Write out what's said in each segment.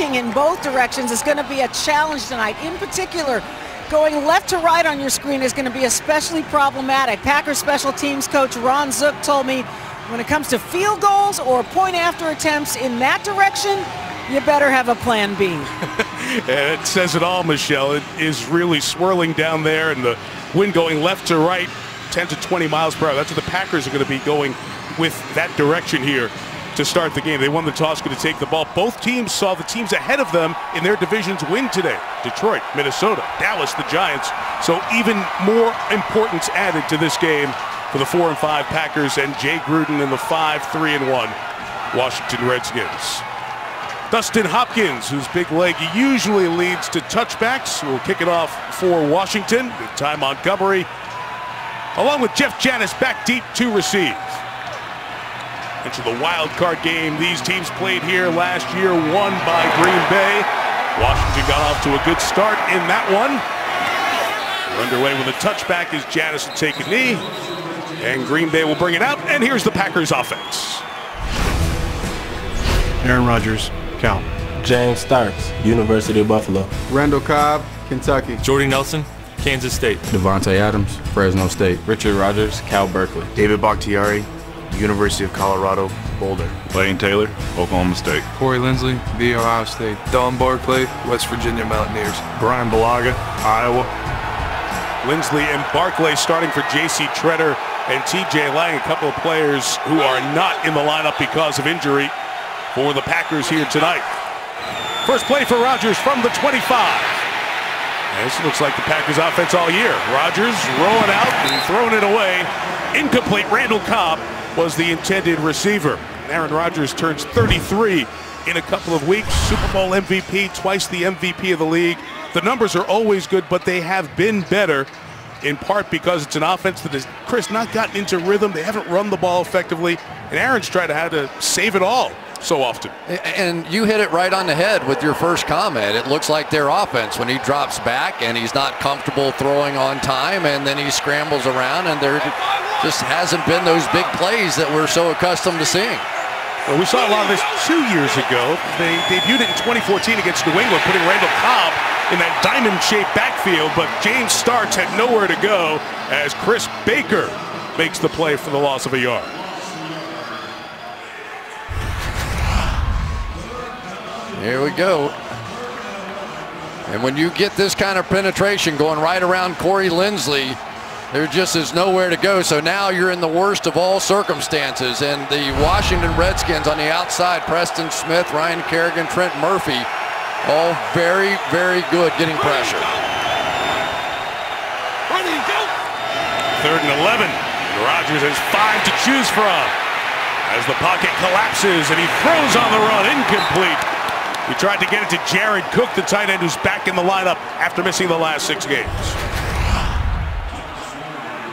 blocking in both directions is going to be a challenge tonight. In particular, going left to right on your screen is going to be especially problematic. Packers special teams coach Ron Zook told me when it comes to field goals or point after attempts in that direction, you better have a plan B. And it says it all, Michelle. It is really swirling down there, and the wind going left to right, 10 to 20 miles per hour. That's what the Packers are going to be going with that direction here to start the game. They won the toss, going to take the ball. Both teams saw the teams ahead of them in their divisions win today. Detroit, Minnesota, Dallas, the Giants. So even more importance added to this game for the 4-5 Packers and Jay Gruden and the 5-3-1 Washington Redskins. Dustin Hopkins, whose big leg usually leads to touchbacks, will kick it off for Washington. Ty Montgomery, along with Jeff Janis, back deep to receive. Into the wild card game these teams played here last year, won by Green Bay. Washington got off to a good start in that one. We're underway with a touchback as Janis will take a knee. And Green Bay will bring it out. And here's the Packers offense. Aaron Rodgers, Cal. James Starks, University of Buffalo. Randall Cobb, Kentucky. Jordy Nelson, Kansas State. Devontae Adams, Fresno State. Richard Rodgers, Cal Berkeley. David Bakhtiari, University of Colorado, Boulder. Lane Taylor, Oklahoma State. Corey Lindsley, The Ohio State. Don Barclay, West Virginia Mountaineers. Brian Balaga, Iowa. Lindsley and Barclay starting for J.C. Treader and T.J. Lang, a couple of players who are not in the lineup because of injury for the Packers here tonight. First play for Rodgers from the 25. And this looks like the Packers offense all year. Rodgers rolling out and throwing it away. Incomplete. Randall Cobb was the intended receiver. Aaron Rodgers turns 33 in a couple of weeks. Super Bowl MVP, twice the MVP of the league. The numbers are always good, but they have been better, in part because it's an offense that has, Chris, not gotten into rhythm. They haven't run the ball effectively, and Aaron's tried to have to save it all so often. And you hit it right on the head with your first comment. It looks like their offense when he drops back and he's not comfortable throwing on time, and then he scrambles around, and there just hasn't been those big plays that we're so accustomed to seeing. Well, we saw a lot of this 2 years ago. They debuted it in 2014 against New England, putting Randall Cobb in that diamond-shaped backfield, but James Starks had nowhere to go as Chris Baker makes the play for the loss of a yard. Here we go. And when you get this kind of penetration going right around Corey Lindsley, there just is nowhere to go. So now you're in the worst of all circumstances. And the Washington Redskins on the outside, Preston Smith, Ryan Kerrigan, Trent Murphy, all very, very good getting pressure. Ready to go. 3rd and 11. And Rodgers has 5 to choose from as the pocket collapses and he throws on the run, incomplete. He tried to get it to Jared Cook, the tight end, who's back in the lineup after missing the last 6 games.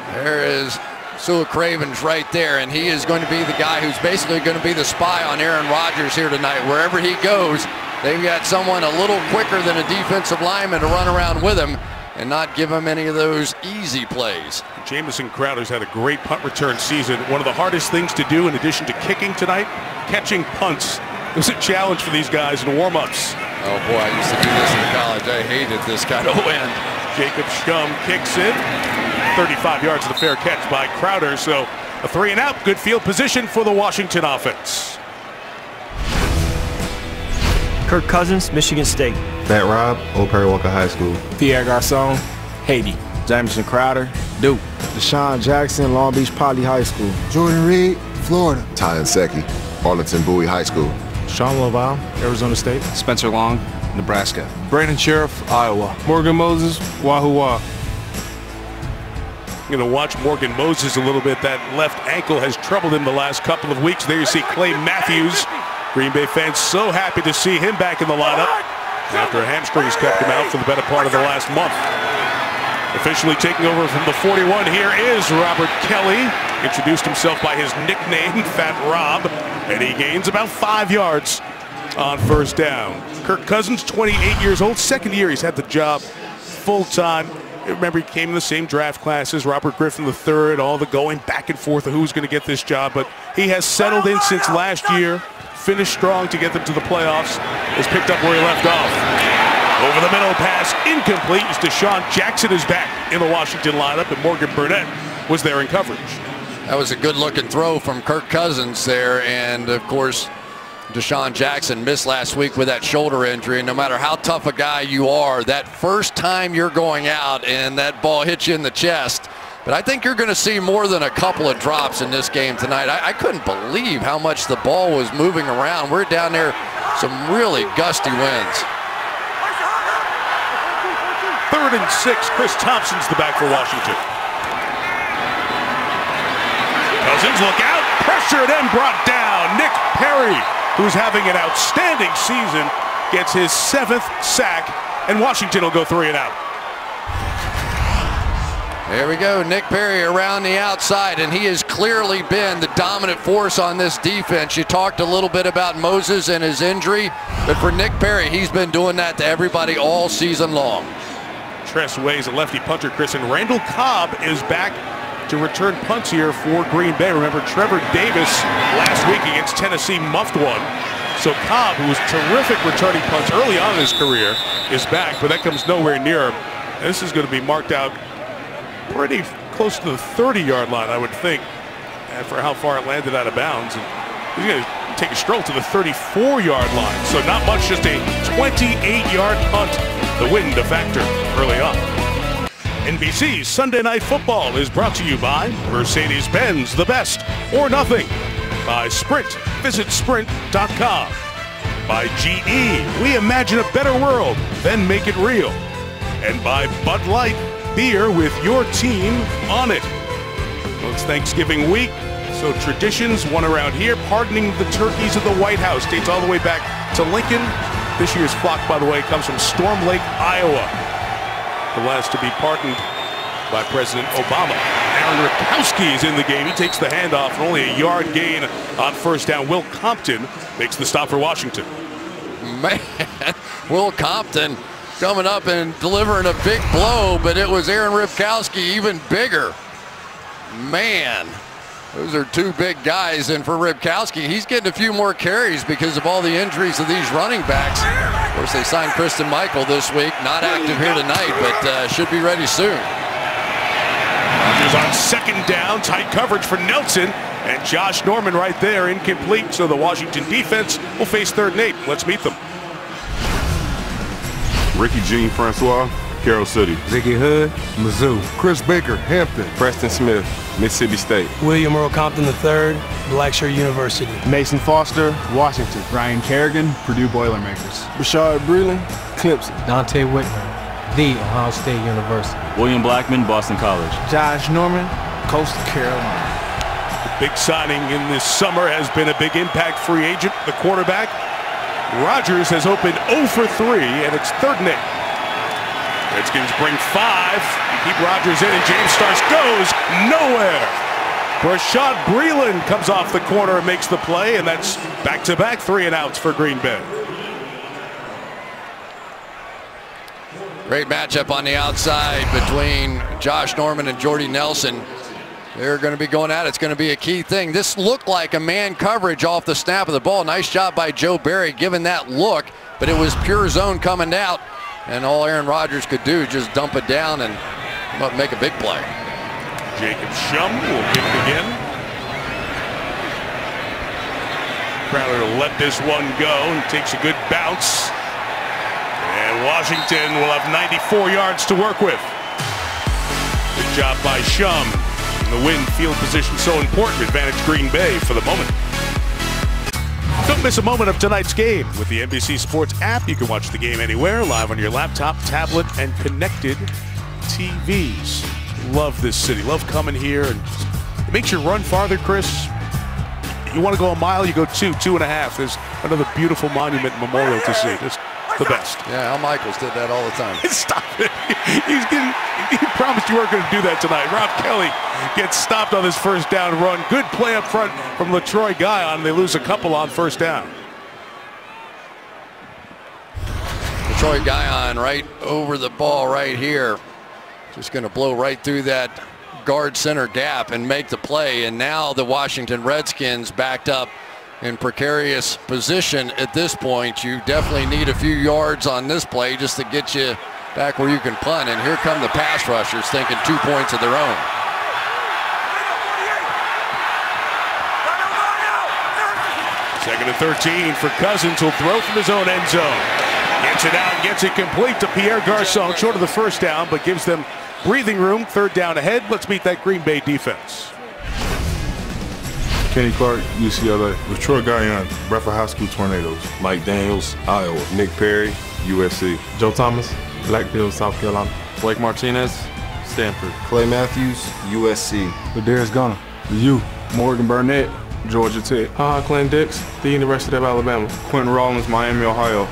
There is Sua Cravens right there, and he is going to be the guy who's basically going to be the spy on Aaron Rodgers here tonight. Wherever he goes, they've got someone a little quicker than a defensive lineman to run around with him and not give him any of those easy plays. Jamison Crowder's had a great punt return season. One of the hardest things to do in addition to kicking tonight, catching punts. It was a challenge for these guys in warm-ups. Oh boy, I used to do this in college. I hated this kind of wind. Jacob Schum kicks in. 35 yards of the fair catch by Crowder. So a 3 and out. Good field position for the Washington offense. Kirk Cousins, Michigan State. Fat Rob, Old Perry Walker High School. Pierre Garçon, Haiti. Jamison Crowder, Duke. Deshaun Jackson, Long Beach Poly High School. Jordan Reed, Florida. Ty Secchi, Arlington Bowie High School. Sean Laval, Arizona State. Spencer Long, Nebraska. Brandon Sheriff, Iowa. Morgan Moses, Wahoo Wah. Going to watch Morgan Moses a little bit. That left ankle has troubled him the last couple of weeks. There you see Clay Matthews. Green Bay fans so happy to see him back in the lineup after a hamstring has kept him out for the better part of the last month. Officially taking over from the 41 here is Robert Kelly. Introduced himself by his nickname, Fat Rob, and he gains about 5 yards on first down. Kirk Cousins, 28 years old, 2nd year he's had the job full-time. Remember, he came in the same draft classes, Robert Griffin III, all the going back and forth of who's going to get this job, but he has settled in since last year. finish strong to get them to the playoffs, is picked up where he left off. Over the middle pass, incomplete, as Deshaun Jackson is back in the Washington lineup, and Morgan Burnett was there in coverage. That was a good-looking throw from Kirk Cousins there, and of course, Deshaun Jackson missed last week with that shoulder injury. And no matter how tough a guy you are, that first time you're going out and that ball hits you in the chest. But I think you're going to see more than a couple of drops in this game tonight. I couldn't believe how much the ball was moving around. We're down there, some really gusty winds. 3rd and 6. Chris Thompson's the back for Washington. Cousins, look out. Pressured and brought down. Nick Perry, who's having an outstanding season, gets his 7th sack, and Washington will go 3 and out. There we go, Nick Perry around the outside, and he has clearly been the dominant force on this defense. You talked a little bit about Moses and his injury, but for Nick Perry, he's been doing that to everybody all season long. Tress Way's a lefty punter, Chris, and Randall Cobb is back to return punts here for Green Bay. Remember, Trevor Davis last week against Tennessee muffed one. So Cobb, who was terrific returning punts early on in his career, is back, but that comes nowhere near him. This is going to be marked out pretty close to the 30-yard line, I would think, and for how far it landed out of bounds. And he's going to take a stroll to the 34-yard line. So not much, just a 28-yard punt. The wind a factor early on. NBC's Sunday Night Football is brought to you by Mercedes-Benz, the best or nothing. By Sprint, visit sprint.com. By GE, we imagine a better world, then make it real. And by Bud Light, beer with your team on it. Well, it's Thanksgiving week, so traditions, one around here, pardoning the turkeys at the White House, dates all the way back to Lincoln. This year's flock, by the way, comes from Storm Lake, Iowa. The last to be pardoned by President Obama. Aaron Ripkowski is in the game. He takes the handoff, and only a yard gain on first down. Will Compton makes the stop for Washington. Man, Will Compton coming up and delivering a big blow, but it was Aaron Ripkowski even bigger. Man, those are two big guys, and for Ripkowski, he's getting a few more carries because of all the injuries of these running backs. Of course, they signed Kristen Michael this week, not active here tonight, but should be ready soon. Rodgers on 2nd down, tight coverage for Nelson, and Josh Norman right there, incomplete, so the Washington defense will face 3rd and 8. Let's meet them. Ricky Jean Francois, Carroll City. Ziggy Hood, Mizzou. Chris Baker, Hampton. Preston Smith, Mississippi State. William Earl Compton III, Blackshear University. Mason Foster, Washington. Ryan Kerrigan, Purdue Boilermakers. Rashard Breland, Clemson. Dante Whitmer, The Ohio State University. William Blackman, Boston College. Josh Norman, Coastal Carolina. The big signing in this summer has been a big impact free agent, the quarterback. Rodgers has opened 0 for 3, and it's 3rd and 8. Redskins bring 5. You keep Rodgers in, and James Starks goes nowhere. Rashad Breeland comes off the corner and makes the play, and that's back-to-back 3 and outs for Green Bay. Great matchup on the outside between Josh Norman and Jordy Nelson. They're going to be going at it. It's going to be a key thing. This looked like a man coverage off the snap of the ball. Nice job by Joe Barry giving that look, but it was pure zone coming out, and all Aaron Rodgers could do is just dump it down and make a big play. Jacob Shum will kick it again. Crowder let this one go and takes a good bounce. And Washington will have 94 yards to work with. Good job by Shum. The wind, field position so important. Advantage Green Bay for the moment. Don't miss a moment of tonight's game. With the NBC Sports app, you can watch the game anywhere, live on your laptop, tablet, and connected TVs. Love this city. Love coming here. And it makes you run farther, Chris. You want to go a mile, you go 2.5. There's another beautiful monument and memorial to see. Just the best. Yeah, Al Michaels did that all the time. Stop it. He promised you weren't going to do that tonight. Rob Kelly gets stopped on his first down run. Good play up front from LaTroy Guion. They lose a couple on first down. LaTroy Guion right over the ball right here. Just going to blow right through that guard center gap and make the play. And now the Washington Redskins backed up in precarious position at this point. You definitely need a few yards on this play just to get you back where you can punt. And here come the pass rushers thinking 2 points of their own. Second and 13 for Cousins, who'll throw from his own end zone. Gets it out, gets it complete to Pierre Garçon, short of the first down, but gives them breathing room. Third down ahead. Let's meet that Green Bay defense. Kenny Clark, UCLA. With Troy Guyon, Bradford High School Tornadoes. Mike Daniels, Iowa. Nick Perry, USC. Joe Thomas, Blackfield, South Carolina. Blake Martinez, Stanford. Clay Matthews, USC. Ladarius Gunner, the U. Morgan Burnett, Georgia Tech. Clint Dix, the University of Alabama. Quentin Rollins, Miami, Ohio.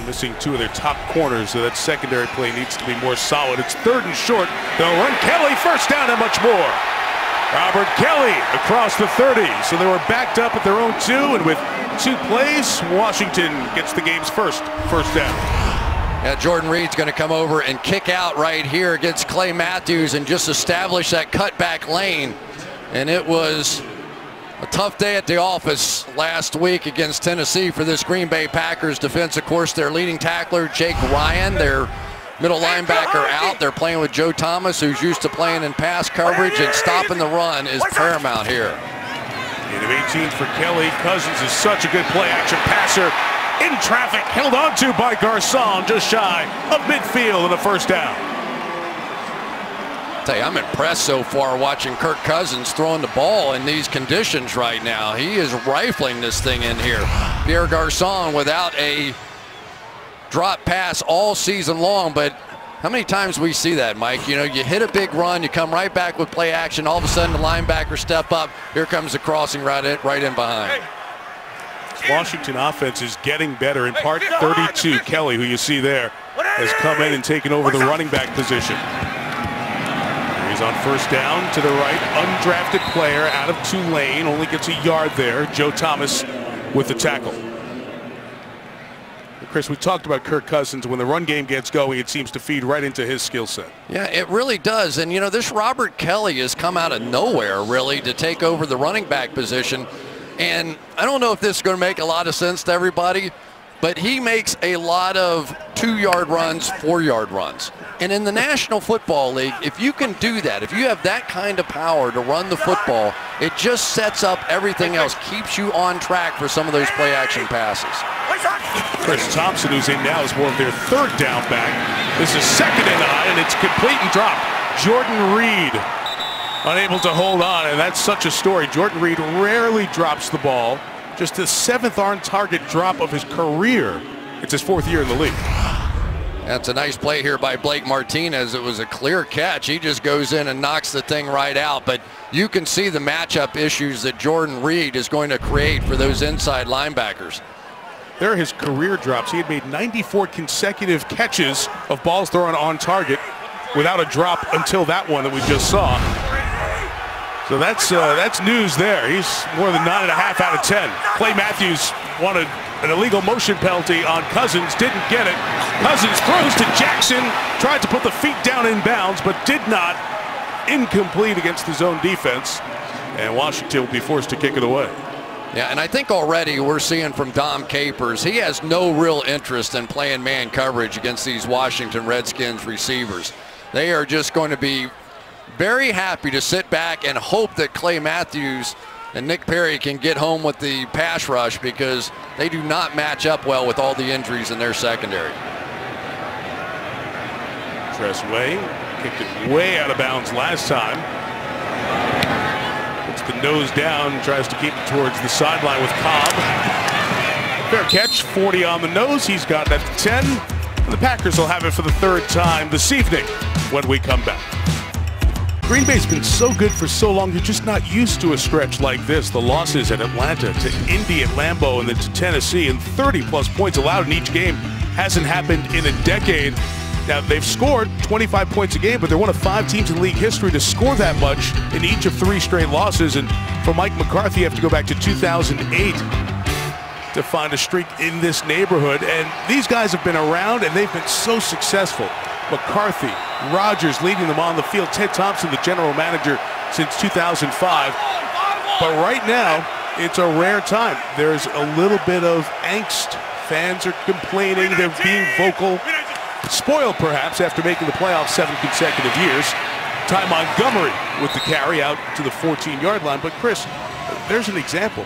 Missing two of their top corners, so that secondary play needs to be more solid. It's third and short. They'll run Kelly, first down and much more. Robert Kelly across the 30. So they were backed up at their own 2, and with 2 plays, Washington gets the game's first down. Yeah, Jordan Reed's going to come over and kick out right here against Clay Matthews and just establish that cutback lane. And it was a tough day at the office last week against Tennessee for this Green Bay Packers defense. Of course, their leading tackler, Jake Ryan, their middle linebacker out. They're playing with Joe Thomas, who's used to playing in pass coverage, and stopping the run is paramount here. Gain of 18 for Kelly. Cousins is such a good play-action passer. In traffic, held onto by Garçon, just shy of midfield and a first down. I'll tell you, I'm impressed so far watching Kirk Cousins throwing the ball in these conditions right now. He is rifling this thing in here. Pierre Garçon without a drop pass all season long, but how many times we see that, Mike? You know, you hit a big run, you come right back with play action, all of a sudden the linebacker step up, here comes the crossing right in behind. Washington offense is getting better, in part 32. Kelly, who you see there, has come in and taken over the running back position. He's on first down to the right, undrafted player out of Tulane, only gets a yard there. Joe Thomas with the tackle. Chris, we talked about Kirk Cousins. When the run game gets going, it seems to feed right into his skill set. Yeah, it really does. And, you know, this Robert Kelly has come out of nowhere, really, to take over the running back position. And I don't know if this is going to make a lot of sense to everybody, but he makes a lot of 2-yard runs, 4-yard runs. And in the National Football League, if you can do that, if you have that kind of power to run the football, it just sets up everything else, keeps you on track for some of those play-action passes. Chris Thompson, who's in now, is more of their third down back. This is second and 9, and it's complete and dropped. Jordan Reed unable to hold on, and that's such a story. Jordan Reed rarely drops the ball. Just the 7th on-target drop of his career. It's his 4th year in the league. That's a nice play here by Blake Martinez. It was a clear catch. He just goes in and knocks the thing right out. But you can see the matchup issues that Jordan Reed is going to create for those inside linebackers. There are his career drops. He had made 94 consecutive catches of balls thrown on target without a drop until that one that we just saw. So that's news there. He's more than 9.5 out of 10. Clay Matthews wanted an illegal motion penalty on Cousins, didn't get it. Cousins throws to Jackson, tried to put the feet down in bounds, but did not. Incomplete against his own defense, and Washington will be forced to kick it away. Yeah, and I think already we're seeing from Dom Capers, he has no real interest in playing man coverage against these Washington Redskins receivers. They are just going to be very happy to sit back and hope that Clay Matthews and Nick Perry can get home with the pass rush, because they do not match up well with all the injuries in their secondary. Tress Way kicked it way out of bounds last time. Puts the nose down, tries to keep it towards the sideline with Cobb. Fair catch, 40 on the nose. He's got that 10. And the Packers will have it for the 3rd time this evening when we come back. Green Bay's been so good for so long, you're just not used to a stretch like this. The losses at Atlanta, to Indy at Lambeau, and then to Tennessee, and 30-plus points allowed in each game hasn't happened in a decade. Now, they've scored 25 points a game, but they're one of 5 teams in league history to score that much in each of 3 straight losses. And for Mike McCarthy, you have to go back to 2008 to find a streak in this neighborhood. And these guys have been around, and they've been so successful. McCarthy, Rodgers leading them on the field, Ted Thompson, the general manager since 2005. But right now, it's a rare time. There's a little bit of angst. Fans are complaining. They're being vocal. Spoiled, perhaps, after making the playoffs 7 consecutive years. Ty Montgomery with the carry out to the 14-yard line. But, Chris, there's an example.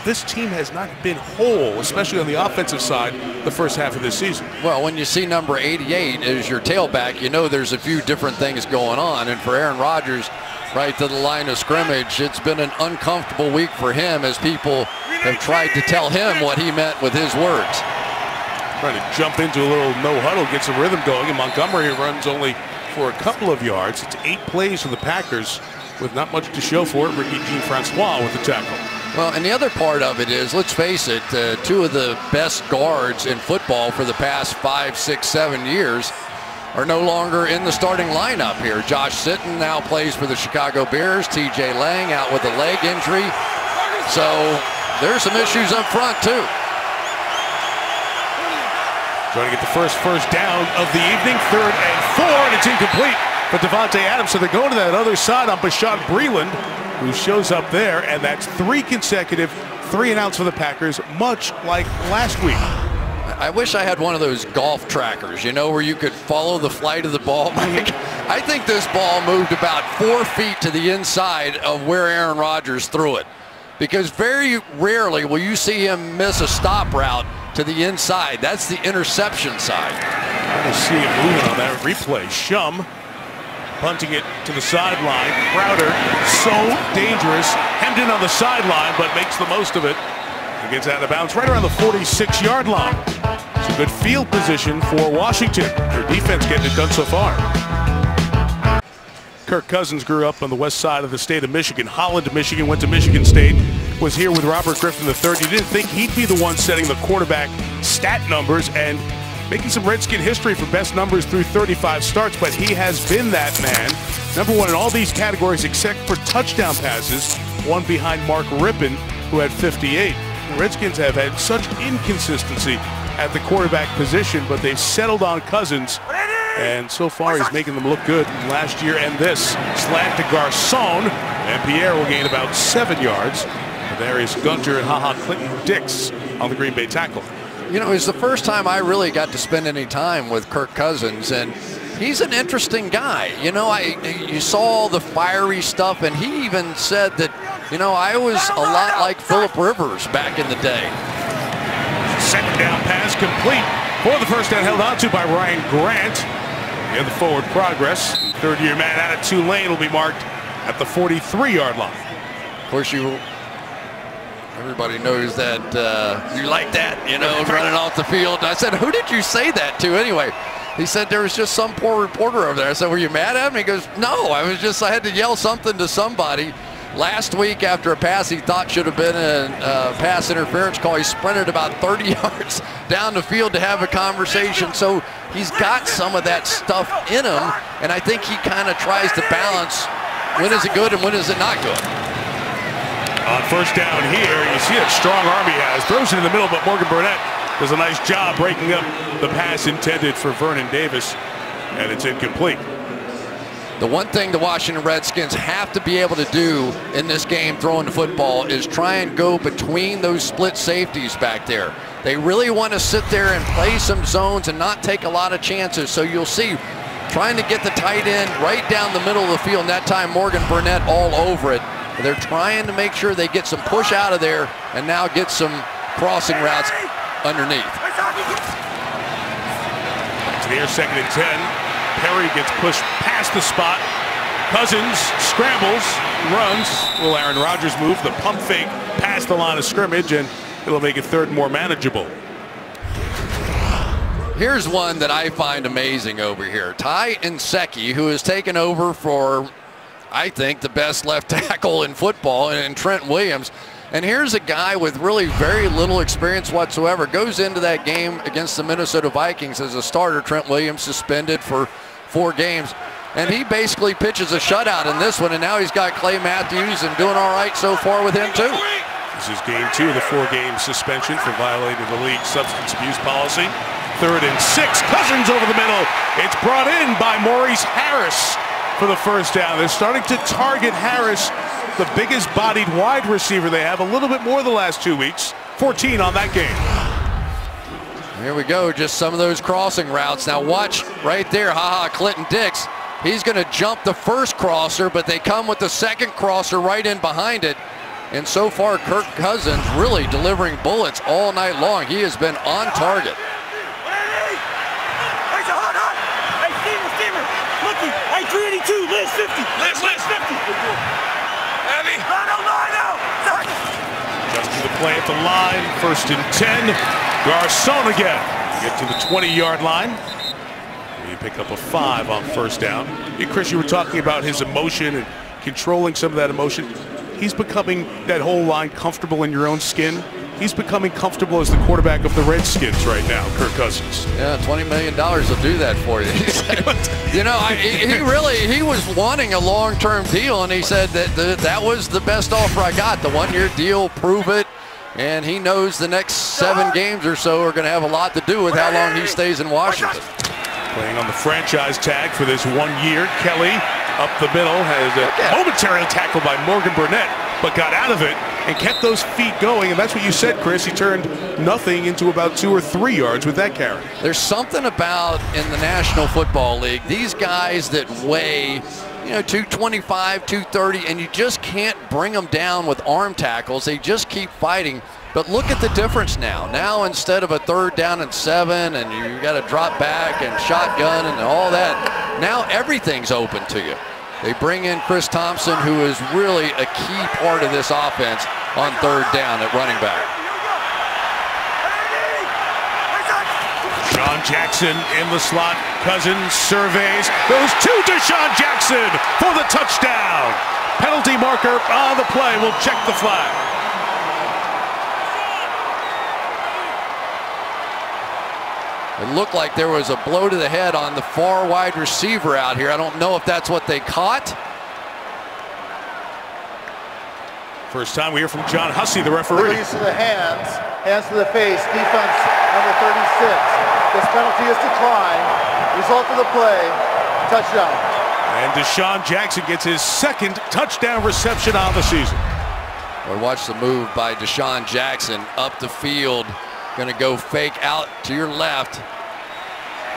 This team has not been whole, especially on the offensive side, the first half of this season. Well, when you see number 88 as your tailback, you know there's a few different things going on. And for Aaron Rodgers, right to the line of scrimmage, it's been an uncomfortable week for him as people have tried to tell him what he meant with his words. Trying to jump into a little no-huddle, get some rhythm going, and Montgomery runs only for a couple of yards. It's 8 plays for the Packers with not much to show for it. Ricky Jean-Francois with the tackle. Well, and the other part of it is, let's face it, 2 of the best guards in football for the past 5, 6, 7 years are no longer in the starting lineup here. Josh Sitton now plays for the Chicago Bears. TJ Lang out with a leg injury. So there's some issues up front, too. Trying to get the first down of the evening, 3rd and 4, and it's incomplete for Devontae Adams. So they're going to that other side on Bashaud Breeland, who shows up there, and that's 3 consecutive 3-and-outs for the Packers, much like last week. I wish I had one of those golf trackers, you know, where you could follow the flight of the ball. I think this ball moved about 4 feet to the inside of where Aaron Rodgers threw it, because very rarely will you see him miss a stop route to the inside. That's the interception side. I see it moving on that replay. Shum punting it to the sideline. Crowder, so dangerous, hemmed in on the sideline, but makes the most of it. It gets out of bounds right around the 46-yard line. It's a good field position for Washington. Their defense getting it done so far. Kirk Cousins grew up on the west side of the state of Michigan. Holland, Michigan, went to Michigan State, was here with Robert Griffin III. You didn't think he'd be the one setting the quarterback stat numbers and making some Redskin history for best numbers through 35 starts, but he has been that man. #1 in all these categories except for touchdown passes, one behind Mark Rippon, who had 58. The Redskins have had such inconsistency at the quarterback position, but they've settled on Cousins. And so far, he's making them look good last year and this. Slant to Garcon, and Pierre will gain about 7 yards. And there is Gunter and HaHa Clinton-Dix on the Green Bay tackle. You know, it's the first time I really got to spend any time with Kirk Cousins, and he's an interesting guy. You know, you saw all the fiery stuff, and he even said that, you know, I was a lot like Phillip Rivers back in the day. 2nd down pass complete for the first down, held on to by Ryan Grant. In the forward progress, 3rd-year man out of Tulane will be marked at the 43-yard line. Of course, everybody knows that you like that, you know, running off the field. And I said, who did you say that to anyway? He said there was just some poor reporter over there. I said, were you mad at him? He goes, no, I had to yell something to somebody. Last week, after a pass he thought should have been a pass interference call, he sprinted about 30 yards down the field to have a conversation. So he's got some of that stuff in him, and I think he kind of tries to balance when is it good and when is it not good. On first down here, you see that strong arm he has. Throws it in the middle, but Morgan Burnett does a nice job breaking up the pass intended for Vernon Davis, and it's incomplete. The one thing the Washington Redskins have to be able to do in this game throwing the football is try and go between those split safeties back there. They really want to sit there and play some zones and not take a lot of chances. So you'll see trying to get the tight end right down the middle of the field, and that time Morgan Burnett all over it. They're trying to make sure they get some push out of there and now get some crossing routes underneath. To the air, 2nd and 10. Perry gets pushed past the spot. Cousins scrambles, runs. Will Aaron Rodgers move the pump fake past the line of scrimmage, and it'll make it 3rd more manageable. Here's one that I find amazing over here. Ty Nsekhe, who has taken over for, I think, the best left tackle in football, and Trent Williams. And here's a guy with really very little experience whatsoever. Goes into that game against the Minnesota Vikings as a starter. Trent Williams suspended for 4 games. And he basically pitches a shutout in this one, and now he's got Clay Matthews and doing all right so far with him too. This is game 2 of the 4-game suspension for violating the league's substance abuse policy. 3rd and 6, Cousins over the middle. It's brought in by Maurice Harris for the first down. They're starting to target Harris, the biggest bodied wide receiver they have, a little bit more the last 2 weeks. 14 on that game. Here we go, just some of those crossing routes. Now watch right there, Clinton Dix. He's going to jump the first crosser, but they come with the second crosser right in behind it. And so far, Kirk Cousins really delivering bullets all night long. He has been on target. Hey, Steamer, looky. Hey, 382, Liz 50. Liz 50. Heavy. No. Just to the play at the line, 1st and 10. Garcon again. Get to the 20-yard line. You pick up a 5 on 1st down. Hey, Chris, you were talking about his emotion and controlling some of that emotion. He's becoming, that whole line, comfortable in your own skin. He's becoming comfortable as the quarterback of the Redskins right now, Kirk Cousins. Yeah, $20 million will do that for you. You know, he was wanting a long-term deal, and he said that was the best offer I got. The one-year deal, prove it. And he knows the next 7 games or so are going to have a lot to do with how long he stays in Washington. Playing on the franchise tag for this 1 year, Kelly up the middle has a momentary tackle by Morgan Burnett, but got out of it and kept those feet going. And that's what you said, Chris. He turned nothing into about 2 or 3 yards with that carry. There's something about in the National Football League, these guys that weigh, 225, 230, and you just can't bring them down with arm tackles. They just keep fighting. But look at the difference now. Now instead of a 3rd down and 7 and you got to drop back and shotgun and all that, now everything's open to you. They bring in Chris Thompson, who is really a key part of this offense on 3rd down at running back. Deshaun Jackson in the slot. Cousins surveys. Goes to Deshaun Jackson for the touchdown. Penalty marker on the play. We'll check the flag. It looked like there was a blow to the head on the far wide receiver out here. I don't know if that's what they caught. First time we hear from John Hussey, the referee. Release of the hands to the face, defense number 36. This penalty is declined. Result of the play, touchdown. And Deshaun Jackson gets his 2nd touchdown reception on the season. Well, watch the move by Deshaun Jackson up the field. Going to go fake out to your left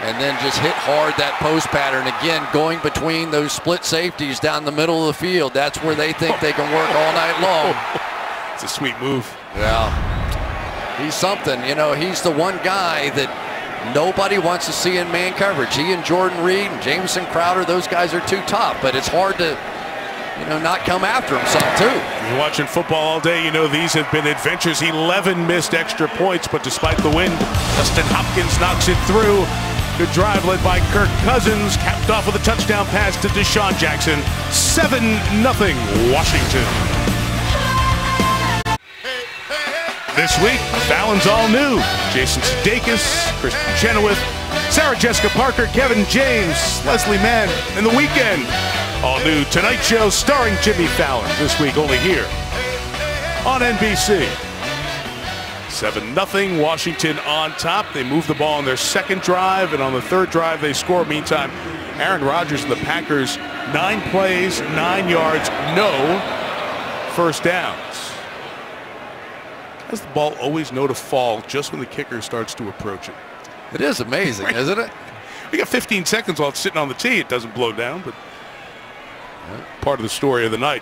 and then just hit hard that post pattern. Again, going between those split safeties down the middle of the field. That's where they think they can work all night long. It's a sweet move. Yeah. He's something. He's the one guy that nobody wants to see in man coverage. He and Jordan Reed and Jamison Crowder, those guys are too tough, but it's hard to not come after him some too. You're watching football all day, these have been adventures. 11 missed extra points, but despite the wind, Justin Hopkins knocks it through. Good drive led by Kirk Cousins, capped off with a touchdown pass to Deshaun Jackson. 7-0 Washington. This week, Fallon's all new. Jason Sudeikis, Kristen Chenoweth, Sarah Jessica Parker, Kevin James, Leslie Mann, and The Weeknd. All new Tonight Show starring Jimmy Fallon this week only here on NBC. 7-0 Washington on top. They move the ball on their 2nd drive, and on the 3rd drive they score. Meantime, Aaron Rodgers and the Packers, 9 plays, 9 yards, no first downs. Does the ball always know to fall just when the kicker starts to approach it? It is amazing, isn't it? We got 15 seconds while it's sitting on the tee. It doesn't blow down, but part of the story of the night.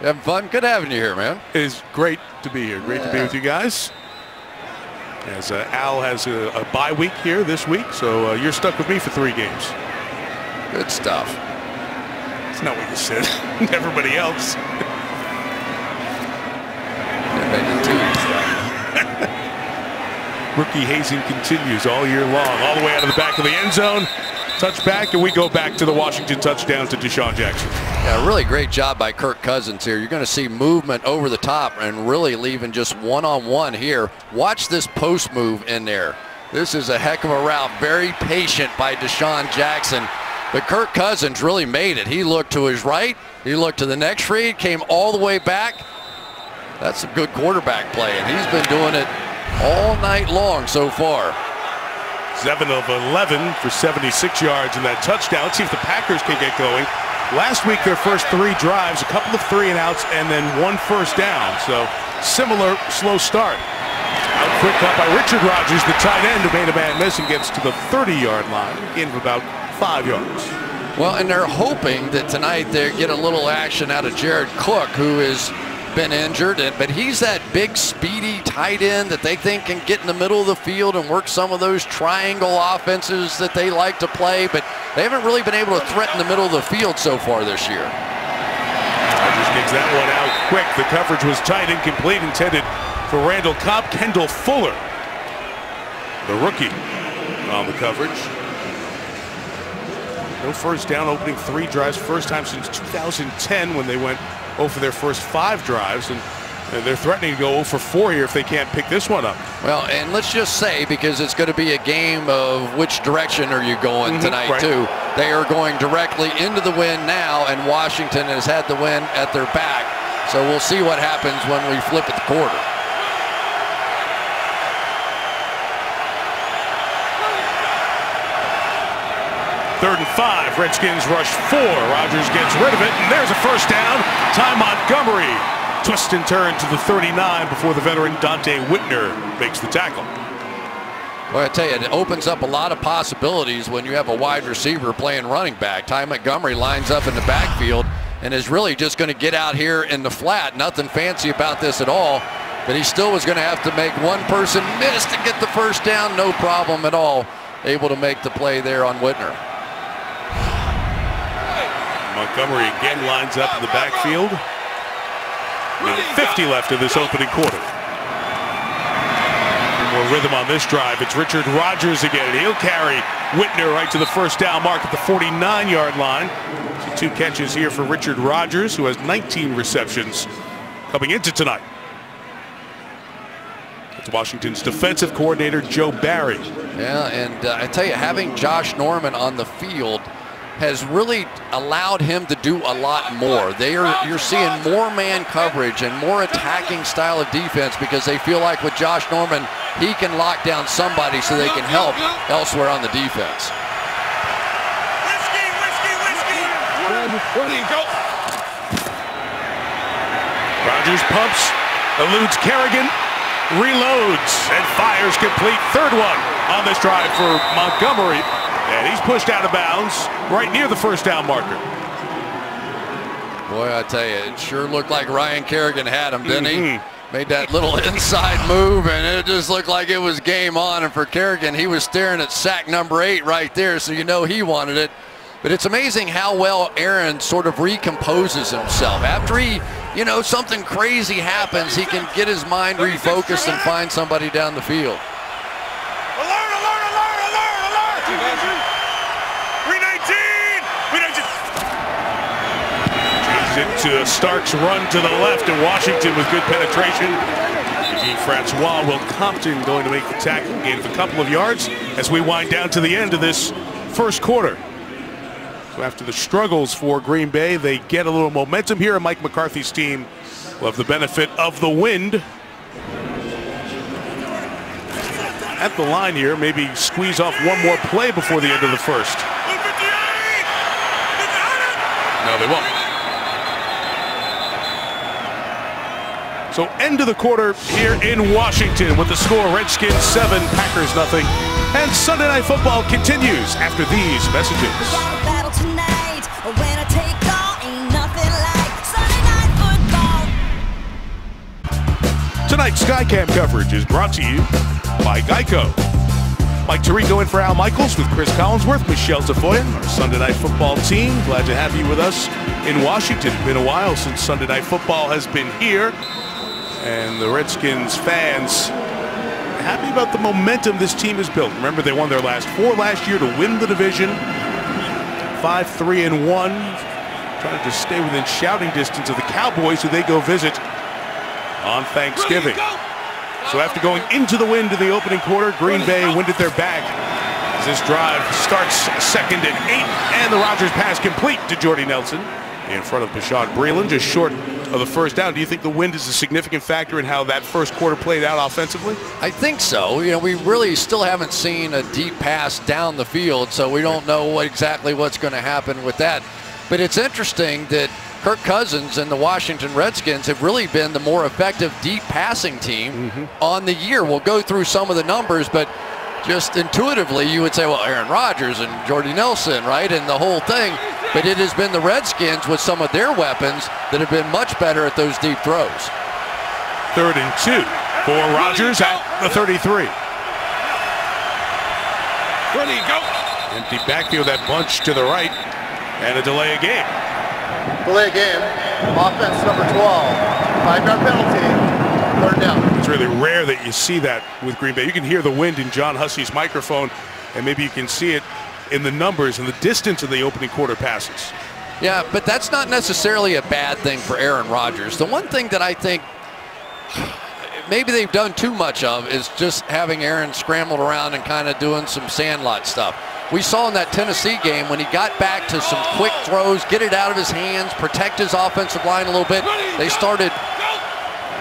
You having fun? Good having you here, man. It is great to be here. Great to be with you guys. As Al has a bye week here this week, so you're stuck with me for 3 games. Good stuff. It's not what you said. Everybody else. Rookie hazing continues all year long, all the way out of the back of the end zone. Touchback, and we go back to the Washington touchdown to Deshaun Jackson. Yeah, really great job by Kirk Cousins here. You're going to see movement over the top and really leaving just one-on-one here. Watch this post move in there. This is a heck of a route. Very patient by Deshaun Jackson. But Kirk Cousins really made it. He looked to his right. He looked to the next read, came all the way back. That's some good quarterback play, and he's been doing it all night long so far. 7 of 11 for 76 yards in that touchdown. Let's see if the Packers can get going. Last week, their first 3 drives, a couple of 3-and-outs, and then 1 first down. So similar slow start. Out quick cut by Richard Rodgers, the tight end, who made a man miss and gets to the 30-yard line, gain of about 5 yards. Well, and they're hoping that tonight they get a little action out of Jared Cook, who has been injured, but he's that big, speedy tight end that they think can get in the middle of the field and work some of those triangle offenses that they like to play, but they haven't really been able to threaten the middle of the field so far this year. Rodgers gets that one out quick. The coverage was tight, incomplete, intended for Randall Cobb. Kendall Fuller, the rookie, on the coverage. No first down, opening 3 drives, first time since 2010 when they went 0 for their first 5 drives, and they're threatening to go 0 for 4 here if they can't pick this one up. Well, and let's just say, because it's going to be a game of which direction are you going tonight, right. too. They are going directly into the wind now, and Washington has had the wind at their back. So we'll see what happens when we flip at the quarter. Third and 5, Redskins rush 4. Rodgers gets rid of it, and there's a first down. Ty Montgomery, twist and turn to the 39 before the veteran Dante Whitner makes the tackle. Well, I tell you, it opens up a lot of possibilities when you have a wide receiver playing running back. Ty Montgomery lines up in the backfield and is really just going to get out here in the flat. Nothing fancy about this at all, but he still was going to have to make one person miss to get the first down. No problem at all. Able to make the play there on Whitner. Montgomery again lines up in the backfield. With 50 left in this opening quarter. More rhythm on this drive. It's Richard Rodgers again, and he'll carry Whitner right to the first down mark at the 49-yard line. So 2 catches here for Richard Rodgers, who has 19 receptions coming into tonight. It's Washington's defensive coordinator, Joe Barry. Yeah, and I tell you, having Josh Norman on the field has really allowed him to do a lot more. You're seeing more man coverage and more attacking style of defense because they feel like with Josh Norman, he can lock down somebody so they can help elsewhere on the defense. Rodgers pumps, eludes Kerrigan, reloads, and fires complete. Third one on this drive for Montgomery. And he's pushed out of bounds right near the first down marker. Boy, I tell you, it sure looked like Ryan Kerrigan had him, didn't he? Made that little inside move, and it just looked like it was game on. And for Kerrigan, he was staring at sack number 8 right there, so you know he wanted it. But it's amazing how well Aaron sort of recomposes himself. After something crazy happens, he can get his mind refocused and find somebody down the field. 319! To Stark's run to the left, and Washington with good penetration. Eugene Francois, Will Compton going to make the tackle, gain of a couple of yards as we wind down to the end of this first quarter. So after the struggles for Green Bay, they get a little momentum here, and Mike McCarthy's team will have the benefit of the wind. At the line here, maybe squeeze off one more play before the end of the first. No, they won't. So end of the quarter here in Washington with the score Redskins 7, Packers nothing. And Sunday Night Football continues after these messages. Tonight's Skycam coverage is brought to you by Geico. Mike Tirico in for Al Michaels with Chris Collinsworth, Michelle Tafoya, our Sunday Night Football team. Glad to have you with us in Washington. It's been a while since Sunday Night Football has been here. And the Redskins fans happy about the momentum this team has built. Remember, they won their last 4 last year to win the division. 5-3-1. Trying to stay within shouting distance of the Cowboys, who they go visit on Thanksgiving. So after going into the wind in the opening quarter, Green Bay wind at their back as this drive starts second and 8, and the Rodgers pass complete to Jordy Nelson in front of Bashaud Breeland, just short of the first down. Do you think the wind is a significant factor in how that first quarter played out offensively? I think so. We really still haven't seen a deep pass down the field, so we don't know exactly what's going to happen with that. But it's interesting that Kirk Cousins and the Washington Redskins have really been the more effective deep passing team on the year. We'll go through some of the numbers, but just intuitively you would say, well, Aaron Rodgers and Jordy Nelson, right, and the whole thing. But it has been the Redskins with some of their weapons that have been much better at those deep throws. 3rd and 2 for Rodgers at the 33. Ready, go. Empty backfield, that bunch to the right, and a delay of game. Delay of game. Offense number 12. 5-yard penalty. 3rd down. It's really rare that you see that with Green Bay. You can hear the wind in John Hussey's microphone, and maybe you can see it in the numbers and the distance of the opening quarter passes. Yeah, but that's not necessarily a bad thing for Aaron Rodgers. The one thing that I think maybe they've done too much of is just having Aaron scrambled around and kind of doing some sandlot stuff. We saw in that Tennessee game when he got back to some quick throws, get it out of his hands, protect his offensive line a little bit, they started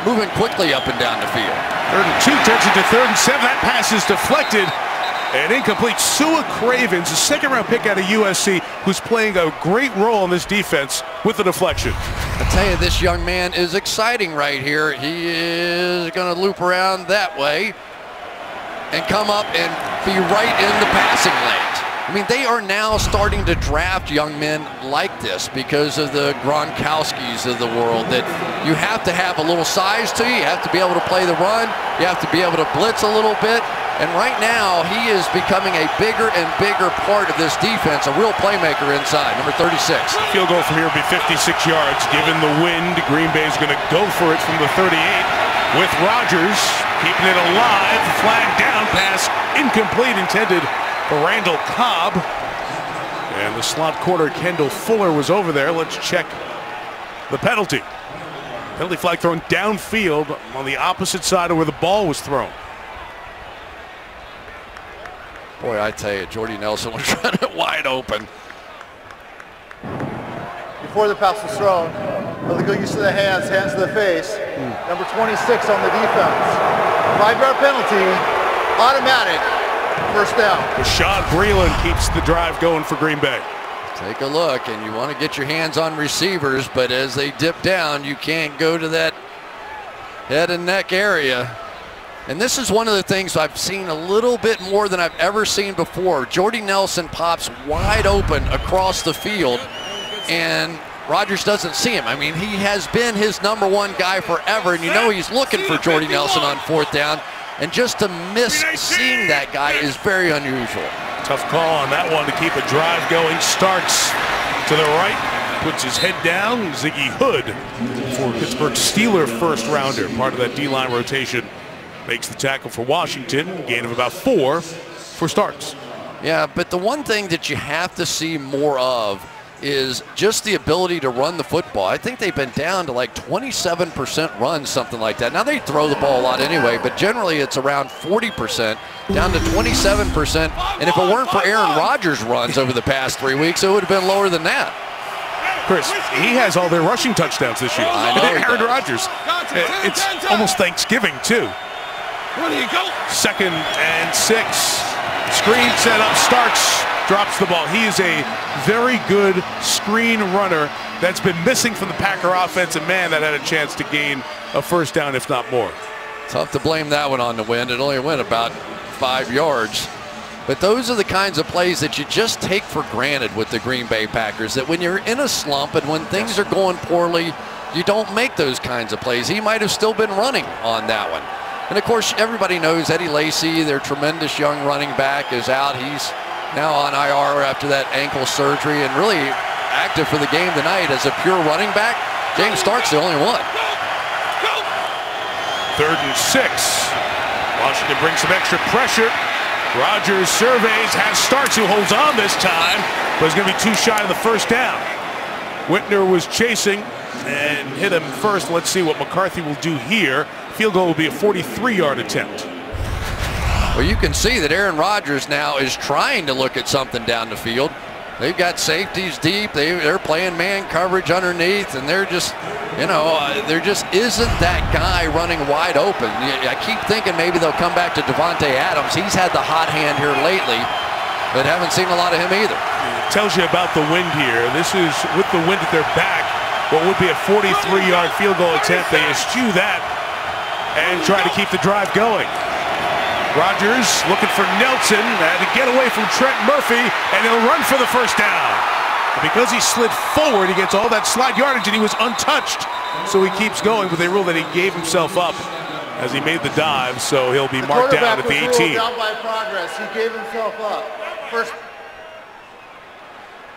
moving quickly up and down the field. 3rd and 2 turns into 3rd and 7. That pass is deflected and incomplete. Sua Cravens, a 2nd-round pick out of USC, who's playing a great role in this defense with the deflection. I tell you, this young man is exciting right here. He is going to loop around that way and come up and be right in the passing lanes. I mean, they are now starting to draft young men like this because of the Gronkowskis of the world, that you have to have a little size to you. You have to be able to play the run. You have to be able to blitz a little bit. And right now, he is becoming a bigger and bigger part of this defense, a real playmaker inside, number 36. Field goal from here will be 56 yards. Given the wind, Green Bay is going to go for it from the 38 with Rodgers keeping it alive. Flag down, pass incomplete, intended for Randall Cobb. And the slot corner, Kendall Fuller, was over there. Let's check the penalty. Penalty flag thrown downfield on the opposite side of where the ball was thrown. Boy, I tell you, Jordy Nelson was running wide open. Before the pass was thrown, they'll go use of the hands to the face. Number 26 on the defense. 5-yard penalty, automatic, 1st down. Rashad Breeland keeps the drive going for Green Bay. Take a look, and you want to get your hands on receivers, but as they dip down, you can't go to that head and neck area. And this is one of the things I've seen a little bit more than I've ever seen before. Jordy Nelson pops wide open across the field, and Rodgers doesn't see him. I mean, he has been his number 1 guy forever, and you know he's looking for Jordy Nelson on 4th down. And just to miss seeing that guy is very unusual. Tough call on that one to keep a drive going. Starks to the right, puts his head down. Ziggy Hood for Pittsburgh Steeler 1st rounder, part of that D-line rotation, makes the tackle for Washington. Gain of about 4 for Starks. Yeah, but the one thing that you have to see more of is just the ability to run the football. I think they've been down to like 27% runs, something like that. Now they throw the ball a lot anyway, but generally it's around 40%, down to 27%. And if it weren't for Aaron Rodgers' runs over the past 3 weeks, it would have been lower than that. Chris, he has all their rushing touchdowns this year. I know Aaron Rodgers. It's almost Thanksgiving too. 2nd and 6. Screen set up. Starks drops the ball. He is a very good screen runner that's been missing from the Packer offense, and man, that had a chance to gain a 1st down, if not more. Tough to blame that one on the wind. It only went about 5 yards. But those are the kinds of plays that you just take for granted with the Green Bay Packers, that when you're in a slump and when things are going poorly, you don't make those kinds of plays. He might have still been running on that one. And of course, everybody knows Eddie Lacy, their tremendous young running back, is out. He's now on IR after that ankle surgery and really active for the game tonight as a pure running back. James Starks the only one. 3rd and 6. Washington brings some extra pressure. Rodgers surveys, has Starks, who holds on this time, but is going to be too shy of the 1st down. Whitner was chasing and hit him first. Let's see what McCarthy will do here. Field goal will be a 43-yard attempt. Well, you can see that Aaron Rodgers now is trying to look at something down the field. They've got safeties deep. They're playing man coverage underneath, and they're just, you know, there just isn't that guy running wide open. I keep thinking maybe they'll come back to Devontae Adams. He's had the hot hand here lately, but haven't seen a lot of him either. tells you about the wind here. This is with the wind at their back. What would be a 43-yard field goal attempt. They eschew that and try to keep the drive going. Rodgers looking for Nelson to get away from Trent Murphy, and he'll run for the first down. Because he slid forward, he gets all that slide yardage, and he was untouched. So he keeps going, but they rule that he gave himself up as he made the dive, so he'll be marked down at the 18. Down by progress. He gave himself up. First.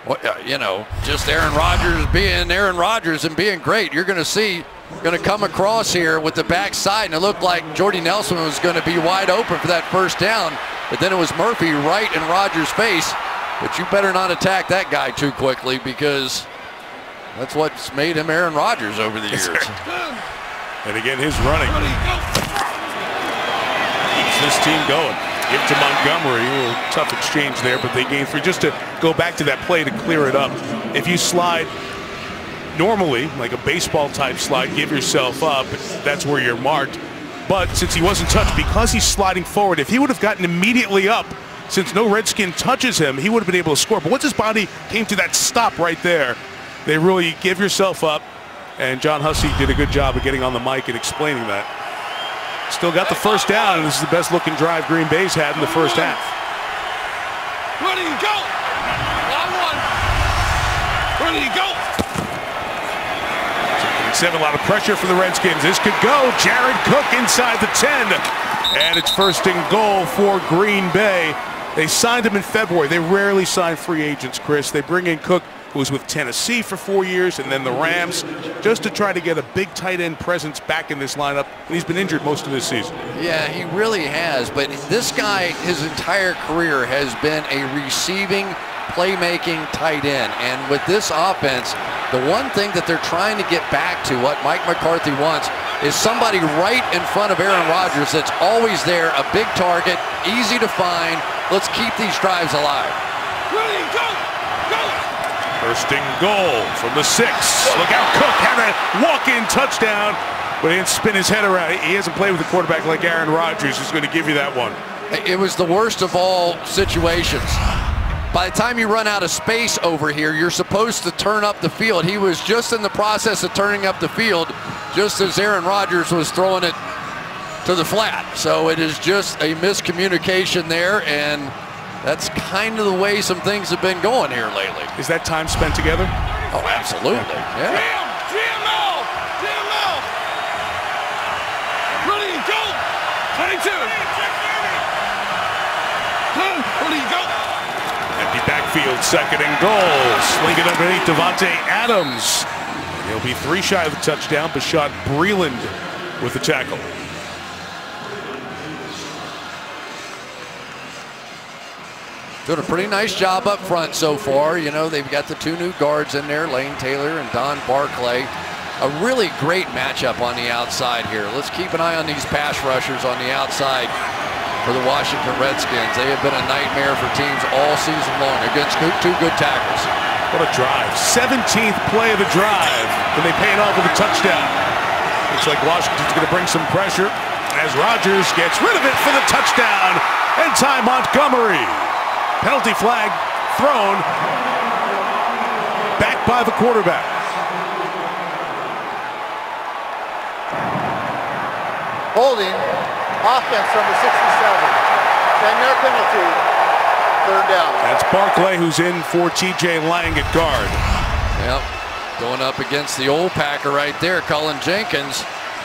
Well, you know, just Aaron Rodgers being Aaron Rodgers and being great. You're going to see, going to come across here with the backside, and it looked like Jordy Nelson was going to be wide open for that first down, but then it was Murphy right in Rodgers' face. But you better not attack that guy too quickly, because that's what's made him Aaron Rodgers over the years. And again, his running keeps this team going. Give to Montgomery, a little tough exchange there, but they gain 3. Just to go back to that play to clear it up, if you slide normally, like a baseball type slide, give yourself up, that's where you're marked. But since he wasn't touched, because he's sliding forward, if he would have gotten immediately up, since no Redskin touches him, he would have been able to score. But once his body came to that stop right there, they really give yourself up. And John Hussey did a good job of getting on the mic and explaining that. Still got the first down, and this is the best looking drive Green Bay's had in the first half. Ready to go! Long one! Ready to go! 7, a lot of pressure for the Redskins. This could go. Jared Cook inside the 10. And it's first and goal for Green Bay. They signed him in February. They rarely sign free agents, Chris. They bring in Cook, who was with Tennessee for 4 years, and then the Rams, just to try to get a big tight end presence back in this lineup. And he's been injured most of this season. Yeah, he really has. But this guy, his entire career has been a receiving, playmaking tight end. And with this offense, the one thing that they're trying to get back to, what Mike McCarthy wants, is somebody right in front of Aaron Rodgers that's always there, a big target, easy to find. Let's keep these drives alive. Ready, go! Go! First and goal from the 6. Look out, Cook had a walk-in touchdown, but he didn't spin his head around. He hasn't played with a quarterback like Aaron Rodgers who's going to give you that one. It was the worst of all situations. By the time you run out of space over here, you're supposed to turn up the field. He was just in the process of turning up the field just as Aaron Rodgers was throwing it to the flat. So it is just a miscommunication there, and that's kind of the way some things have been going here lately. Is that time spent together? Oh, absolutely. Yeah. GML! GML! Ready, go! 22! Ready, go! Empty backfield, second and goal. Sling it underneath Devontae Adams. And he'll be 3 shy of the touchdown. Bashad Breeland with the tackle. Doing a pretty nice job up front so far. You know, they've got the 2 new guards in there, Lane Taylor and Don Barclay. A really great matchup on the outside here. Let's keep an eye on these pass rushers on the outside for the Washington Redskins. They have been a nightmare for teams all season long against 2 good tackles. What a drive. 17th play of the drive. Can they pay it off with a touchdown? Looks like Washington's going to bring some pressure as Rodgers gets rid of it for the touchdown. And Ty Montgomery. Penalty flag thrown back by the quarterback. Holding, offense number 67. 10-yard penalty, 3rd down. That's Barclay, who's in for TJ Lang at guard. Yep, going up against the old Packer right there, Cullen Jenkins.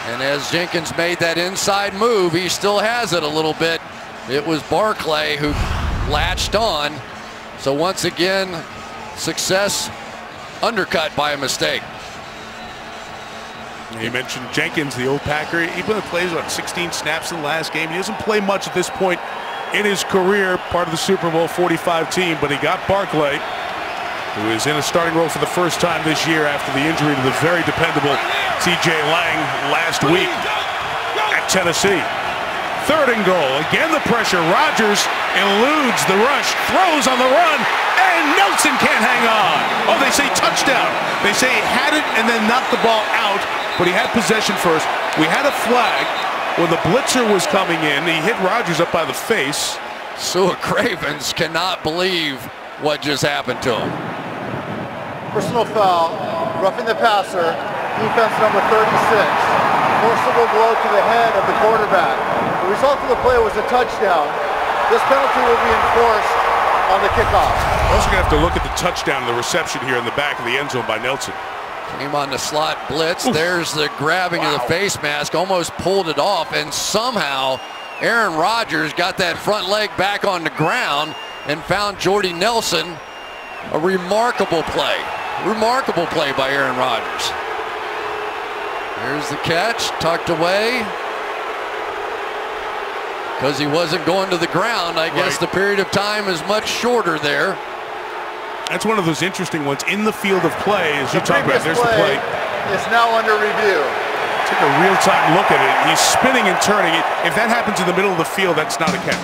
And as Jenkins made that inside move, he still has it a little bit. It was Barclay who latched on. So once again, success undercut by a mistake. You mentioned Jenkins, the old Packer. He plays about 16 snaps in the last game. He doesn't play much at this point in his career, part of the Super Bowl 45 team, but he got Barclay, who is in a starting role for the first time this year after the injury to the very dependable TJ Lang last week at Tennessee. 3rd and goal. Again the pressure. Rodgers eludes the rush, throws on the run, and Nelson can't hang on. Oh, they say touchdown. They say he had it and then knocked the ball out, but he had possession first. We had a flag when the blitzer was coming in. He hit Rodgers up by the face. Sua Cravens cannot believe what just happened to him. Personal foul, roughing the passer, defense number 36. Forcible blow to the head of the quarterback. The result of the play was a touchdown. This penalty will be enforced on the kickoff. We're also going to have to look at the touchdown and the reception here in the back of the end zone by Nelson. Came on the slot blitz. Oof. There's the grabbing of the face mask, almost pulled it off, and somehow Aaron Rodgers got that front leg back on the ground and found Jordy Nelson. A remarkable play. Remarkable play by Aaron Rodgers. There's the catch, tucked away. Because he wasn't going to the ground, I guess the period of time is much shorter there. That's one of those interesting ones in the field of play, as you talk about. There's the play. It's now under review. Take a real-time look at it. He's spinning and turning it. If that happens in the middle of the field, that's not a catch.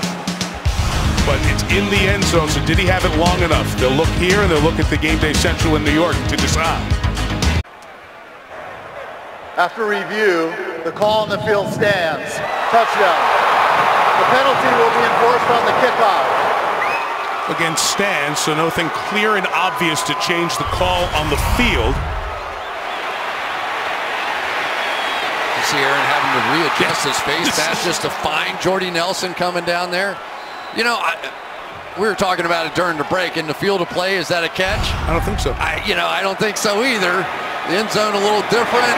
But it's in the end zone, so did he have it long enough? They'll look here and they'll look at the Game Day Central in New York to decide. After review, the call on the field stands. Touchdown. The penalty will be enforced on the kickoff. Again, stands, so nothing clear and obvious to change the call on the field. You see Aaron having to readjust his face mask just to find Jordy Nelson coming down there. You know, we were talking about it during the break. In the field of play, is that a catch? I don't think so. I don't think so either. The end zone a little different.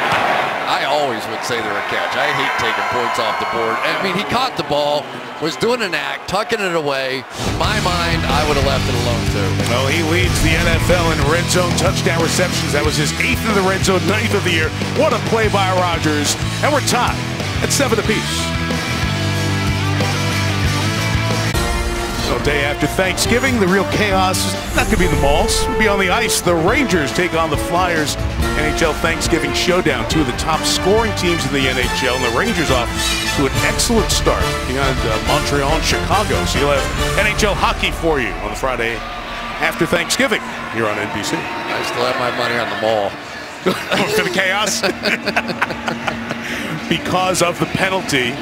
I always would say they're a catch. I hate taking points off the board. I mean, he caught the ball, was doing an act, tucking it away. In my mind, I would have left it alone too. Well, he leads the NFL in red zone touchdown receptions. That was his 8th in the red zone, 9th of the year. What a play by Rodgers. And we're tied at 7 apiece. So day after Thanksgiving, the real chaos is not going to be in the malls. It'll be on the ice. The Rangers take on the Flyers. NHL Thanksgiving Showdown. Two of the top scoring teams in the NHL. And the Rangers off to an excellent start behind Montreal and Chicago. So you'll have NHL hockey for you on the Friday after Thanksgiving here on NBC. I still have my money on the mall. For the chaos? Because of the penalty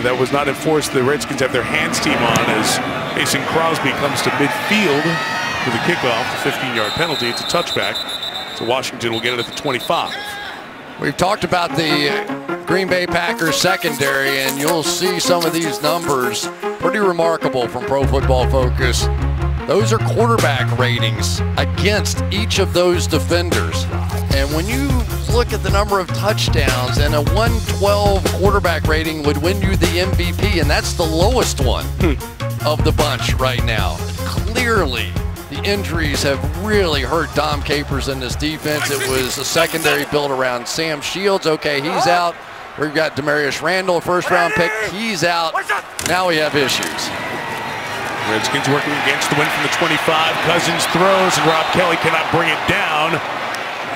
that was not enforced, the Redskins have their hands team on as Mason Crosby comes to midfield for the kickoff, the 15-yard penalty. It's a touchback. So Washington will get it at the 25. We've talked about the Green Bay Packers secondary, and you'll see some of these numbers pretty remarkable from Pro Football Focus. Those are quarterback ratings against each of those defenders. And when you look at the number of touchdowns, and a 112 quarterback rating would win you the MVP, and that's the lowest one of the bunch right now. Clearly, the injuries have really hurt Dom Capers in this defense. It was a secondary built around Sam Shields. Okay, he's out. We've got Demarius Randall, first-round pick. He's out. Now we have issues. Redskins working against the win from the 25. Cousins throws, and Rob Kelly cannot bring it down.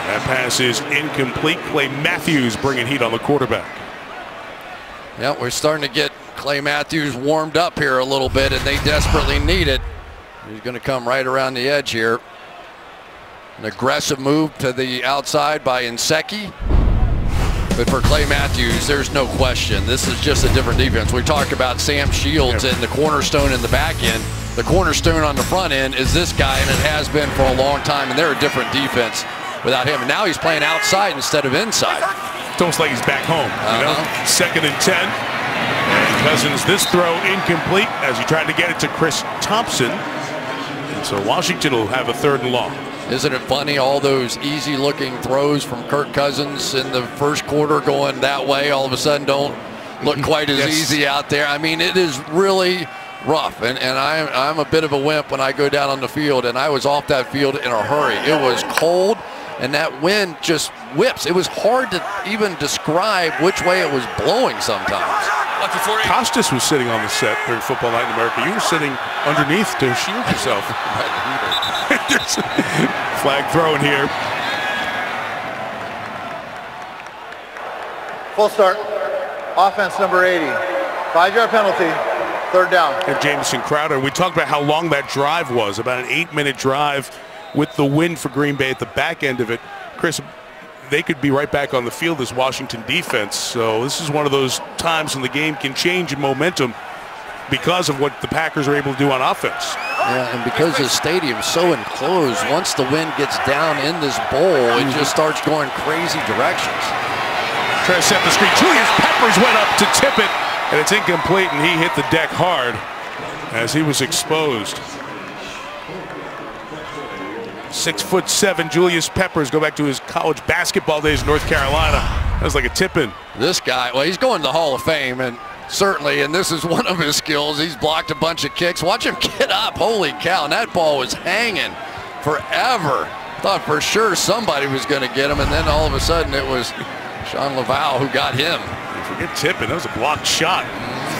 That pass is incomplete. Clay Matthews bringing heat on the quarterback. Yeah, we're starting to get Clay Matthews warmed up here a little bit, and they desperately need it. He's going to come right around the edge here. An aggressive move to the outside by Inseki. But for Clay Matthews, there's no question. This is just a different defense. We talked about Sam Shields and the cornerstone in the back end. The cornerstone on the front end is this guy, and it has been for a long time, and they're a different defense without him. And now he's playing outside instead of inside. It's almost like he's back home, you know? 2nd and 10. And Cousins, this throw incomplete as he tried to get it to Chris Thompson. And so Washington will have a 3rd and long. Isn't it funny, all those easy-looking throws from Kirk Cousins in the first quarter going that way all of a sudden don't look quite as easy out there. I mean, it is really rough, and I'm a bit of a wimp when I go down on the field, and I was off that field in a hurry. It was cold, and that wind just whips. It was hard to even describe which way it was blowing sometimes. Costas was sitting on the set during Football Night in America. You were sitting underneath to shield yourself. Flag thrown here. Full start. Offense number 80. 5-yard penalty. 3rd down. And Jamison Crowder. We talked about how long that drive was. About an 8-minute drive with the win for Green Bay at the back end of it. Chris, they could be right back on the field as Washington defense. So this is one of those times when the game can change in momentum because of what the Packers are able to do on offense. Yeah, and because the stadium's so enclosed, once the wind gets down in this bowl, it just starts going crazy directions. Try to set the screen. Julius Peppers went up to tip it, and it's incomplete, and he hit the deck hard as he was exposed. 6'7", Julius Peppers. Go back to his college basketball days in North Carolina. That was like a tip-in. This guy, well, he's going to the Hall of Fame, and certainly, and this is one of his skills. He's blocked a bunch of kicks. Watch him get up. Holy cow, and that ball was hanging forever. Thought for sure somebody was going to get him, and then all of a sudden it was Sean Laval who got him. Forget tipping. That was a blocked shot.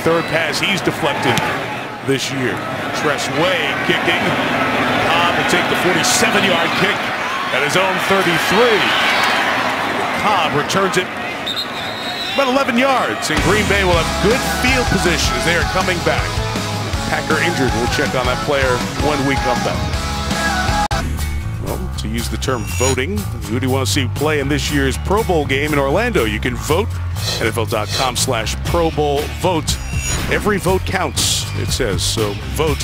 Third pass he's deflected this year. Tress Way kicking. Cobb will take the 47-yard kick at his own 33. Cobb returns it about 11 yards, and Green Bay will have good field position as they are coming back. Packer injured. We'll check on that player when we come back. Well, to use the term voting, who do you want to see play in this year's Pro Bowl game in Orlando? You can vote. NFL.com/Pro Bowl vote. Every vote counts, it says, so vote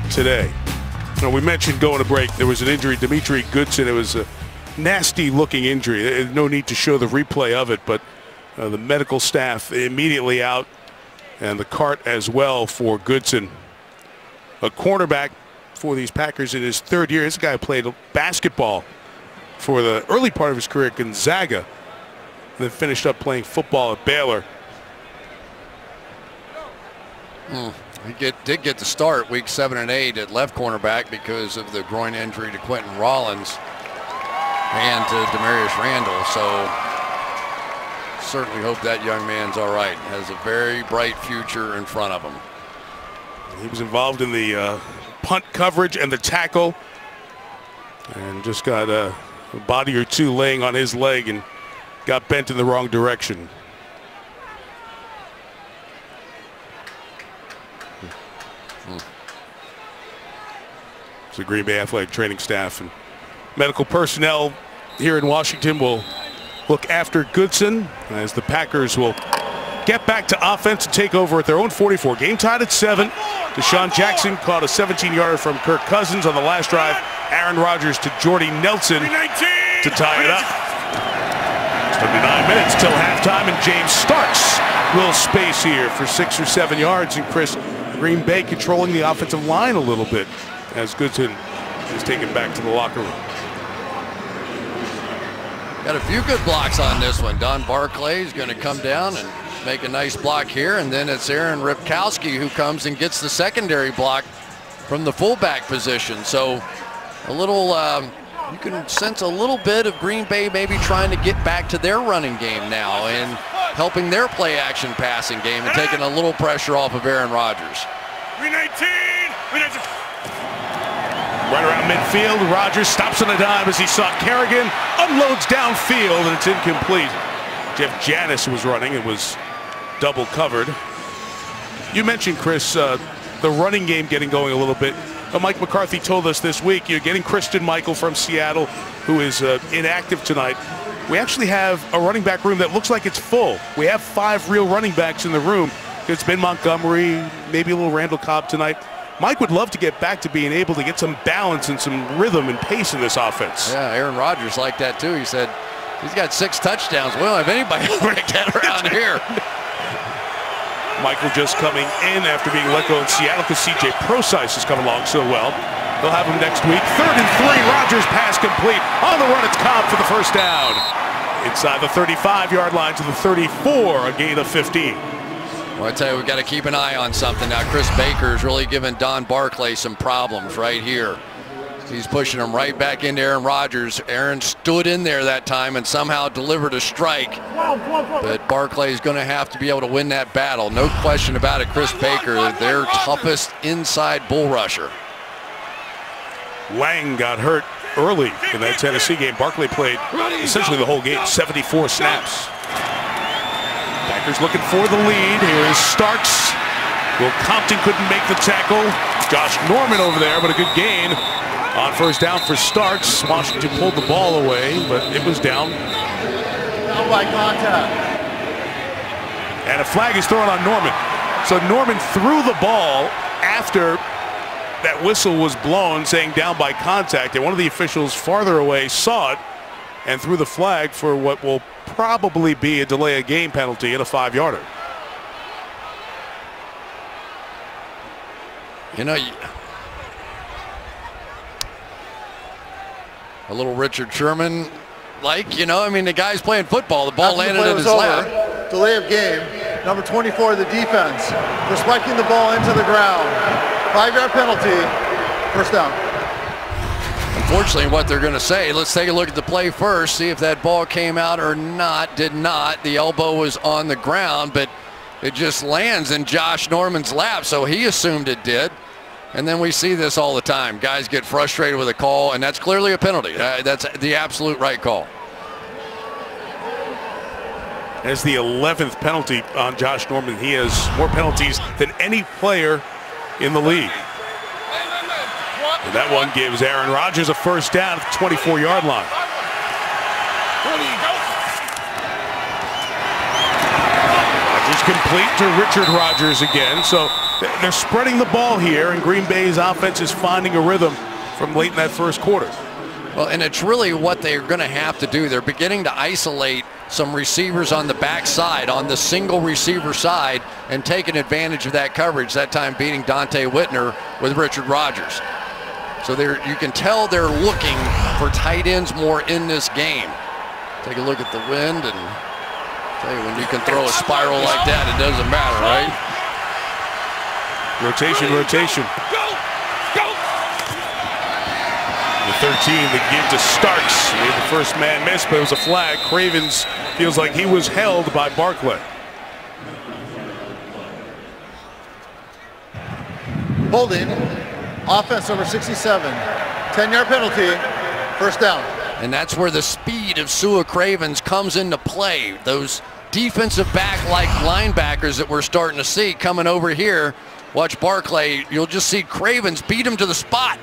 today. Now, we mentioned going to break, there was an injury, Dimitri Goodson. It was a nasty-looking injury. No need to show the replay of it, but the medical staff immediately out, and the cart as well for Goodson. A cornerback for these Packers in his third year. This guy played basketball for the early part of his career at Gonzaga, and then finished up playing football at Baylor. He did get the start week 7 and 8 at left cornerback because of the groin injury to Quentin Rollins and to Demarius Randall. So certainly hope that young man's all right. Has a very bright future in front of him. He was involved in the punt coverage and the tackle, and just got a body or two laying on his leg and got bent in the wrong direction. The Green Bay athletic training staff and medical personnel here in Washington will look after Goodson as the Packers will get back to offense and take over at their own 44. Game tied at 7. Deshaun Jackson caught a 17-yarder from Kirk Cousins on the last drive. Aaron Rodgers to Jordy Nelson to tie it up. It's 39 minutes till halftime, and James Starks will space here for 6 or 7 yards. And Chris, Green Bay controlling the offensive line a little bit as Goodson is taken back to the locker room. Got a few good blocks on this one. Don Barclay is going to come down and make a nice block here, and then it's Aaron Ripkowski who comes and gets the secondary block from the fullback position. So a little, you can sense a little bit of Green Bay maybe trying to get back to their running game now and helping their play action passing game and taking a little pressure off of Aaron Rodgers. 319. Right around midfield, Rodgers stops on a dime as he saw Kerrigan, unloads downfield, and it's incomplete. Jeff Janis was running and was double covered. You mentioned, Chris, the running game getting going a little bit. Mike McCarthy told us this week, you're getting Christian Michael from Seattle, who is inactive tonight. We actually have a running back room that looks like it's full. We have 5 real running backs in the room. It's been Montgomery, maybe a little Randall Cobb tonight. Mike would love to get back to being able to get some balance and some rhythm and pace in this offense. Yeah, Aaron Rodgers liked that too. He said he's got 6 touchdowns. We don't have anybody to get around here. Michael just coming in after being let go in Seattle because C.J. Prosise has come along so well. They'll have him next week. 3rd and 3. Rodgers pass complete. On the run, it's Cobb for the first down. Inside the 35-yard line to the 34, a gain of 15. Well, I tell you, we've got to keep an eye on something now. Chris Baker's really giving Don Barclay some problems right here. He's pushing him right back into Aaron Rodgers. Aaron stood in there that time and somehow delivered a strike. But Barclay's going to have to be able to win that battle. No question about it, Chris Baker, their toughest inside bull rusher. Lang got hurt early in that Tennessee game. Barclay played essentially the whole game, 74 snaps. Packers looking for the lead. Here is Starks. Will Compton couldn't make the tackle. Josh Norman over there, but a good gain on first down for Starks. Washington pulled the ball away, but it was down. Down by contact. And a flag is thrown on Norman. So Norman threw the ball after that whistle was blown saying down by contact, and one of the officials farther away saw it and threw the flag for what will probably be a delay of game penalty and a 5-yarder. You know, a little Richard Sherman, like, you know, I mean, the guy's playing football. The ball landed in his lap. Delay of game. Number 24 of the defense for spiking the ball into the ground. 5-yard penalty. First down. Unfortunately, what they're going to say, let's take a look at the play first, see if that ball came out or not. Did not. The elbow was on the ground, but it just lands in Josh Norman's lap, so he assumed it did. And then we see this all the time. Guys get frustrated with a call, and that's clearly a penalty. That's the absolute right call. As the 11th penalty on Josh Norman. He has more penalties than any player in the league. And that one gives Aaron Rodgers a first down at the 24-yard line. Rodgers complete to Richard Rodgers again. So they're spreading the ball here, and Green Bay's offense is finding a rhythm from late in that first quarter. Well, and it's really what they're going to have to do. They're beginning to isolate some receivers on the backside, on the single receiver side, and taking advantage of that coverage, that time beating Dante Whitner with Richard Rodgers. So you can tell they're looking for tight ends more in this game. Take a look at the wind, and tell you, when you can throw a spiral like that, it doesn't matter, right? Rotation, rotation. The 13, the give to Starks. He had the first man miss, but it was a flag. Cravens feels like he was held by Barclay. Holding. Offense over 67. 10-yard penalty. First down. And that's where the speed of Sua Cravens comes into play. Those defensive back-like linebackers that we're starting to see coming over here. Watch Barclay. You'll just see Cravens beat him to the spot.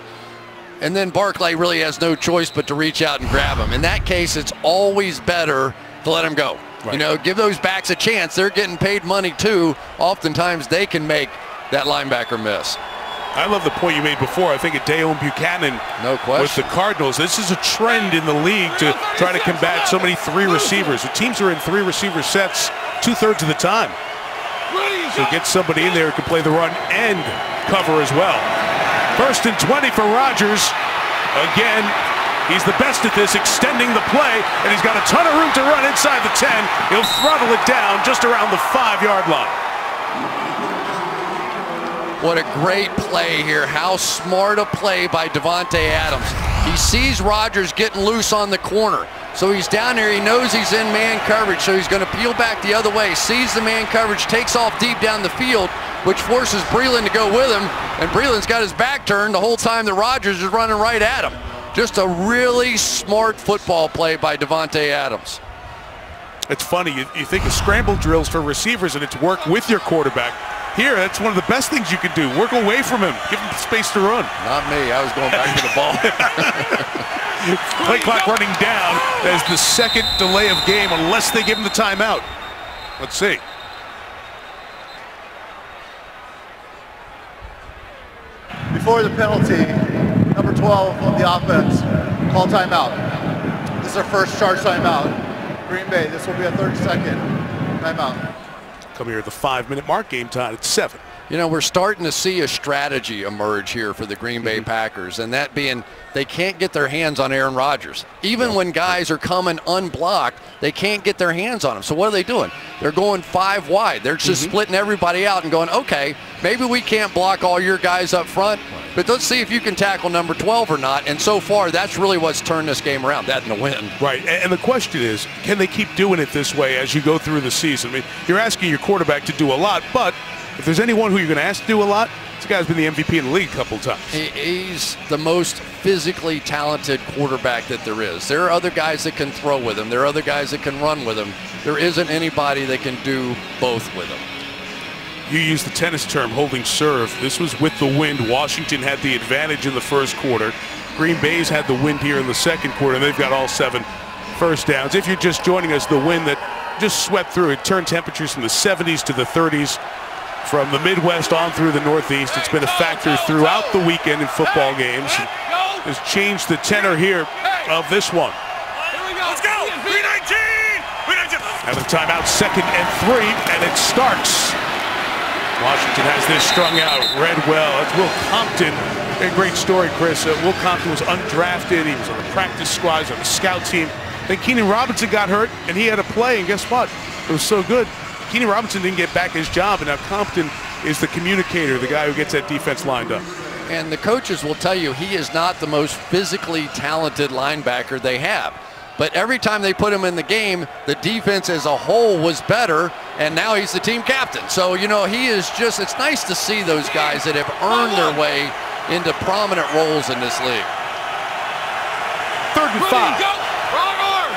And then Barclay really has no choice but to reach out and grab him. In that case, it's always better to let him go. Right. You know, give those backs a chance. They're getting paid money too. Oftentimes they can make that linebacker miss. I love the point you made before. I think Dayon Buchanan with the Cardinals. This is a trend in the league to try to combat so many 3 receivers. The teams are in 3 receiver sets 2/3 of the time. So get somebody in there who can play the run and cover as well. 1st and 20 for Rodgers. Again, he's the best at this, extending the play, and he's got a ton of room to run inside the 10. He'll throttle it down just around the 5-yard line. What a great play here. How smart a play by Davante Adams. He sees Rodgers getting loose on the corner. So he's down there. He knows he's in man coverage, so he's going to peel back the other way. Sees the man coverage, takes off deep down the field, which forces Breeland to go with him. And Breeland's got his back turned the whole time that Rodgers is running right at him. Just a really smart football play by Davante Adams. It's funny. You think of scramble drills for receivers, and it's work with your quarterback. Here, that's one of the best things you can do. Work away from him. Give him space to run. Not me. I was going back to the ball. Play clock running down as the second delay of game, unless they give him the timeout. Let's see. Before the penalty, number 12 of the offense, call timeout. This is their first charge timeout. Green Bay, this will be a 30-second timeout. Come here at the 5-minute mark, game time at 7. You know, we're starting to see a strategy emerge here for the Green Bay Packers, and that being they can't get their hands on Aaron Rodgers. Even when guys are coming unblocked, they can't get their hands on him. So what are they doing? They're going 5 wide. They're just splitting everybody out and going, okay, maybe we can't block all your guys up front, but let's see if you can tackle number 12 or not. And so far, that's really what's turned this game around, that and the win. Right, and the question is, can they keep doing it this way as you go through the season? I mean, you're asking your quarterback to do a lot, but if there's anyone who you're going to ask to do a lot, this guy's been the MVP in the league a couple times. He's the most physically talented quarterback that there is. There are other guys that can throw with him. There are other guys that can run with him. There isn't anybody that can do both with him. You used the tennis term, holding serve. This was with the wind. Washington had the advantage in the first quarter. Green Bay's had the wind here in the second quarter, and they've got all 7 first downs. If you're just joining us, the wind that just swept through, it turned temperatures from the 70s to the 30s. from the Midwest on through the Northeast. It's been a factor throughout the weekend in football games. Has changed the tenor here of this one. Let's go! 319! Out of timeout, 2nd and 3, and it starts. Washington has this strung out. Read well. That's Will Compton. A great story, Chris. Will Compton was undrafted. He was on the practice squad, he was on the scout team. Then Keenan Robinson got hurt, and he had to play, and guess what? It was so good. Keenan Robinson didn't get back his job, and now Compton is the communicator, the guy who gets that defense lined up. And the coaches will tell you he is not the most physically talented linebacker they have. But every time they put him in the game, the defense as a whole was better, and now he's the team captain. So, you know, he is just, it's nice to see those guys that have earned their way into prominent roles in this league. 3rd and 5. Wrong arm!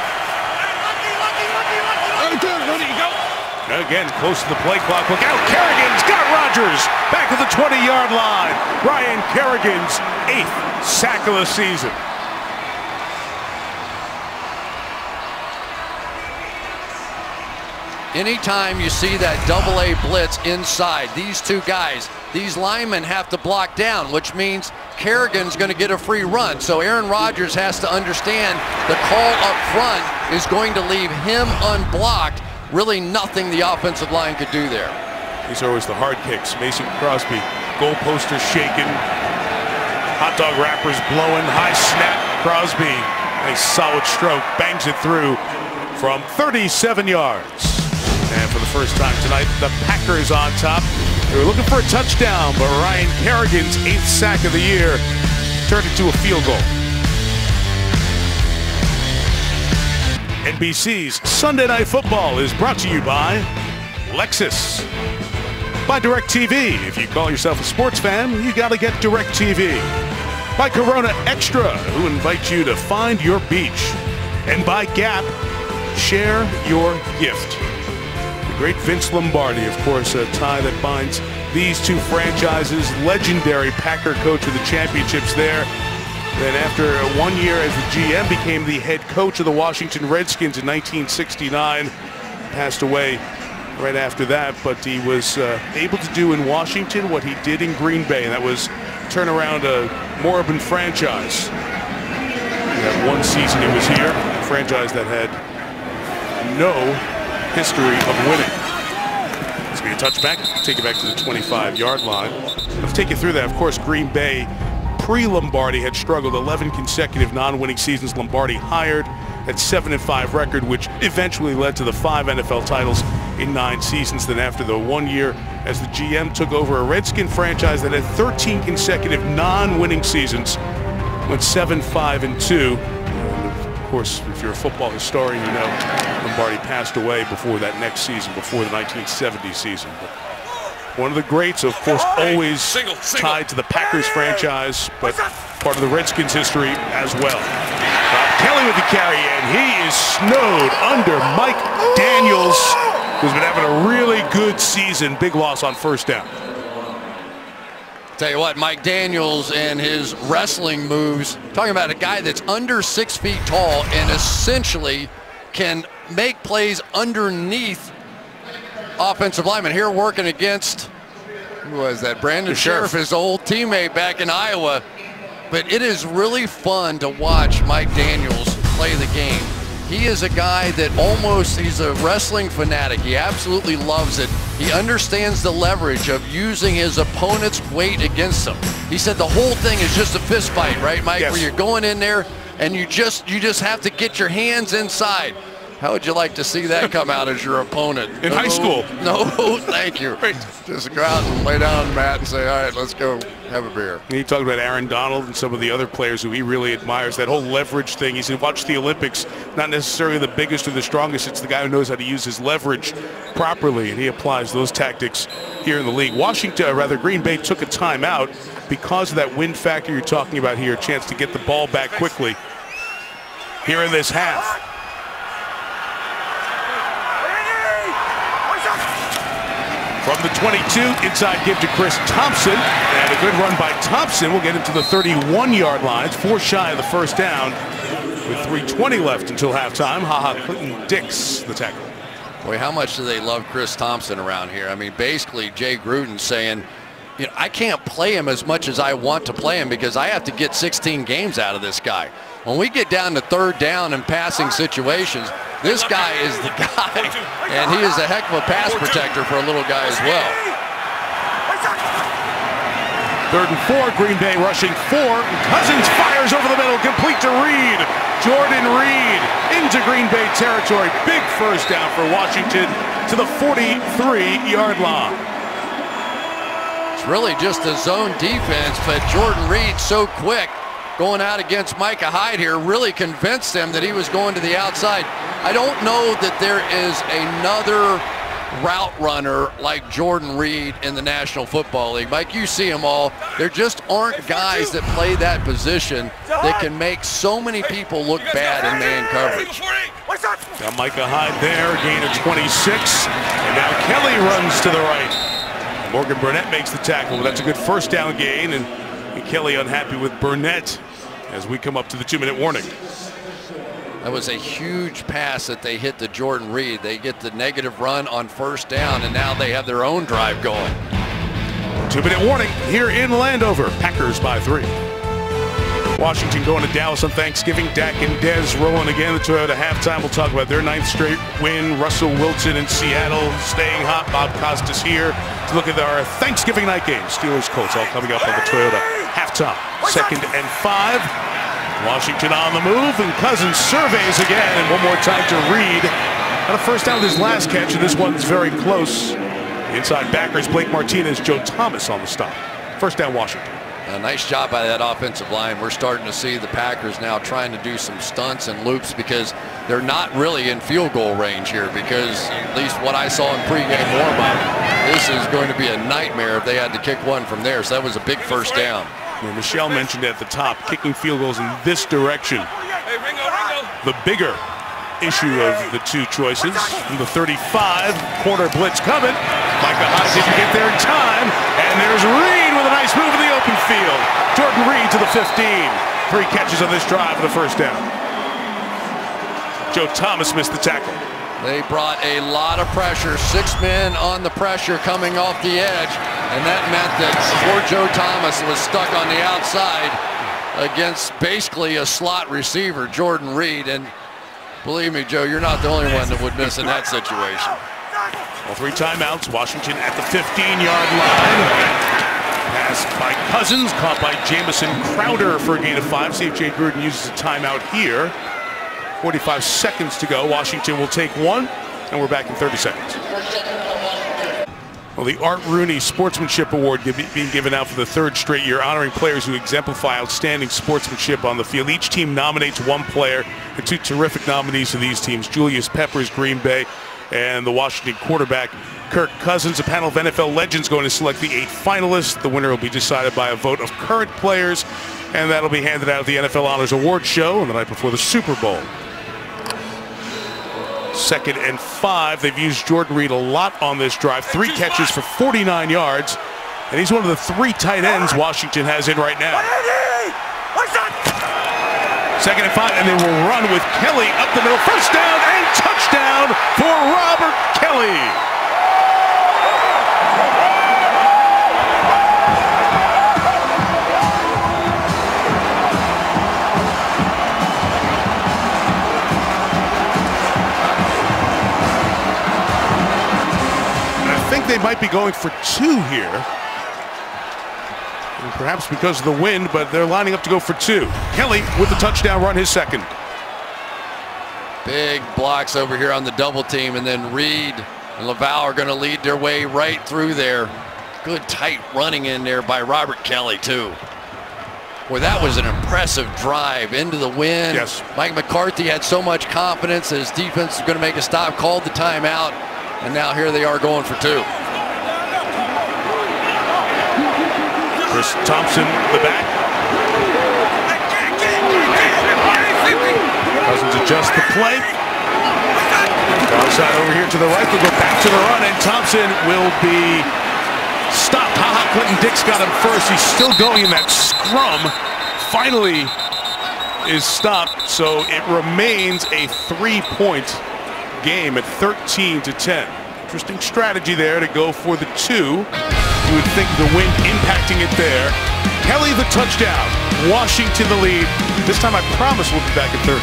Again, close to the play clock. Look out, Kerrigan's got Rodgers back at the 20-yard line. Ryan Kerrigan's 8th sack of the season. Anytime you see that double-A blitz inside, these two guys, these linemen have to block down, which means Kerrigan's going to get a free run. So Aaron Rodgers has to understand the call up front is going to leave him unblocked. Really nothing the offensive line could do there. These are always the hard kicks. Mason Crosby, goal poster shaking, hot dog wrappers blowing, high snap. Crosby, a solid stroke, bangs it through from 37 yards. And for the first time tonight, the Packers on top. They were looking for a touchdown, but Ryan Kerrigan's 8th sack of the year turned into a field goal. NBC's Sunday Night Football is brought to you by Lexus. By DirecTV. If you call yourself a sports fan, you gotta get DirecTV. By Corona Extra, who invite you to find your beach. And by Gap, share your gift. The great Vince Lombardi, of course, a tie that binds these two franchises. Legendary Packer coach of the championships there. Then after 1 year as the GM, became the head coach of the Washington Redskins in 1969. Passed away right after that, but he was able to do in Washington what he did in Green Bay, and that was turn around a moribund franchise. That one season he was here, a franchise that had no history of winning. It's going to be a touchback, take it back to the 25-yard line. Let's take you through that. Of course, Green Bay pre-Lombardi had struggled 11 consecutive non-winning seasons. Lombardi hired at 7-5 record, which eventually led to the 5 NFL titles in 9 seasons. Then after the 1 year as the GM, took over a Redskin franchise that had 13 consecutive non-winning seasons, went 7-5-2. And of course, if you're a football historian, you know Lombardi passed away before that next season, before the 1970 season. But one of the greats, of course, always tied to the Packers franchise, but part of the Redskins history as well. Kelly with the carry, and he is snowed under Mike Daniels, who's been having a really good season. Big loss on first down. Tell you what, Mike Daniels and his wrestling moves, talking about a guy that's under 6 feet tall and essentially can make plays underneath offensive linemen. Here working against, who was that? Brandon Sheriff, his old teammate back in Iowa. But it is really fun to watch Mike Daniels play the game. He is a guy that he's a wrestling fanatic. He absolutely loves it. He understands the leverage of using his opponent's weight against him. He said the whole thing is just a fist fight, right, Mike? Yes. Where you're going in there and you just have to get your hands inside. How would you like to see that come out as your opponent? In high school. No, thank you. Right. Just go out and lay down on the mat and say, all right, let's go have a beer. And he talked about Aaron Donald and some of the other players who he really admires, that whole leverage thing. He said, watch the Olympics, not necessarily the biggest or the strongest. It's the guy who knows how to use his leverage properly, and he applies those tactics here in the league. Green Bay took a timeout because of that wind factor you're talking about here, a chance to get the ball back quickly here in this half. From the 22, inside give to Chris Thompson, and a good run by Thompson will get him to the 31-yard line. It's 4 shy of the first down with 3:20 left until halftime. Clinton Dix, the tackle. Boy, how much do they love Chris Thompson around here? I mean, basically, Jay Gruden saying, you know, I can't play him as much as I want to play him because I have to get 16 games out of this guy. When we get down to third down and passing situations, this guy is the guy, and he is a heck of a pass protector for a little guy as well. 3rd and 4, Green Bay rushing 4. Cousins fires over the middle, complete to Reed. Jordan Reed into Green Bay territory. Big first down for Washington to the 43-yard line. It's really just a zone defense, but Jordan Reed so quick going out against Micah Hyde here really convinced them that he was going to the outside. I don't know that there is another route runner like Jordan Reed in the National Football League. Mike, you see them all. There just aren't guys that play that position that can make so many people look bad in man coverage. Got Micah Hyde there, gain of 26, and now Kelly runs to the right. Morgan Burnett makes the tackle, but that's a good first down gain, and Kelly unhappy with Burnett as we come up to the 2-minute warning. That was a huge pass that they hit to Jordan Reed. They get the negative run on first down, and now they have their own drive going. 2-minute warning here in Landover. Packers by 3. Washington going to Dallas on Thanksgiving. Dak and Dez rolling again. The Toyota halftime. We'll talk about their 9th straight win. Russell Wilson in Seattle staying hot. Bob Costas here to look at our Thanksgiving night game. Steelers Colts all coming up on the Toyota halftime. 2nd and 5. Washington on the move, and Cousins surveys again, and one more time to Reed. Got a first down with his last catch, and this one's very close. Inside backers, Blake Martinez, Joe Thomas on the stop. First down, Washington. A nice job by that offensive line. We're starting to see the Packers now trying to do some stunts and loops because they're not really in field goal range here, because at least what I saw in pregame warm-up, this is going to be a nightmare if they had to kick one from there. So that was a big first down. Well, Michelle mentioned at the top, kicking field goals in this direction. The bigger issue of the two choices. From the 35, corner blitz coming. Micah Hyde didn't get there in time. And there's Reed with a nice move in the open field. Jordan Reed to the 15. 3 catches on this drive for the first down. Joe Thomas missed the tackle. They brought a lot of pressure, 6 men on the pressure coming off the edge, and that meant that poor Joe Thomas was stuck on the outside against basically a slot receiver, Jordan Reed, and believe me, Joe, you're not the only one that would miss in that situation. Well, 3 timeouts, Washington at the 15-yard line. Pass by Cousins, caught by Jamison Crowder for a gain of 5. See if Jay Gruden uses a timeout here. 45 seconds to go. Washington will take 1, and we're back in 30 seconds. Well, the Art Rooney Sportsmanship Award being given out for the 3rd straight year, honoring players who exemplify outstanding sportsmanship on the field. Each team nominates 1 player, and 2 terrific nominees to these teams. Julius Peppers, Green Bay, and the Washington quarterback, Kirk Cousins. A panel of NFL legends going to select the 8 finalists. The winner will be decided by a vote of current players, and that'll be handed out at the NFL Honors Award Show on the night before the Super Bowl. 2nd and 5. They've used Jordan Reed a lot on this drive. 3 catches for 49 yards. And he's one of the 3 tight ends Washington has in right now. 2nd and 5, and they will run with Kelly up the middle. First down and touchdown for Robert Kelly. They might be going for 2 here, and perhaps because of the wind, but they're lining up to go for 2. Kelly with the touchdown run, his 2nd. Big blocks over here on the double team, and then Reed and Laval are going to lead their way right through there. Good tight running in there by Robert Kelly too. Boy, that was an impressive drive into the wind. Yes. Mike McCarthy had so much confidence that his defense was going to make a stop, called the timeout, and now here they are going for 2. Chris Thompson, the back. Cousins adjust the play. Outside over here to the right. They'll go back to the run, and Thompson will be stopped. Clinton Dix got him first. He's still going in that scrum. Finally is stopped, so it remains a 3-point game at 13-10. Interesting strategy there to go for the 2. You would think the wind impacting it there. Kelly the touchdown. Washington the lead. This time I promise we'll be back at 30.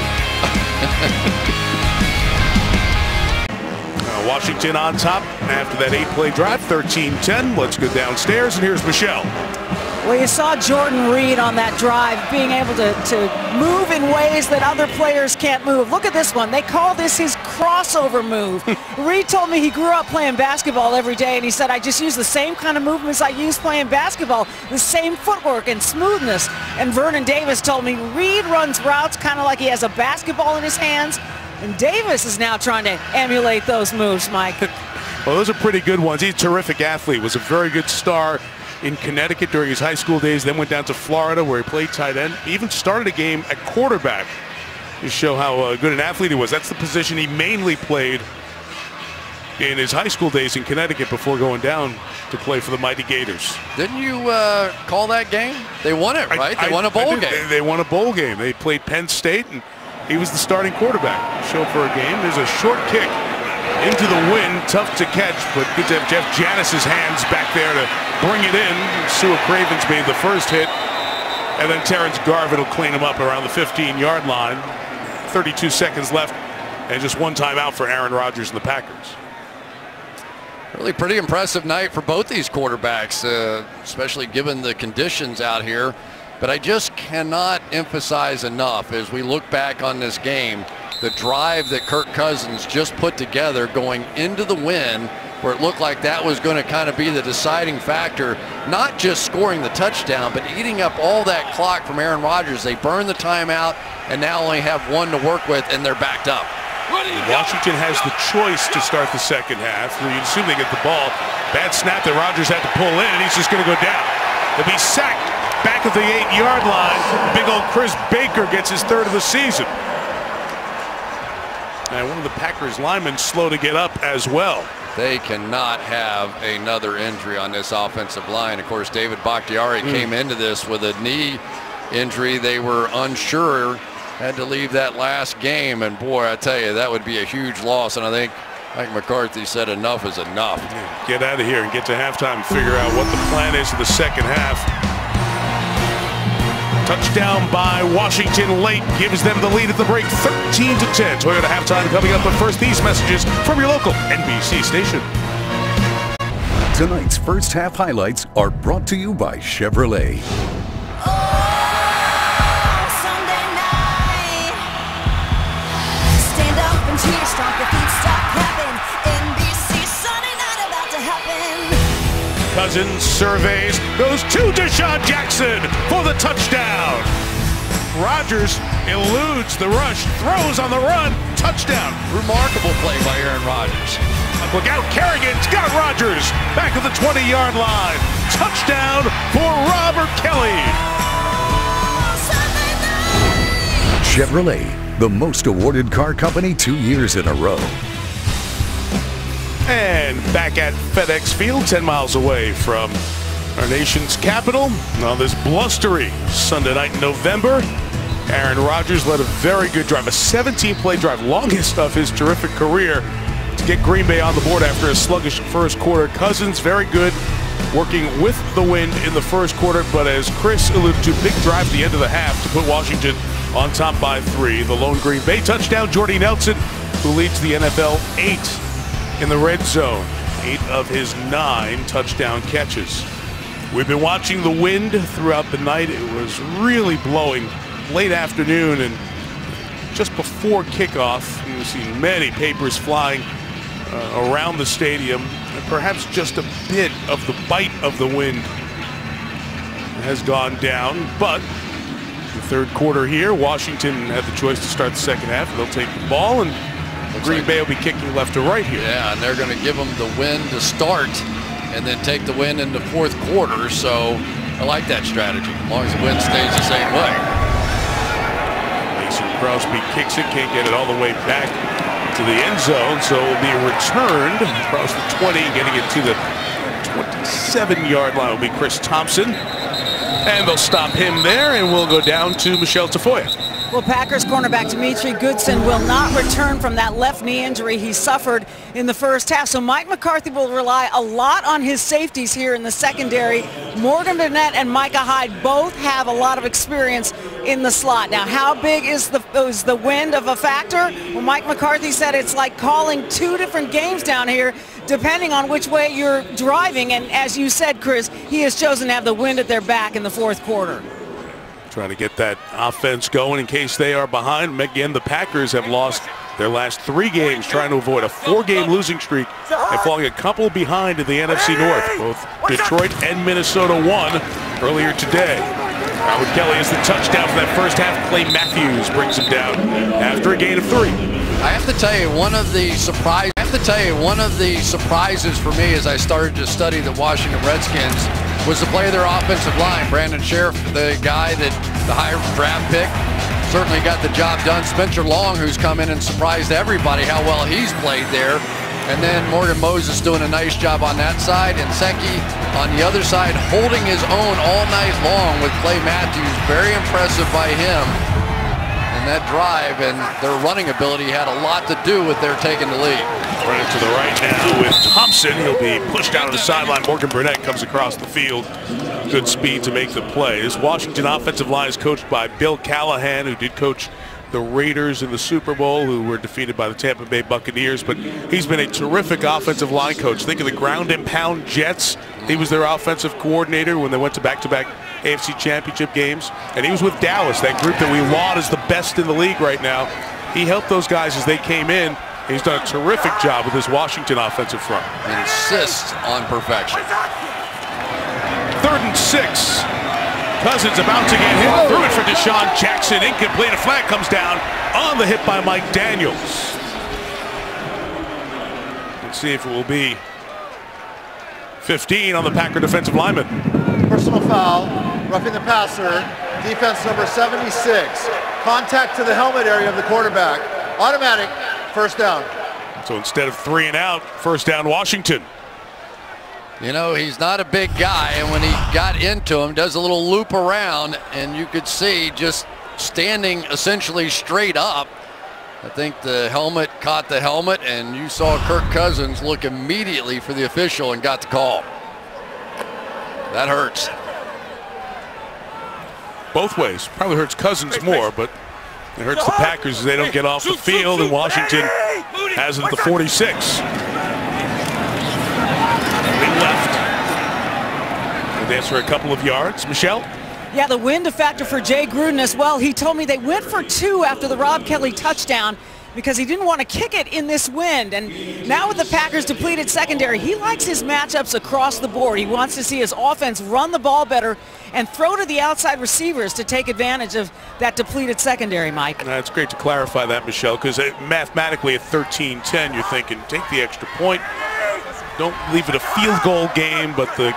Washington on top after that 8-play drive, 13-10. Let's go downstairs, and here's Michelle. Well, you saw Jordan Reed on that drive being able to move in ways that other players can't move. Look at this one. They call this his crossover move. Reed told me he grew up playing basketball every day, and he said, I just use the same kind of movements I use playing basketball, the same footwork and smoothness. And Vernon Davis told me Reed runs routes kind of like he has a basketball in his hands, and Davis is now trying to emulate those moves, Mike. Well, those are pretty good ones. He's a terrific athlete, was a very good star in Connecticut during his high school days, then went down to Florida where he played tight end. He even started a game at quarterback to show how good an athlete he was. That's the position he mainly played in his high school days in Connecticut before going down to play for the Mighty Gators. Didn't you call that game? They won it, right? They won a bowl game. They won a bowl game. They played Penn State, and he was the starting quarterback. Show for a game. There's a short kick into the wind, tough to catch, but good to have Jeff Janis's hands back there to bring it in. Sua Cravens made the first hit, and then Terrence Garvin will clean him up around the 15-yard line. 32 seconds left, and just one timeout for Aaron Rodgers and the Packers. Really pretty impressive night for both these quarterbacks, especially given the conditions out here. But I just cannot emphasize enough as we look back on this game, the drive that Kirk Cousins just put together going into the win, where it looked like that was going to kind of be the deciding factor, not just scoring the touchdown, but eating up all that clock from Aaron Rodgers. They burned the timeout and now only have one to work with, and they're backed up. Washington has the choice to start the second half. You'd assume they get the ball. Bad snap that Rodgers had to pull in, and he's just going to go down. He'll be sacked back at the 8-yard line. Big old Chris Baker gets his 3rd of the season. And one of the Packers linemen slow to get up as well. They cannot have another injury on this offensive line. Of course, David Bakhtiari came into this with a knee injury. They were unsure, had to leave that last game. And boy, I tell you, that would be a huge loss. And I think Mike McCarthy said enough is enough. Get out of here and get to halftime and figure out what the plan is for the second half. Touchdown by Washington late gives them the lead at the break, 13-10. Toyota halftime coming up, but first these messages from your local NBC station. Tonight's first half highlights are brought to you by Chevrolet. Sunday night. Stand up and cheer, stomp your feet, stop clapping. NBC Sunday night about to happen. Cousins surveys, goes to Deshaun Jackson for the touchdown. Rodgers eludes the rush, throws on the run, touchdown. Remarkable play by Aaron Rodgers. Look out, Kerrigan's got Rodgers back at the 20-yard line. Touchdown for Robert Kelly. Chevrolet, the most awarded car company 2 years in a row. And back at FedEx Field, 10 miles away from our nation's capital, on this blustery Sunday night in November, Aaron Rodgers led a very good drive, a 17-play drive, longest of his terrific career, to get Green Bay on the board after a sluggish first quarter. Cousins, very good, working with the wind in the first quarter, but as Chris alluded to, big drive at the end of the half to put Washington on top by 3. The lone Green Bay touchdown, Jordy Nelson, who leads the NFL 8 in the red zone, 8 of his 9 touchdown catches. We've been watching the wind throughout the night. It was really blowing late afternoon, and just before kickoff, you've seen many papers flying around the stadium, and perhaps just a bit of the bite of the wind has gone down. But the third quarter here, Washington had the choice to start the second half. They'll take the ball, and Green Bay will be kicking left to right here. Yeah, and they're going to give them the win to start and then take the win in the fourth quarter. So I like that strategy, as long as the win stays the same way. Mason Crosby kicks it, can't get it all the way back to the end zone, so it will be returned across the 20, getting it to the 27-yard line will be Chris Thompson. And they'll stop him there, and we'll go down to Michelle Tafoya. Well, Packers cornerback Demetri Goodson will not return from that left knee injury he suffered in the first half. So Mike McCarthy will rely a lot on his safeties here in the secondary. Morgan Burnett and Micah Hyde both have a lot of experience in the slot. Now, how big is the wind of a factor? Well, Mike McCarthy said it's like calling two different games down here, depending on which way you're driving. And as you said, Chris, he has chosen to have the wind at their back in the fourth quarter. Trying to get that offense going in case they are behind. Again, the Packers have lost their last 3 games, trying to avoid a 4-game losing streak and falling a couple behind in the NFC North. Both Detroit and Minnesota won earlier today. Howard Kelly has the touchdown for that first half. Clay Matthews brings him down after a gain of 3. I have to tell you, one of the surprises for me as I started to study the Washington Redskins was to play their offensive line. Brandon Sheriff, the guy that the higher draft pick, certainly got the job done. Spencer Long, who's come in and surprised everybody how well he's played there. And then Morgan Moses doing a nice job on that side. And Secchi on the other side holding his own all night long with Clay Matthews. Very impressive by him. And that drive and their running ability had a lot to do with their taking the lead. Running to the right now with Thompson. He'll be pushed out of the sideline. Morgan Burnett comes across the field. Good speed to make the play. This Washington offensive line is coached by Bill Callahan, who did coach the Raiders in the Super Bowl, who were defeated by the Tampa Bay Buccaneers. But he's been a terrific offensive line coach. Think of the ground and pound Jets. He was their offensive coordinator when they went to back-to-back AFC Championship games. And he was with Dallas, that group that we laud as the best in the league right now. He helped those guys as they came in. He's done a terrific job with his Washington offensive front. Insists on perfection. 3rd and 6. Cousins about to get hit. Threw it for Deshaun Jackson. Incomplete. A flag comes down on the hit by Mike Daniels. Let's see if it will be 15 on the Packer defensive lineman. Personal foul. Roughing the passer. Defense number 76. Contact to the helmet area of the quarterback. Automatic. First down. So instead of 3 and out, first down Washington. You know, he's not a big guy, and when he got into him, does a little loop around, and you could see just standing essentially straight up. I think the helmet caught the helmet, and you saw Kirk Cousins look immediately for the official and got the call. That hurts. Both ways. Probably hurts Cousins more, but it hurts the Packers as they don't get off the field, and Washington has it at the 46. We left. We'll dance for a couple of yards. Michelle? Yeah, the wind a factor for Jay Gruden as well. He told me they went for 2 after the Rob Kelly touchdown because he didn't want to kick it in this wind. And now with the Packers' depleted secondary, he likes his matchups across the board. He wants to see his offense run the ball better and throw to the outside receivers to take advantage of that depleted secondary, Mike. It's great to clarify that, Michelle, because mathematically at 13-10, you're thinking, take the extra point. Don't leave it a field goal game, but the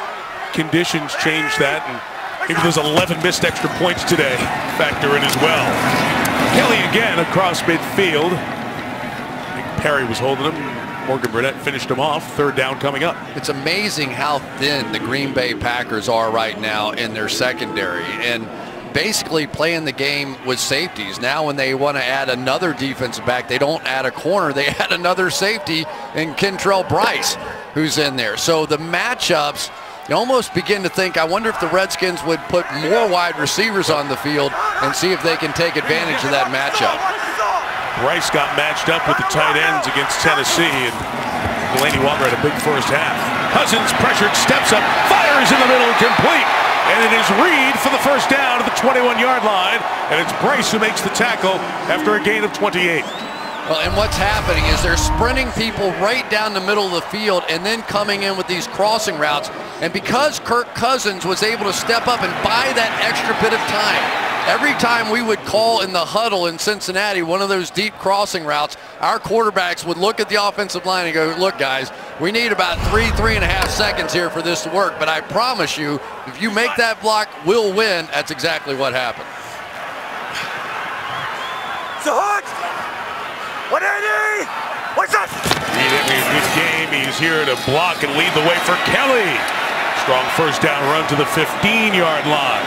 conditions change that. And maybe those 11 missed extra points today factor in as well. Kelly again across midfield. I think Perry was holding him. Morgan Burnett finished him off. 3rd down coming up. It's amazing how thin the Green Bay Packers are right now in their secondary, and basically playing the game with safeties. Now when they want to add another defensive back, they don't add a corner, they add another safety in Kentrell Bryce, who's in there. So the matchups, you almost begin to think, I wonder if the Redskins would put more wide receivers on the field and see if they can take advantage of that matchup. Bryce got matched up with the tight ends against Tennessee, and Delaney Walker had a big first half. Cousins pressured, steps up, fires in the middle, complete. And it is Reed for the first down at the 21-yard line, and it's Bryce who makes the tackle after a gain of 28. Well, and what's happening is they're sprinting people right down the middle of the field and then coming in with these crossing routes. And because Kirk Cousins was able to step up and buy that extra bit of time, every time we would call in the huddle in Cincinnati one of those deep crossing routes, our quarterbacks would look at the offensive line and go, look, guys, we need about 3.5 seconds here for this to work. But I promise you, if you make that block, we'll win. That's exactly what happened. So hot! 180! What's up? Reed having a good game. He's here to block and lead the way for Kelly. Strong first down run to the 15-yard line.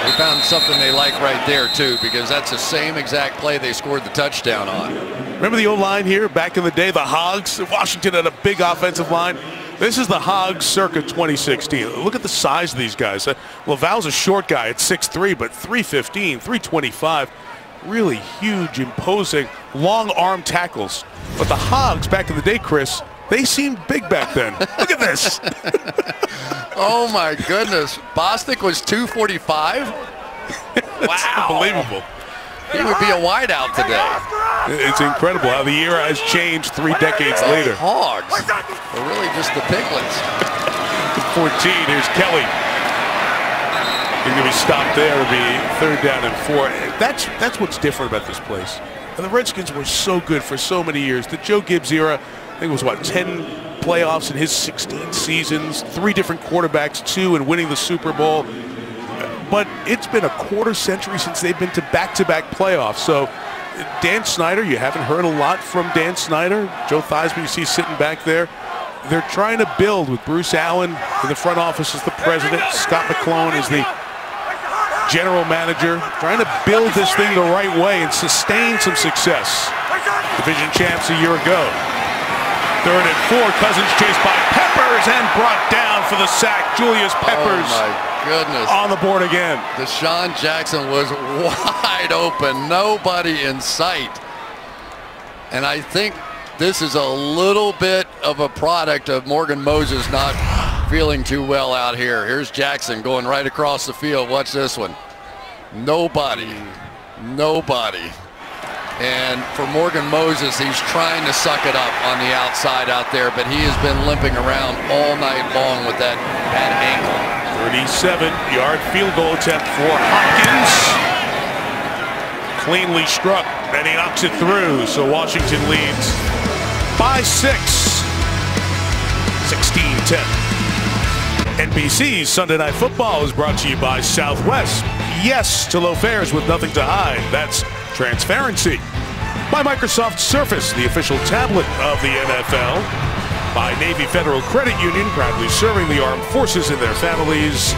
They found something they like right there, too, because that's the same exact play they scored the touchdown on. Remember the O-line here back in the day, the Hogs? Washington had a big offensive line. This is the Hogs circa 2016. Look at the size of these guys. Laval's a short guy at 6'3", but 315, 325. Really huge, imposing, long arm tackles. But the Hogs back in the day, Chris, they seemed big back then. Look at this. Oh, my goodness. Bostic was 245? Wow. Unbelievable. He would be a wideout today. It's incredible how the era has changed 3 decades later. Hogs. Or really just the piglets. 14, here's Kelly. He's going to be stopped there. It'll be 3rd down and 4. That's what's different about this place. And the Redskins were so good for so many years. The Joe Gibbs era, I think it was, 10 playoffs in his 16 seasons, 3 different quarterbacks, 2, and winning the Super Bowl. But it's been a quarter century since they've been to back-to-back playoffs. So Dan Snyder, you haven't heard a lot from Dan Snyder. Joe Theismann, you see sitting back there. They're trying to build with Bruce Allen in the front office as the president. Scott McClone is the general manager. Trying to build this thing the right way and sustain some success. Division champs a year ago. 3rd and 4, Cousins chased by Peppers and brought down for the sack. Julius Peppers. Oh my goodness. On the board again. Deshaun Jackson was wide open. Nobody in sight. And I think this is a little bit of a product of Morgan Moses not feeling too well out here. Here's Jackson going right across the field. Watch this one. Nobody. And for Morgan Moses, he's trying to suck it up on the outside out there, but he has been limping around all night long with that bad ankle. 37-yard field goal attempt for Hopkins. Cleanly struck, and he knocks it through, so Washington leads by 6. 16-10. NBC's Sunday Night Football is brought to you by Southwest. Yes to low fares with nothing to hide. That's transparency. By Microsoft Surface, the official tablet of the NFL. By Navy Federal Credit Union, proudly serving the armed forces and their families.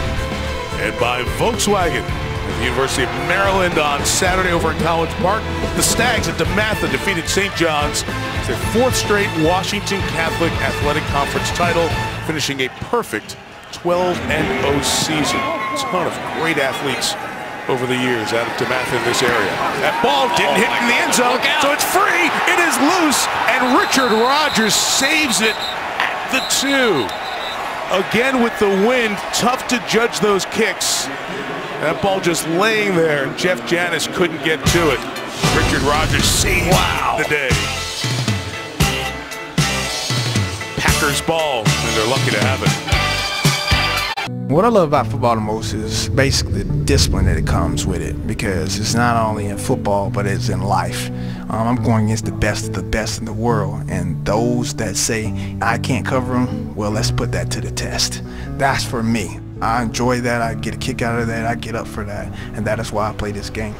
And by Volkswagen. At the University of Maryland on Saturday over in College Park, the Stags at DeMatha defeated St. John's. It's their 4th straight Washington Catholic Athletic Conference title, finishing a perfect 12-0 season. A ton of great athletes over the years out of DeMatha in this area. That ball didn't hit in the end zone, so it's free. It is loose, and Richard Rodgers saves it at the 2. Again with the wind, tough to judge those kicks. That ball just laying there, and Jeff Janis couldn't get to it. Richard Rodgers saved the day. Packers ball, and they're lucky to have it. What I love about football the most is basically the discipline that it comes with it, because it's not only in football, but it's in life. I'm going against the best of the best in the world, and those that say I can't cover them, well, let's put that to the test. That's for me. I enjoy that. I get a kick out of that. I get up for that, and that is why I play this game.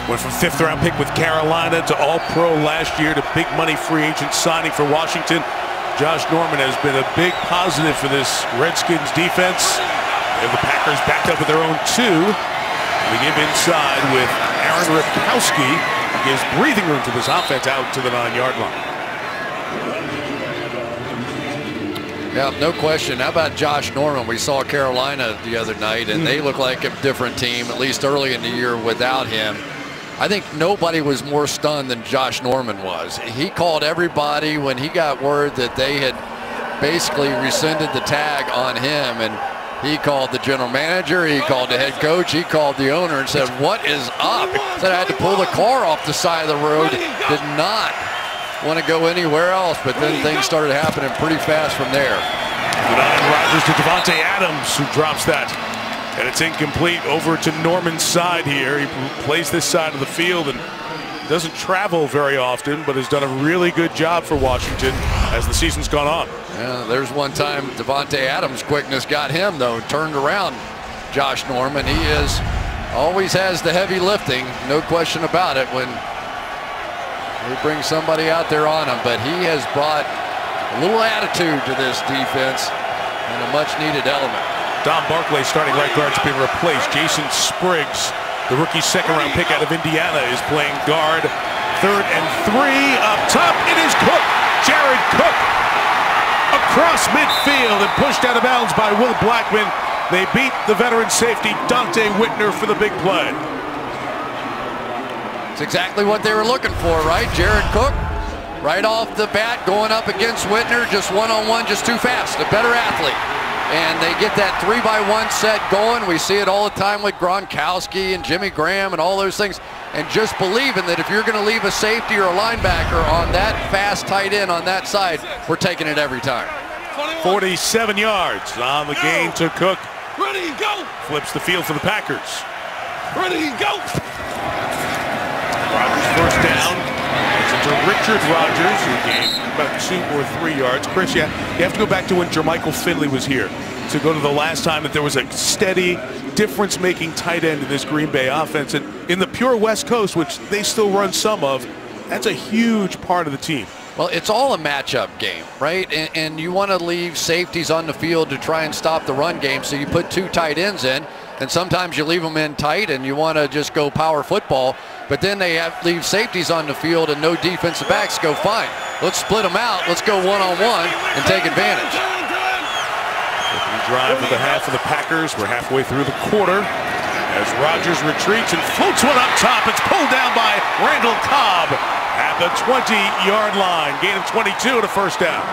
Went from 5th round pick with Carolina to All-Pro last year to big money free agent signing for Washington. Josh Norman has been a big positive for this Redskins defense. They have the Packers backed up with their own 2. They give inside with Aaron Ripkowski. Gives breathing room to this offense out to the 9-yard line. Yeah, no question. How about Josh Norman? We saw Carolina the other night, and they look like a different team, at least early in the year without him. I think nobody was more stunned than Josh Norman was. He called everybody when he got word that they had basically rescinded the tag on him, and he called the general manager, he called the head coach, he called the owner and said, "What is up?" Said I had to pull the car off the side of the road. Did not want to go anywhere else, but then things started happening pretty fast from there. Rodgers to Devontae Adams, who drops that. And it's incomplete over to Norman's side here. He plays this side of the field and doesn't travel very often, but has done a really good job for Washington as the season's gone on. Yeah, there's one time Devontae Adams' quickness got him, though, turned around Josh Norman. He always has the heavy lifting, no question about it, when they bring somebody out there on him. But he has brought a little attitude to this defense and a much-needed element. Don Barclay, starting right guard, has been replaced. Jason Spriggs, the rookie second-round pick out of Indiana, is playing guard. 3rd and 3 up top. It is Cook, Jared Cook, across midfield and pushed out of bounds by Will Blackman. They beat the veteran safety Dante Whitner for the big play. It's exactly what they were looking for, right? Jared Cook, right off the bat, going up against Whitner, just one-on-one, just too fast, a better athlete. And they get that 3-by-1 set going. We see it all the time with Gronkowski and Jimmy Graham and all those things. And just believing that if you're going to leave a safety or a linebacker on that fast tight end on that side, we're taking it every time. 47 yards on the gain to Cook. Ready, go! Flips the field for the Packers. Ready, go! Rodgers first down. It's to Richard Rodgers, who gained about 2 or 3 yards. Chris, you have to go back to when Jermichael Finley was here to go to the last time that there was a steady, difference-making tight end in this Green Bay offense. And in the pure West Coast, which they still run some of, that's a huge part of the team. Well, it's all a matchup game, right? And you want to leave safeties on the field to try and stop the run game, so you put 2 tight ends in, and sometimes you leave them in tight and you want to just go power football, but then they leave safeties on the field and no defensive backs. Go fine. Let's split them out. Let's go one-on-one and take advantage. Drive for the half of the Packers. We're halfway through the quarter as Rodgers retreats and floats one up top. It's pulled down by Randall Cobb at the 20-yard line. Gain of 22 to first down.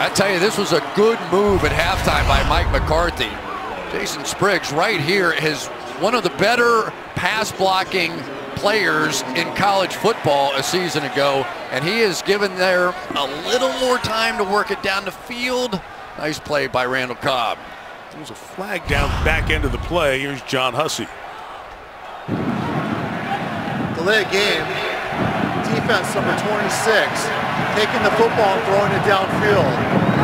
I tell you, this was a good move at halftime by Mike McCarthy. Jason Spriggs right here is one of the better pass blocking players in college football a season ago, and he is given there a little more time to work it down the field. Nice play by Randall Cobb. There's a flag down back end of the play. Here's John Hussey. Delay of game. Defense number 26, taking the football and throwing it downfield.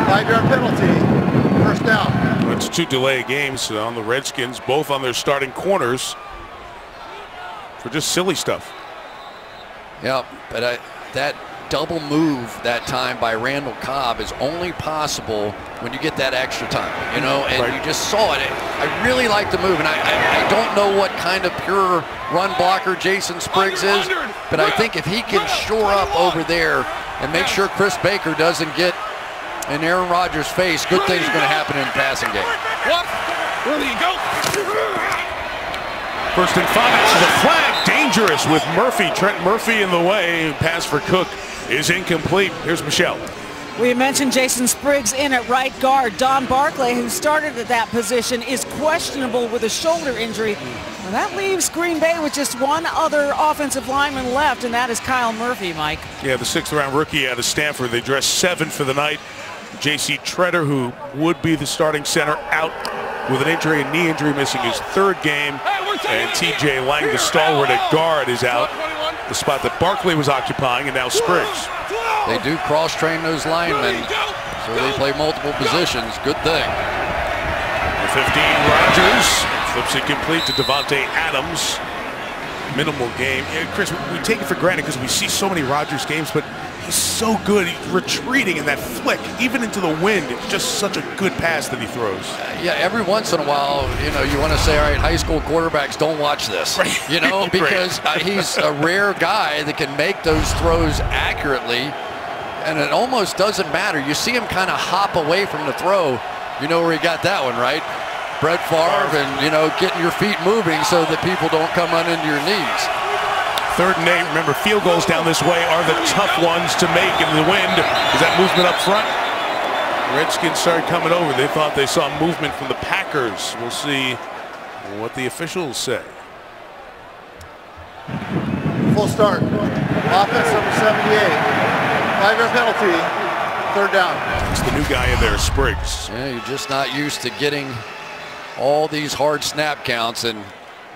5-yard penalty, first down. It's 2 delay games on the Redskins, both on their starting corners for just silly stuff. Yeah, but that double move that time by Randall Cobb is only possible when you get that extra time, you know, and you just saw it. I really like the move, and I don't know what kind of pure run blocker Jason Spriggs is, but I think if he can shore up over there and make sure Chris Baker doesn't get in Aaron Rodgers' face, good things are going to happen in the passing game. Ready, go! First and 5, this is a flag, dangerous with Murphy, Trent Murphy in the way. Pass for Cook is incomplete. Here's Michelle. We mentioned Jason Spriggs in at right guard. Don Barclay, who started at that position, is questionable with a shoulder injury. Well, that leaves Green Bay with just one other offensive lineman left, and that is Kyle Murphy, Mike. Yeah, the 6th-round rookie out of Stanford. They dressed 7 for the night. J.C. Treader, who would be the starting center, out with an injury, a knee injury, missing his 3rd game. And T.J. Lang, the stalwart at guard, is out. The spot that Barkley was occupying, and now Spriggs. They do cross-train those linemen, so they play multiple positions. Good thing. The 15, Rodgers flips it complete to Devontae Adams. Minimal game. Yeah, Chris, we take it for granted because we see so many Rodgers games, but he's so good. He's retreating in that flick, even into the wind. It's just such a good pass that he throws. Yeah, every once in a while, you know, you want to say, all right, high school quarterbacks don't watch this, you know, because he's a rare guy that can make those throws accurately, and it almost doesn't matter. You see him kind of hop away from the throw. You know where he got that one, right? Brett Favre, and, you know, getting your feet moving so that people don't come on into your knees. 3rd and 8. Remember, field goals down this way are the tough ones to make in the wind. Is that movement up front? Redskins started coming over. They thought they saw movement from the Packers. We'll see what the officials say. Full start. Offense number 78. 5-yard penalty. 3rd down. It's the new guy in there, Spriggs. Yeah, you're just not used to getting all these hard snap counts, and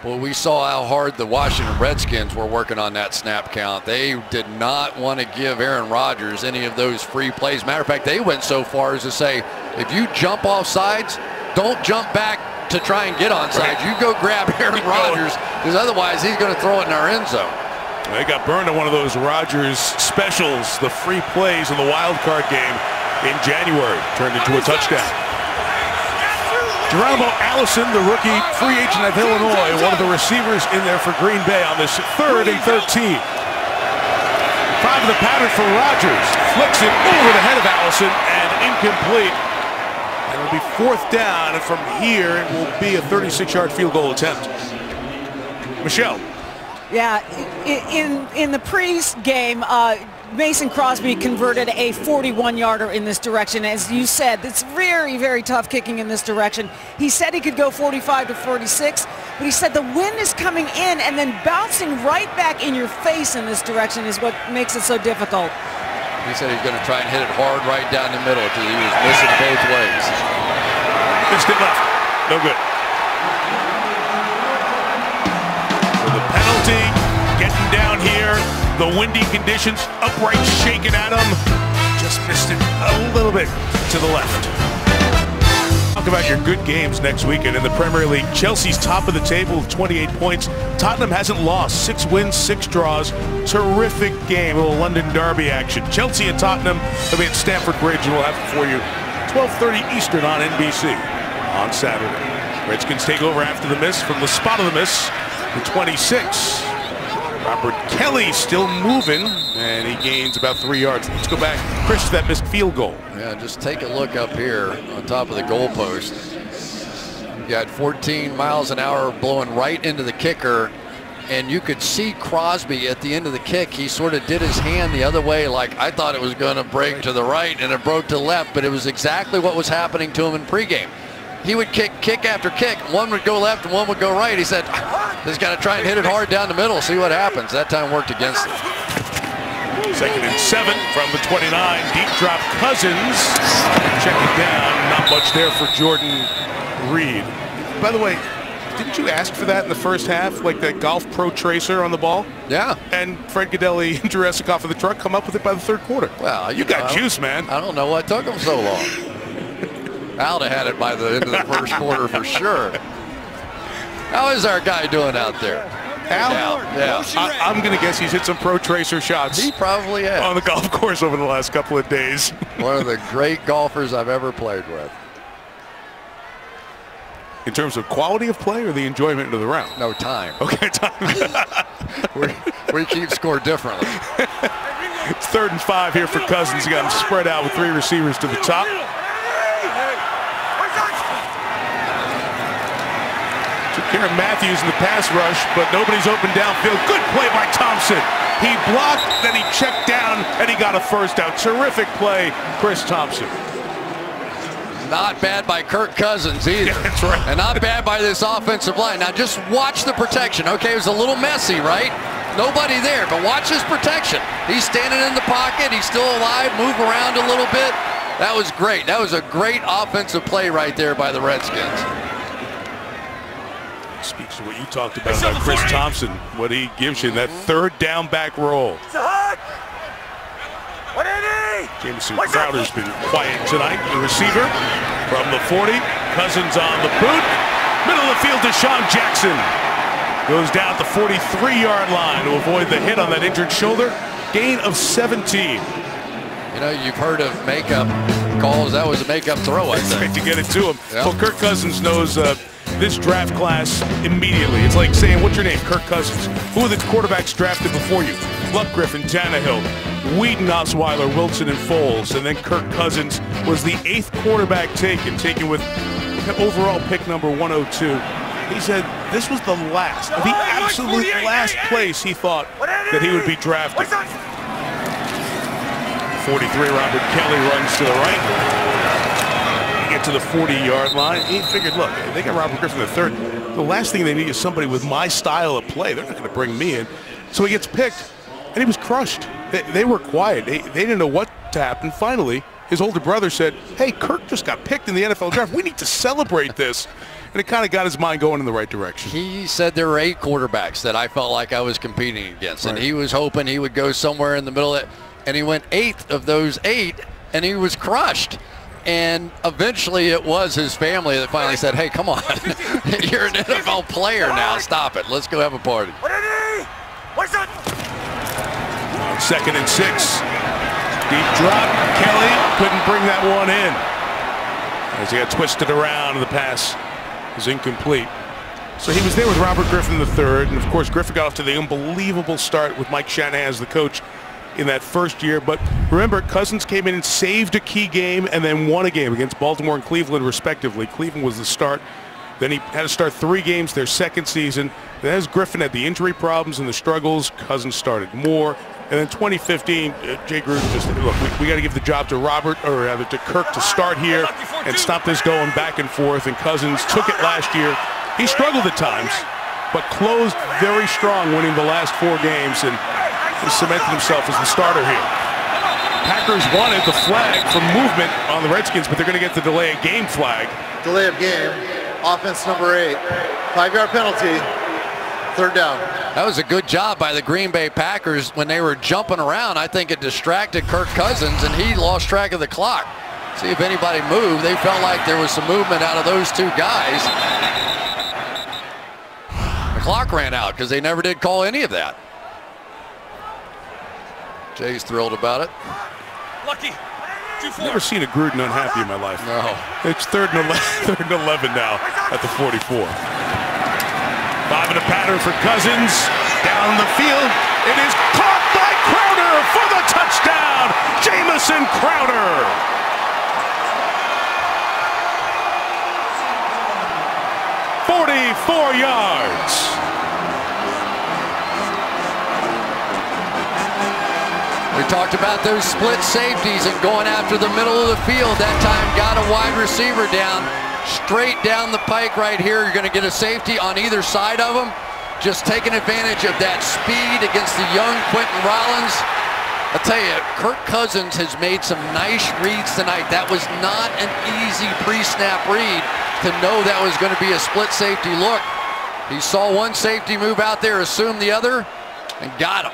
well, we saw how hard the Washington Redskins were working on that snap count. They did not want to give Aaron Rodgers any of those free plays. Matter of fact, they went so far as to say, if you jump off sides, don't jump back to try and get on sides. You go grab Aaron Rodgers, because otherwise he's going to throw it in our end zone. They got burned on one of those Rodgers specials, the free plays in the wild card game in January, turned into a touchdown. Geronimo Allison, the rookie free agent of Illinois, one of the receivers in there for Green Bay on this 3rd and 13. 5 of the pattern for Rodgers. Flicks it over the head of Allison and incomplete. And it'll be 4th down, and from here it will be a 36-yard field goal attempt. Michelle. Yeah, in the pre-game, Mason Crosby converted a 41-yarder in this direction. As you said, it's very, very tough kicking in this direction. He said he could go 45 to 46, but he said the wind is coming in and then bouncing right back in your face in this direction is what makes it so difficult. He said he's going to try and hit it hard right down the middle because he was missing both ways. Missed it left. No good. So the penalty, getting down here. The windy conditions, upright shaking at him. Just missed it a little bit to the left. Talk about your good games next weekend in the Premier League. Chelsea's top of the table with 28 points. Tottenham hasn't lost. 6 wins, 6 draws. Terrific game, a little London derby action. Chelsea and Tottenham will be at Stamford Bridge, and we'll have it for you 12:30 Eastern on NBC on Saturday. Redskins take over after the miss from the spot of the miss, the 26. Robert Kelly still moving, and he gains about 3 yards. Let's go back, Chris, to that missed field goal. Yeah, just take a look up here on top of the goalpost. You got 14 miles an hour blowing right into the kicker, and you could see Crosby at the end of the kick. He sort of did his hand the other way, like I thought it was going to break to the right, and it broke to the left, but it was exactly what was happening to him in pregame. He would kick after kick. One would go left and one would go right. He said, he's got to try and hit it hard down the middle, see what happens. That time worked against him. 2nd and 7 from the 29. Deep drop Cousins. Check it down. Not much there for Jordan Reed. By the way, didn't you ask for that in the first half? Like that Golf Pro Tracer on the ball? Yeah. And Fred Godelli and Jurassic off of the truck come up with it by the 3rd quarter. Well, you got juice, man. I don't know what took him so long. Al had it by the end of the 1st quarter for sure. How is our guy doing out there? Al? Yeah. I'm going to guess he's hit some Pro Tracer shots. He probably has. On the golf course over the last couple of days. One of the great golfers I've ever played with. In terms of quality of play or the enjoyment of the round? No, time. Okay, time. we keep score differently. It's 3rd and 5 here for Cousins. He got him spread out with 3 receivers to the top. Karen Matthews in the pass rush, but nobody's open downfield. Good play by Thompson. He blocked, then he checked down, and he got a 1st down. Terrific play, Chris Thompson. Not bad by Kirk Cousins either. Yeah, that's right. And not bad by this offensive line. Now just watch the protection. Okay, it was a little messy, right? Nobody there, but watch his protection. He's standing in the pocket. He's still alive. Move around a little bit. That was great. That was a great offensive play right there by the Redskins. Speaks to what you talked about Chris Thompson, what he gives you in that 3rd down back roll. Jameson Crowder's been quiet tonight. The receiver from the 40. Cousins on the boot. Middle of the field to Sean Jackson. Goes down at the 43-yard line to avoid the hit on that injured shoulder. Gain of 17. You know, you've heard of makeup calls. That was a makeup throw, I think. To get it to him. Yep. Well, Kirk Cousins knows this draft class immediately. It's like saying, what's your name? Kirk Cousins. Who are the quarterbacks drafted before you? Luck, Griffin, Tannehill, Whedon, Osweiler, Wilson, and Foles. And then Kirk Cousins was the 8th quarterback taken with overall pick number 102. He said this was the last, the absolute last place he thought that he would be drafted. 43, Robert Kelly runs to the right. Get to the 40-yard line. He figured, look, they got Robert Griffin III. The last thing they need is somebody with my style of play. They're not going to bring me in. So he gets picked, and he was crushed. They were quiet. They didn't know what to happen. Finally, his older brother said, hey, Kirk just got picked in the NFL draft. We need to celebrate this. And it kind of got his mind going in the right direction. He said there were 8 quarterbacks that I felt like I was competing against, and he was hoping he would go somewhere in the middle of it. And he went 8th of those 8, and he was crushed. And eventually it was his family that finally said, hey, come on. You're an NFL player now. Stop it. Let's go have a party. On 2nd and 6. Deep drop. Kelly couldn't bring that one in. As he got twisted around, and the pass was incomplete. So he was there with Robert Griffin III, and of course Griffin got off to the unbelievable start with Mike Shanahan as the coach in that first year. But remember, Cousins came in and saved a key game and then won a game against Baltimore and Cleveland respectively. Cleveland was the start. Then he had to start 3 games their second season. Then as Griffin had the injury problems and the struggles, Cousins started more. And then 2015, Jay Gruden just, look, we got to give the job to Robert, or rather to Kirk, to start here and stop this going back and forth. And Cousins took it last year. He struggled at times, but closed very strong, winning the last 4 games, and he cemented himself as the starter here. Packers wanted the flag for movement on the Redskins, but they're going to get the delay of game flag. Delay of game, offense number 8, 5-yard penalty, 3rd down. That was a good job by the Green Bay Packers when they were jumping around. I think it distracted Kirk Cousins, and he lost track of the clock. See if anybody moved. They felt like there was some movement out of those 2 guys. The clock ran out because they never did call any of that. Jay's thrilled about it. Lucky. Never seen a Gruden unhappy in my life. No. It's 3rd and 11 now at the 44. 5 in a pattern for Cousins. Down the field. It is caught by Crowder for the touchdown. Jamison Crowder. "44 yards. We talked about those split safeties and going after the middle of the field. That time got a wide receiver down. Straight down the pike right here. You're going to get a safety on either side of them. Just taking advantage of that speed against the young Quentin Rollins. I'll tell you, Kirk Cousins has made some nice reads tonight. That was not an easy pre-snap read to know that was going to be a split safety look. He saw one safety move out there, assumed the other, and got him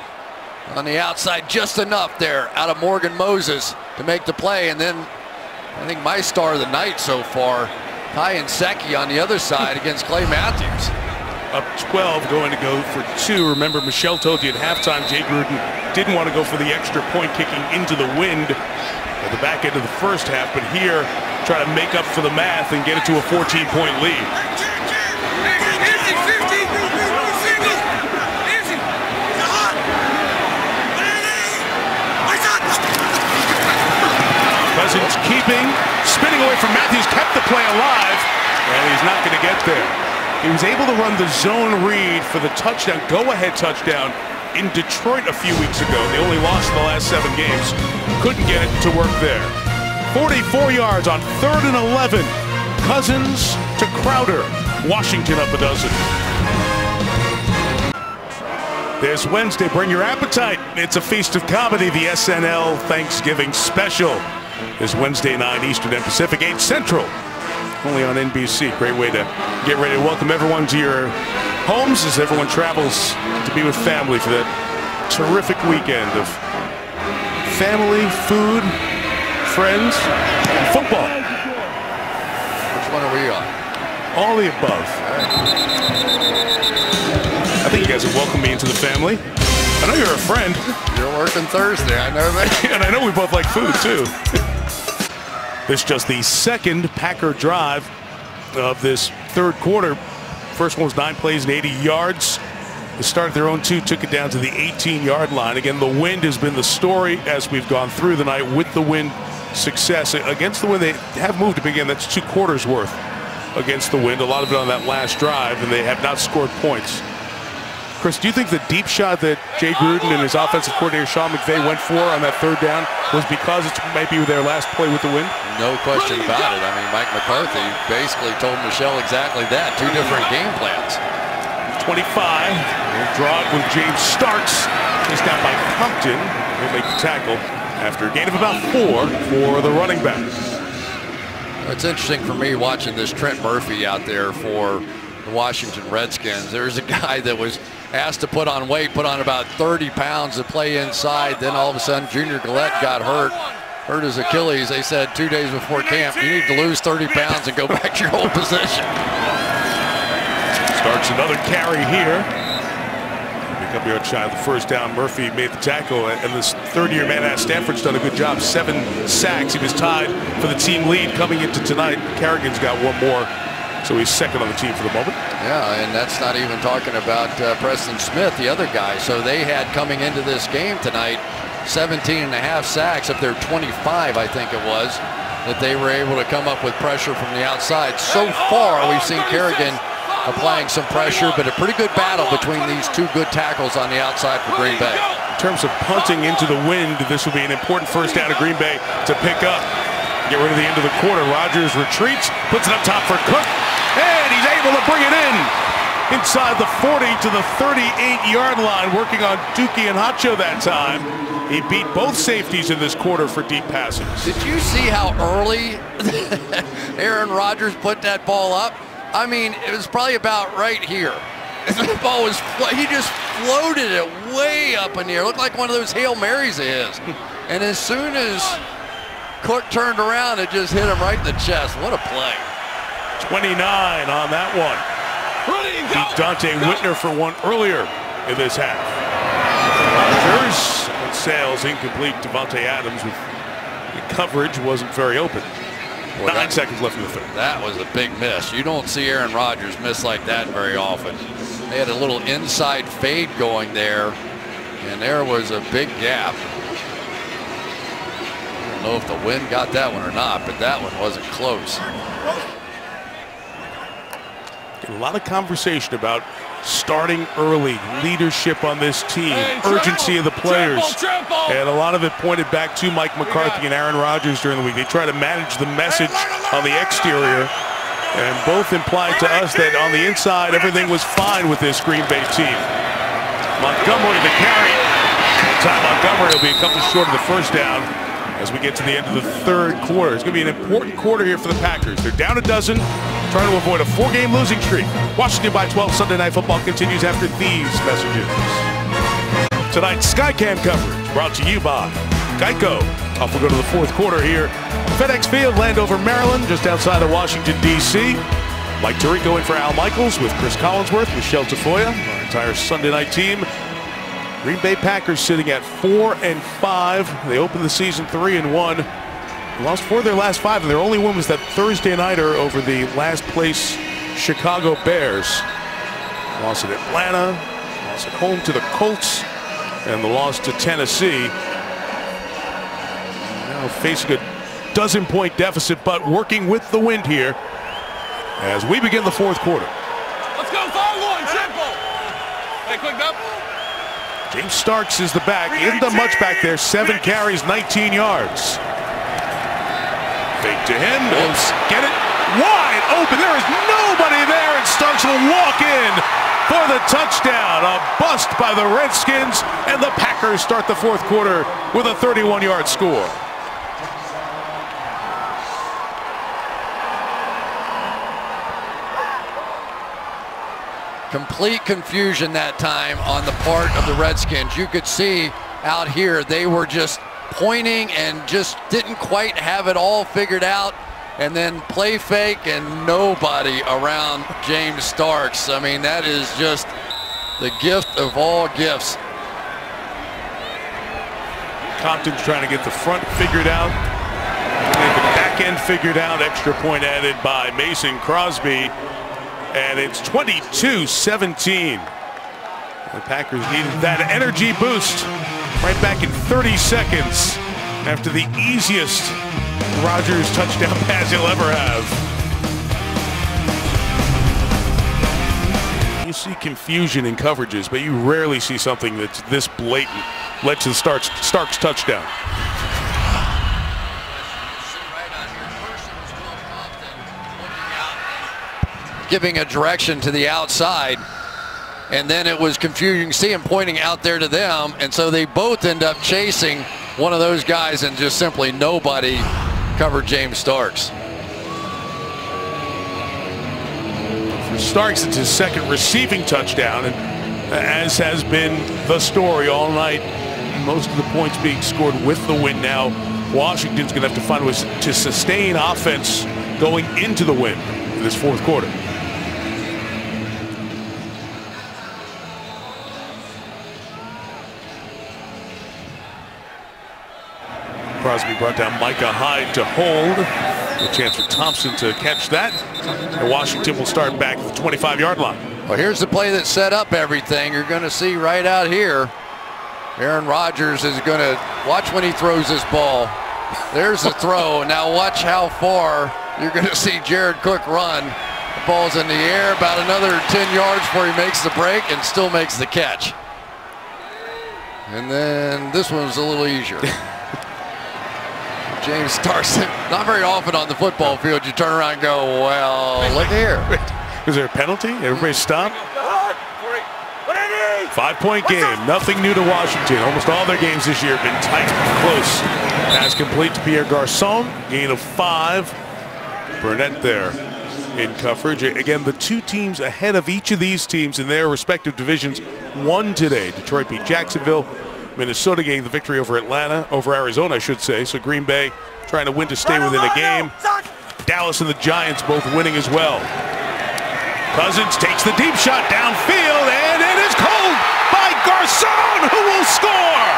on the outside just enough there out of Morgan Moses to make the play. And then I think my star of the night so far, Ty Nsekhe on the other side against Clay Matthews. Up 12, going to go for 2. Remember, Michelle told you at halftime Jay Gruden didn't want to go for the extra point kicking into the wind at the back end of the first half, but here try to make up for the math and get it to a 14-point lead. Cousins keeping, spinning away from Matthews, kept the play alive, and he's not going to get there. He was able to run the zone read for the touchdown, go-ahead touchdown in Detroit a few weeks ago. They only lost in the last 7 games. Couldn't get it to work there. 44 yards on 3rd and 11. Cousins to Crowder. Washington up a dozen. This Wednesday, bring your appetite. It's a feast of comedy, the SNL Thanksgiving special. This Wednesday, 9 Eastern and Pacific, 8 Central. Only on NBC. Great way to get ready to welcome everyone to your homes as everyone travels to be with family for that terrific weekend of family, food, friends, and football. Which one are we on? All the above. I think you guys have welcomed me into the family. I know you're a friend. You're working Thursday, I know that. And I know we both like food, too. This is just the second Packer drive of this 3rd quarter. First one was 9 plays and 80 yards. They started their own 2, took it down to the 18-yard line. Again, the wind has been the story as we've gone through the night with the wind success. Against the wind, they have moved it again. That's 2 quarters worth against the wind. A lot of it on that last drive, and they have not scored points. Chris, do you think the deep shot that Jay Gruden and his offensive coordinator Sean McVay went for on that 3rd down was because it might be their last play with the wind? No question about it. I mean, Mike McCarthy basically told Michelle exactly that. 2 different game plans. 25. They'll draw it with James Starks. Chased down by Compton. He'll make the tackle after a gain of about 4 for the running back. It's interesting for me watching this Trent Murphy out there for the Washington Redskins. There's a guy that was asked to put on weight, put on about 30 pounds to play inside. Then all of a sudden, Junior Gillette got hurt his Achilles. They said 2 days before camp, you need to lose 30 pounds and go back to your old position. Starts another carry here. couple yards shy of the first down. Murphy made the tackle, and this third-year man out of Stanford's done a good job. 7 sacks. He was tied for the team lead coming into tonight. Kerrigan's got one more, so he's second on the team for the moment. Yeah, and that's not even talking about Preston Smith, the other guy. So they had coming into this game tonight 17.5 sacks of their 25, I think it was, that they were able to come up with pressure from the outside. So far, we've seen Kerrigan applying some pressure, but a pretty good battle between these two good tackles on the outside for Green Bay. In terms of punting into the wind, this will be an important first down to Green Bay to pick up. Get rid of the end of the quarter. Rodgers retreats, puts it up top for Cook, and he's able to bring it in inside the 40 to the 38-yard line, working on Dookie and Hacho that time. He beat both safeties in this quarter for deep passes. Did you see how early Aaron Rodgers put that ball up? I mean, it was probably about right here. The ball was, he just floated it way up in the air. It looked like one of those Hail Marys of his. And as soon as Cook turned around, it just hit him right in the chest. What a play. 29 on that one. Beat Dante Whitner for one earlier in this half. Rodgers sails incomplete. Devontae Adams with coverage wasn't very open. Boy, 9 seconds left in the third. That was a big miss. You don't see Aaron Rodgers miss like that very often. They had a little inside fade going there, and there was a big gap. I don't know if the wind got that one or not, but that one wasn't close. A lot of conversation about starting early, leadership on this team, urgency of the players, and a lot of it pointed back to Mike McCarthy and Aaron Rodgers during the week. They try to manage the message on the exterior, and both implied to us that on the inside everything was fine with this Green Bay team. Montgomery the carry. Ty Montgomery will be a couple short of the first down as we get to the end of the third quarter. It's going to be an important quarter here for the Packers. They're down a dozen, trying to avoid a 4-game losing streak. Washington by 12. Sunday Night Football continues after these messages. Tonight's Skycam coverage brought to you by Geico. Off we go to the fourth quarter here. FedEx Field, Landover, Maryland, just outside of Washington, D.C. Mike Tirico in for Al Michaels with Chris Collinsworth, Michelle Tafoya, our entire Sunday night team. Green Bay Packers sitting at 4-5. They opened the season 3-1. Lost 4 of their last 5, and their only win was that Thursday nighter over the last place Chicago Bears. Lost at Atlanta, lost at home to the Colts, and the loss to Tennessee. Now facing a dozen-point deficit, but working with the wind here as we begin the fourth quarter. Let's go, 5-1, triple. Hey, quick up. James Starks is the back. Isn't done much back there. 7 carries, 19 yards. Fake to him. Get it wide open. There is nobody there, and Starks will walk in for the touchdown. A bust by the Redskins, and the Packers start the fourth quarter with a 31-yard score. Complete confusion that time on the part of the Redskins. You could see out here they were just pointing and just didn't quite have it all figured out, and then play fake and nobody around James Starks. I mean, that is just the gift of all gifts. Compton's trying to get the front figured out, and the back end figured out. Extra point added by Mason Crosby. And it's 22-17. The Packers needed that energy boost right back in 30 seconds after the easiest Rodgers touchdown pass he'll ever have. You see confusion in coverages, but you rarely see something that's this blatant. Led to the Starks touchdown. Giving a direction to the outside, and then it was confusing. See him pointing out there to them, and so they both end up chasing one of those guys, and just simply nobody covered James Starks. For Starks, it's his second receiving touchdown, and as has been the story all night, most of the points being scored with the win now. Washington's going to have to find ways to sustain offense going into the win in this fourth quarter. Crosby brought down Micah Hyde to hold. A chance for Thompson to catch that. And Washington will start back at the 25-yard line. Well, here's the play that set up everything. You're going to see right out here. Aaron Rodgers is going to watch when he throws this ball. There's the throw. Now watch how far you're going to see Jared Cook run. The ball's in the air about another 10 yards before he makes the break and still makes the catch. And then this one's a little easier. James Starson, not very often on the football field, you turn around and go, well, look here. Is there a penalty? Everybody stop. 5-point game. Nothing new to Washington. Almost all their games this year have been tight, close. Pass complete to Pierre Garçon. Gain of 5. Burnett there in coverage. Again, the two teams ahead of each of these teams in their respective divisions won today. Detroit beat Jacksonville. Minnesota getting the victory over Arizona, I should say. So Green Bay trying to win to stay within a game. Dallas and the Giants both winning as well. Cousins takes the deep shot downfield, and it is called by Garçon, who will score.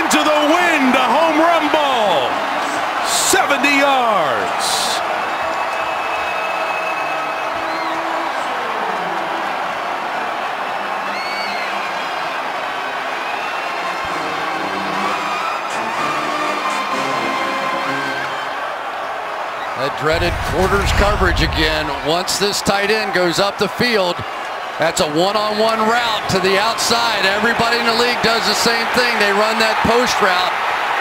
Into the wind, a home run ball. 70 yards. That dreaded quarters coverage again. Once this tight end goes up the field, that's a one-on-one route to the outside. Everybody in the league does the same thing. They run that post route.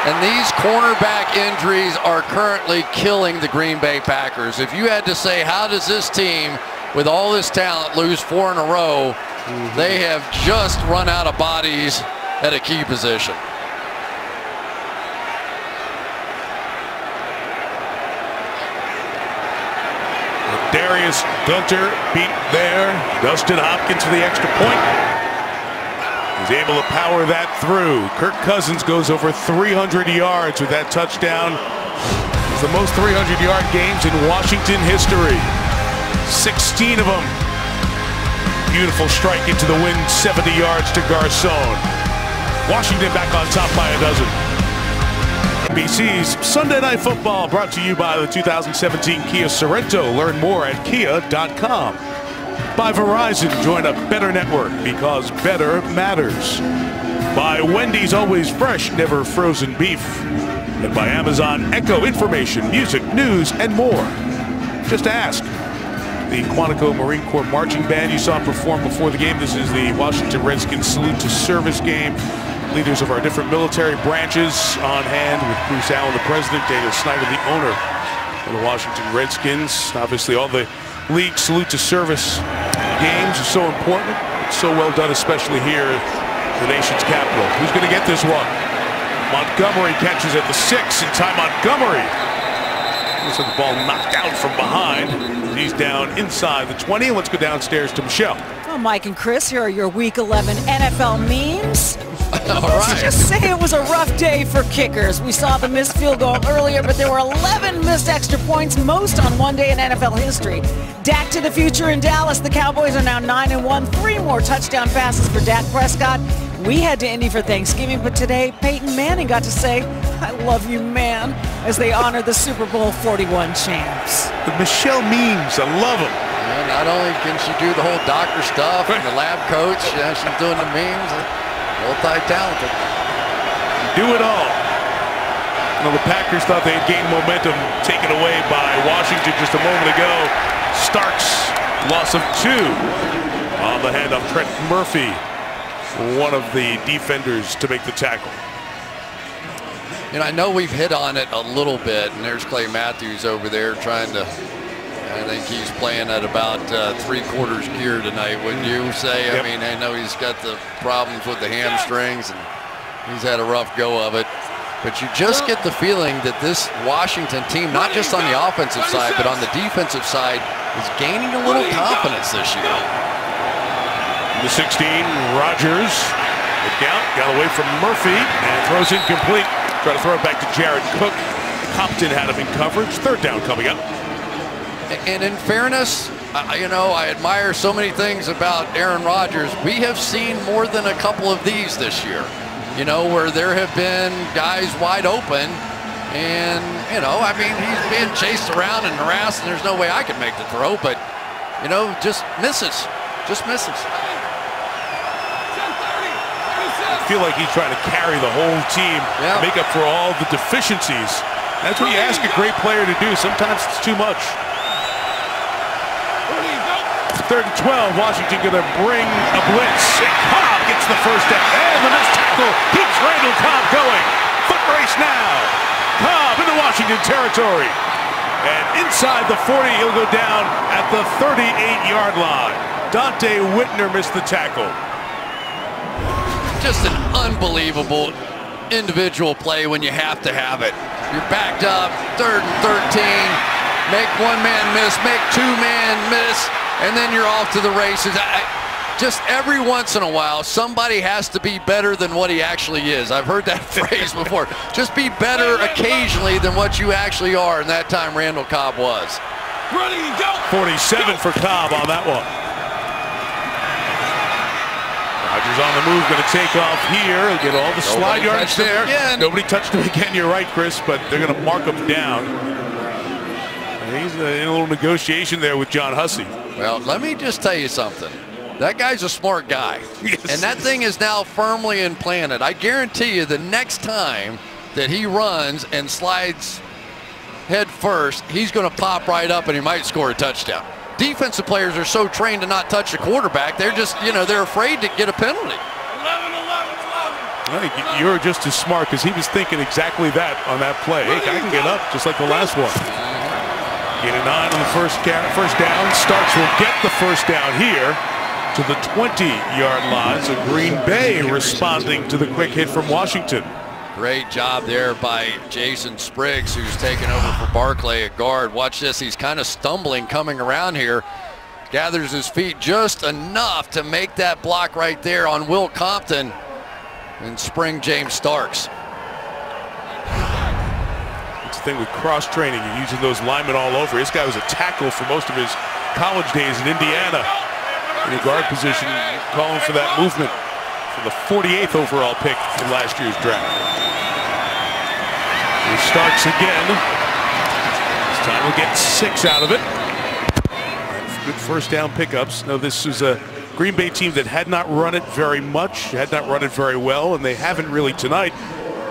And these cornerback injuries are currently killing the Green Bay Packers. If you had to say, how does this team, with all this talent, lose 4 in a row, they have just run out of bodies at a key position. Darius Gunter beat there. Dustin Hopkins for the extra point. He's able to power that through. Kirk Cousins goes over 300 yards with that touchdown. It's the most 300-yard games in Washington history. 16 of them. Beautiful strike into the wind, 70 yards to Garçon. Washington back on top by a dozen. NBC's Sunday Night Football brought to you by the 2017 Kia Sorento. Learn more at kia.com. By Verizon, join a better network because better matters. By Wendy's Always Fresh, Never Frozen Beef. And by Amazon Echo, information, music, news, and more. Just ask. The Quantico Marine Corps Marching Band you saw perform before the game. This is the Washington Redskins Salute to Service game. Leaders of our different military branches on hand with Bruce Allen, the president, Daniel Snyder, the owner of the Washington Redskins. Obviously, all the league salute to service games are so important. It's so well done, especially here in the nation's capital. Who's going to get this one? Montgomery catches at the 6, and Ty Montgomery. Looks like the ball knocked out from behind. He's down inside the 20. Let's go downstairs to Michelle. Well, Mike and Chris, here are your Week 11 NFL memes. All right. Let's just say it was a rough day for kickers. We saw the missed field goal earlier, but there were 11 missed extra points, most on one day in NFL history. Dak to the future in Dallas. The Cowboys are now 9-1. 3 more touchdown passes for Dak Prescott. We head to Indy for Thanksgiving, but today Peyton Manning got to say, "I love you, man," as they honor the Super Bowl 41 champs. The Michelle memes, I love them. And not only can she do the whole doctor stuff and the lab coach, she's doing the memes. Multi-talented. Do it all. You know, the Packers thought they had gained momentum taken away by Washington just a moment ago. Starks, loss of 2 on the handoff. Trent Murphy, one of the defenders to make the tackle. You know, I know we've hit on it a little bit, and there's Clay Matthews over there trying to, I think he's playing at about 3/4 gear tonight, wouldn't you say? Yep. I mean, I know he's got the problems with the hamstrings, and he's had a rough go of it. But you just get the feeling that this Washington team, not just on the offensive side, but on the defensive side, is gaining a little confidence this year. The 16, Rodgers. The count got away from Murphy and throws incomplete. Try to throw it back to Jared Cook. Compton had him in coverage. 3rd down coming up. And in fairness, you know, I admire so many things about Aaron Rodgers. We have seen more than a couple of these this year. you know, where there have been guys wide open. And, you know, I mean, he's being chased around and harassed, and there's no way I can make the throw, but, you know, just misses. Just misses. I feel like he's trying to carry the whole team, make up for all the deficiencies. That's what you ask a great player to do. Sometimes it's too much. 3rd and 12, Washington going to bring a blitz. And Cobb gets the first down. And the missed tackle keeps Randall Cobb going. Foot race now. Cobb into Washington territory. And inside the 40, he'll go down at the 38-yard line. Dante Whitner missed the tackle. Just an unbelievable individual play when you have to have it. You're backed up, 3rd and 13. Make one man miss, make two man miss, and then you're off to the races. Just every once in a while, somebody has to be better than what he actually is. I've heard that phrase before. Just be better occasionally than what you actually are, and that time Randall Cobb was. 47 for Cobb on that one. Rodgers on the move, going to take off here. He'll get all the slide yards there. Nobody touched him again, you're right, Chris, but they're going to mark him down. He's in a little negotiation there with John Hussey. Well, let me just tell you something. That guy's a smart guy. Yes. And that thing is now firmly implanted. I guarantee you the next time that he runs and slides head first, he's going to pop right up and he might score a touchdown. Defensive players are so trained to not touch the quarterback, they're just, you know, they're afraid to get a penalty. I think you're just as smart because he was thinking exactly that on that play. Hey, I can get up just like the last one. Get a 9 on the first down. Starks will get the first down here to the 20-yard line. So Green Bay responding to the quick hit from Washington. Great job there by Jason Spriggs, who's taken over for Barclay at guard. Watch this. He's kind of stumbling coming around here. Gathers his feet just enough to make that block right there on Will Compton and spring James Starks. It's the thing with cross-training and using those linemen all over. This guy was a tackle for most of his college days in Indiana. In the guard position, calling for that movement for the 48th overall pick in last year's draft. He starts again. This time we'll get 6 out of it. Good first down pickups. Now this is a Green Bay team that had not run it very much, had not run it very well, and they haven't really tonight.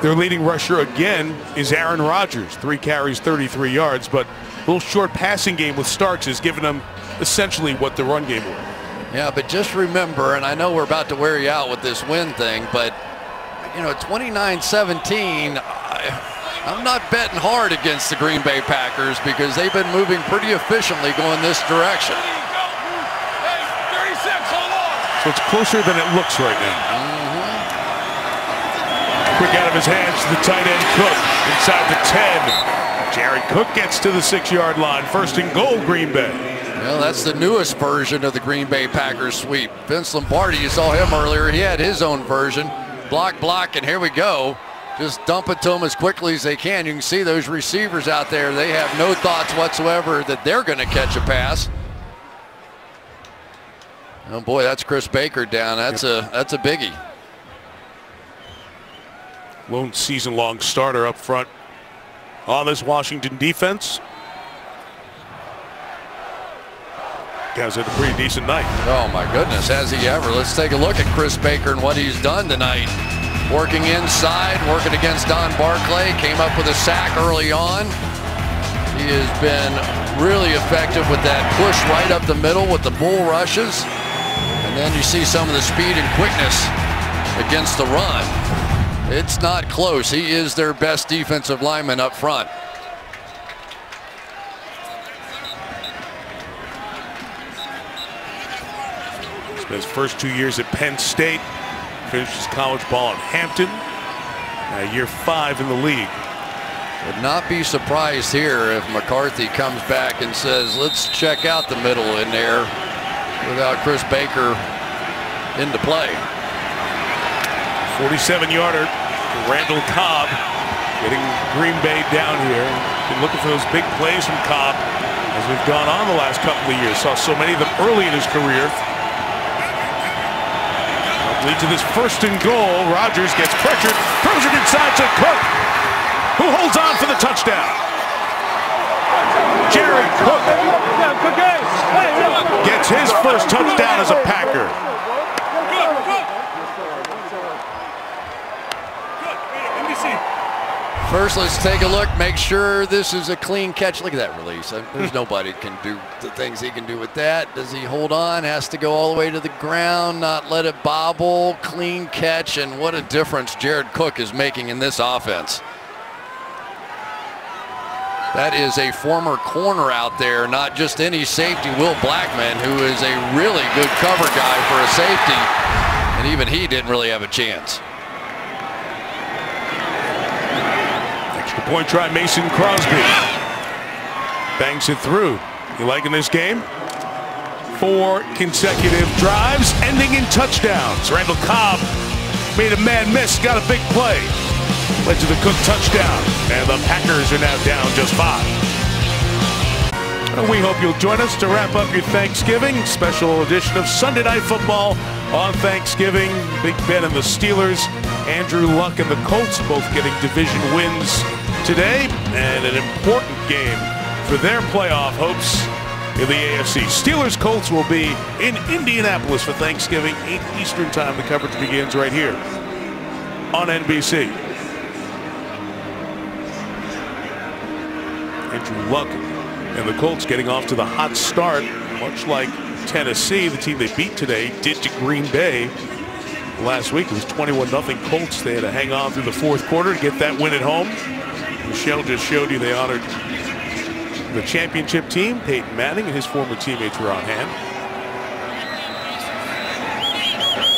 Their leading rusher again is Aaron Rodgers. 3 carries, 33 yards, but a little short passing game with Starks has given them essentially what the run game was. Yeah, but just remember, and I know we're about to wear you out with this win thing, but, you know, 29-17, I'm not betting hard against the Green Bay Packers because they've been moving pretty efficiently going this direction. So it's closer than it looks right now. Quick out of his hands to the tight end Cook inside the 10. Jared Cook gets to the 6-yard line. 1st and goal, Green Bay. Well, that's the newest version of the Green Bay Packers sweep. Vince Lombardi, you saw him earlier. He had his own version. Block, and here we go. Just dump it to them as quickly as they can. You can see those receivers out there. They have no thoughts whatsoever that they're going to catch a pass. Oh boy, that's Chris Baker down. That's a biggie. Lone season-long starter up front on this Washington defense. Guys had a pretty decent night. Oh my goodness, has he ever? Let's take a look at Chris Baker and what he's done tonight. Working inside, working against Don Barclay, came up with a sack early on. He has been really effective with that push right up the middle with the bull rushes. And then you see some of the speed and quickness against the run. It's not close. He is their best defensive lineman up front. His first 2 years at Penn State, finished his college ball at Hampton, year 5 in the league. Would not be surprised here if McCarthy comes back and says, let's check out the middle in there without Chris Baker into play. 47-yarder, Randall Cobb getting Green Bay down here. Been looking for those big plays from Cobb as we've gone on the last couple of years. Saw so many of them early in his career. Lead to this 1st and goal. Rodgers gets pressured, throws it inside to Cook, who holds on for the touchdown. Jared Cook gets his first touchdown as a Packer. First, let's take a look, make sure this is a clean catch. Look at that release. There's nobody can do the things he can do with that. Does he hold on? Has to go all the way to the ground, not let it bobble. Clean catch, and what a difference Jared Cook is making in this offense. That is a former corner out there, not just any safety, Will Blackman, who is a really good cover guy for a safety, and even he didn't really have a chance. Extra point try, Mason Crosby. Bangs it through. You liking this game? 4 consecutive drives ending in touchdowns. Randall Cobb made a man miss, got a big play. Led to the Cook touchdown, and the Packers are now down just 5. We hope you'll join us to wrap up your Thanksgiving. Special edition of Sunday Night Football on Thanksgiving. Big Ben and the Steelers, Andrew Luck and the Colts both getting division wins today, and an important game for their playoff hopes in the AFC. Steelers-Colts will be in Indianapolis for Thanksgiving, 8 Eastern time. The coverage begins right here on NBC. Andrew Luck and the Colts getting off to the hot start, much like Tennessee, the team they beat today, did to Green Bay last week. It was 21-0 Colts. They had to hang on through the 4th quarter to get that win at home. Michelle just showed you they honored the championship team. Peyton Manning and his former teammates were on hand.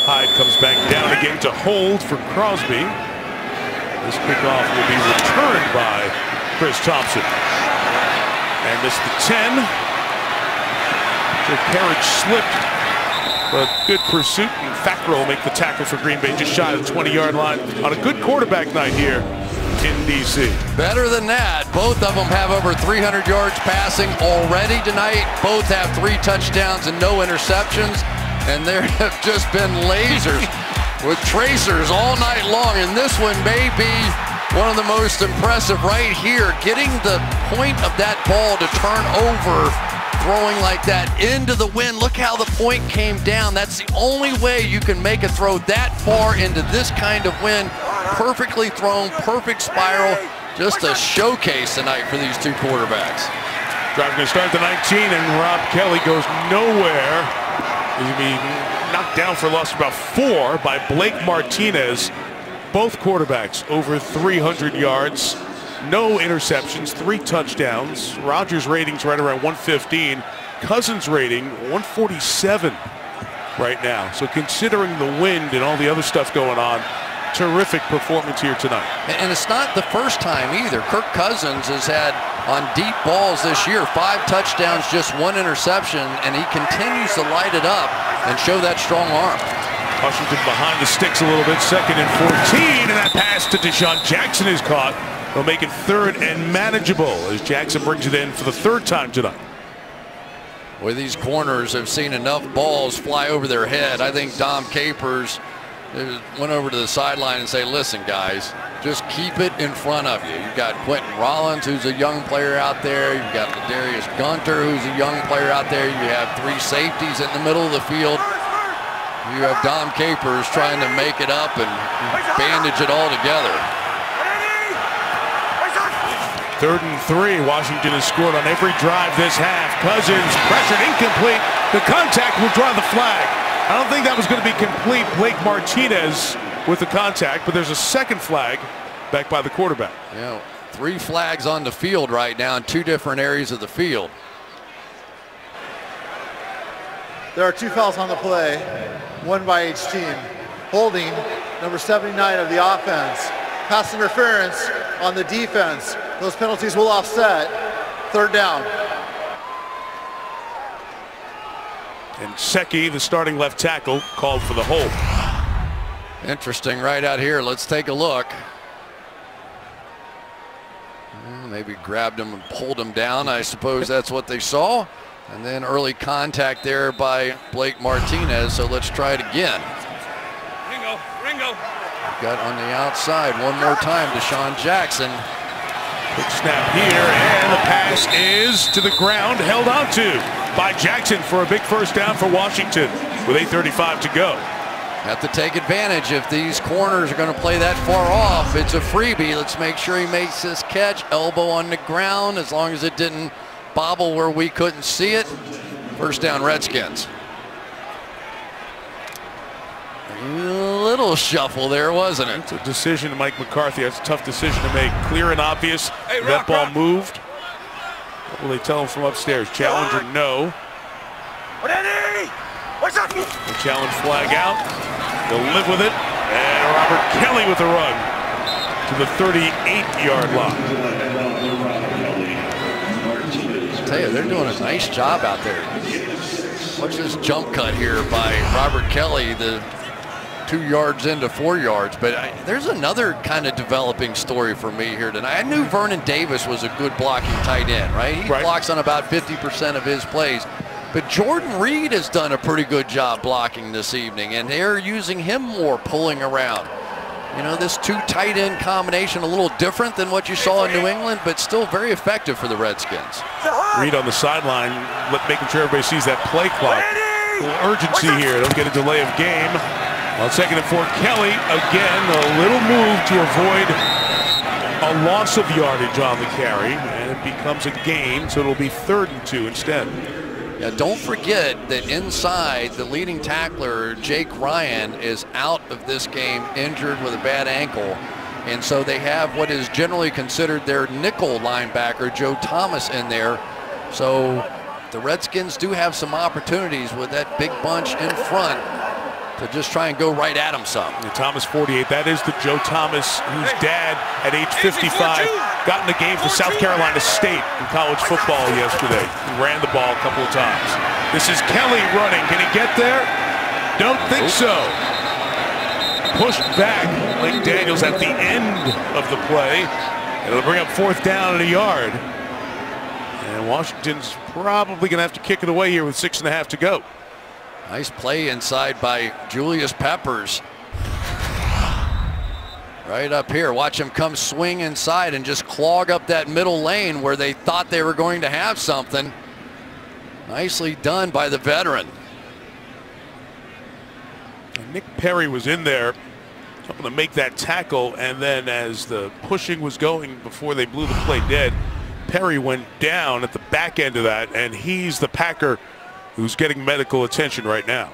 Hyde comes back down again to hold for Crosby. This kickoff will be returned by Chris Thompson. And this the 10. The carriage slipped, but good pursuit, and Fackrell will make the tackle for Green Bay just shy of the 20-yard line on a good quarterback night here in D.C. Better than that, both of them have over 300 yards passing already tonight. Both have 3 touchdowns and no interceptions, and there have just been lasers with tracers all night long, and this one may be one of the most impressive right here, getting the point of that ball to turn over, throwing like that into the wind. Look how the point came down. That's the only way you can make a throw that far into this kind of wind. Perfectly thrown, perfect spiral. Just a showcase tonight for these 2 quarterbacks. Drive going to start the 19, and Rob Kelly goes nowhere. He's going to be knocked down for a loss of about 4 by Blake Martinez. Both quarterbacks over 300 yards, no interceptions, 3 touchdowns. Rodgers' ratings right around 115. Cousins' rating 147 right now. So considering the wind and all the other stuff going on, terrific performance here tonight. And it's not the first time either. Kirk Cousins has had on deep balls this year 5 touchdowns, just 1 interception, and he continues to light it up and show that strong arm. Washington behind the sticks a little bit, 2nd and 14, and that pass to Deshaun Jackson is caught. They'll make it 3rd and manageable as Jackson brings it in for the 3rd time tonight. Well, these corners have seen enough balls fly over their head. I think Dom Capers went over to the sideline and say, listen, guys, just keep it in front of you. You've got Quentin Rollins, who's a young player out there. You've got Ladarius Gunter, who's a young player out there. You have 3 safeties in the middle of the field. You have Dom Capers trying to make it up and bandage it all together. 3rd and 3. Washington has scored on every drive this half. Cousins pressured, incomplete. The contact will draw the flag. I don't think that was going to be complete. Blake Martinez with the contact, but there's a 2nd flag back by the quarterback. Yeah, 3 flags on the field right now in 2 different areas of the field. There are 2 fouls on the play, 1 by each team. Holding, number 79 of the offense. Pass interference on the defense. Those penalties will offset. 3rd down. And Secchi, the starting left tackle, called for the hold. Interesting right out here. Let's take a look. Maybe grabbed him and pulled him down. I suppose that's what they saw. And then early contact there by Blake Martinez. So let's try it again. Got on the outside one more time, Deshaun Jackson. Quick snap here, and the pass is to the ground, held onto by Jackson for a big first down for Washington with 8:35 to go. Have to take advantage if these corners are going to play that far off. It's a freebie. Let's make sure he makes this catch. Elbow on the ground, as long as it didn't bobble where we couldn't see it. First down, Redskins. A little shuffle there, wasn't it? It's a decision, Mike McCarthy. That's a tough decision to make. Clear and obvious. That ball moved. What will they tell him from upstairs? Challenge or no? The challenge flag out. They'll live with it. And Robert Kelly with a run to the 38-yard line. I tell you, they're doing a nice job out there. Watch this jump cut here by Robert Kelly, the 2 yards into 4 yards. But there's another kind of developing story for me here tonight. I knew Vernon Davis was a good blocking tight end, right? He blocks on about 50% of his plays. But Jordan Reed has done a pretty good job blocking this evening, and they're using him more, pulling around. You know, this two tight end combination, a little different than what you saw in New England, but still very effective for the Redskins. Reed on the sideline, making sure everybody sees that play clock. A little urgency here. Don't get a delay of game. On 2nd and 4, Kelly again, a little move to avoid a loss of yardage on the carry, and it becomes a gain, so it'll be 3rd and 2 instead. Yeah, don't forget that inside, the leading tackler, Jake Ryan, is out of this game injured with a bad ankle. And so they have what is generally considered their nickel linebacker, Joe Thomas, in there. So the Redskins do have some opportunities with that big bunch in front to just try and go right at him some. Thomas 48, that is the Joe Thomas whose dad at age 55 got in the game for South Carolina State in college football yesterday. He ran the ball a couple of times. This is Kelly running. Can he get there? Don't think so. Pushed back, Lake Daniels at the end of the play. It'll bring up 4th down and a yard. And Washington's probably going to have to kick it away here with 6.5 to go. Nice play inside by Julius Peppers. Right up here. Watch him come swing inside and just clog up that middle lane where they thought they were going to have something. Nicely done by the veteran. And Nick Perry was in there hoping to make that tackle, and then as the pushing was going before they blew the play dead, Perry went down at the back end of that, and he's the Packer who's getting medical attention right now.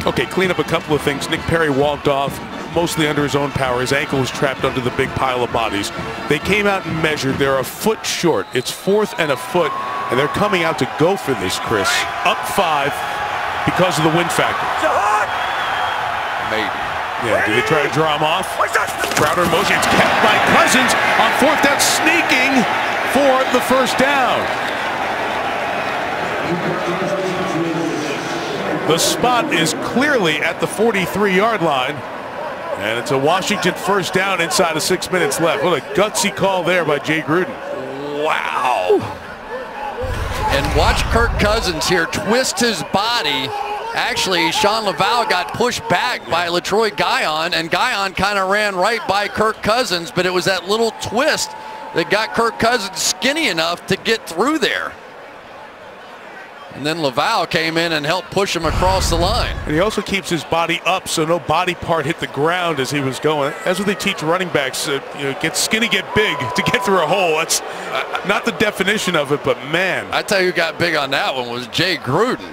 Okay, clean up a couple of things. Nick Perry walked off mostly under his own power. His ankle was trapped under the big pile of bodies. They came out and measured. They're a foot short. It's 4th and a foot, and they're coming out to go for this, Chris. Up 5 because of the wind factor. Maybe. Yeah, do they try to draw him off? Crowder in motion. It's kept by Cousins on 4th down, sneaking for the first down. The spot is clearly at the 43-yard line, and it's a Washington first down inside of 6 minutes left. What a gutsy call there by Jay Gruden. Wow. And watch Kirk Cousins here twist his body. Actually, Sean Laval got pushed back by LaTroy Guion, and Guion kind of ran right by Kirk Cousins, but it was that little twist that got Kirk Cousins skinny enough to get through there. And then Laval came in and helped push him across the line. And he also keeps his body up so no body part hit the ground as he was going. That's what they teach running backs. Get skinny, get big to get through a hole. That's not the definition of it, but man. I tell you who got big on that one was Jay Gruden.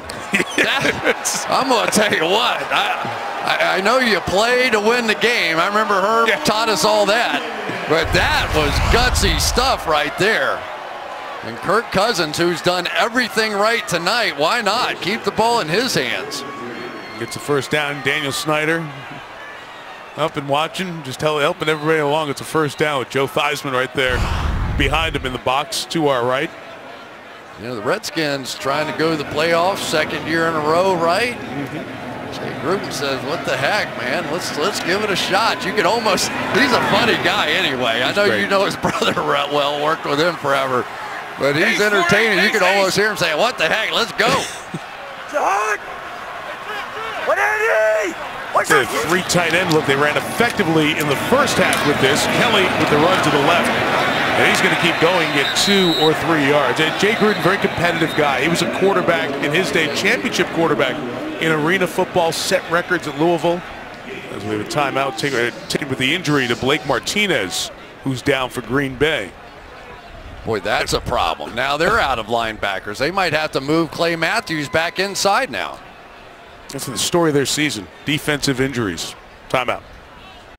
I'm going to tell you what. I know you play to win the game. I remember Herb taught us all that. But that was gutsy stuff right there. And Kirk Cousins, who's done everything right tonight, why not? Keep the ball in his hands. Gets the first down. Daniel Snyder up and watching, just helping everybody along. It's a first down with Joe Theismann right there behind him in the box to our right. You know, the Redskins trying to go to the playoffs, 2nd year in a row, right? Jay Gruden says, what the heck, man? Let's give it a shot. You can almost, he's a funny guy anyway. I know you know his brother well, worked with him forever. But he's entertaining. You can almost hear him saying, what the heck, let's go. The three tight end look. They ran effectively in the first half with this. Kelly with the run to the left. And he's going to keep going, get 2 or 3 yards. And Jay Gruden, very competitive guy. He was a quarterback in his day, championship quarterback in arena football, set records at Louisville. As we have a timeout taken with the injury to Blake Martinez, who's down for Green Bay. Boy, that's a problem. Now they're out of linebackers. They might have to move Clay Matthews back inside now. That's the story of their season. Defensive injuries. Timeout.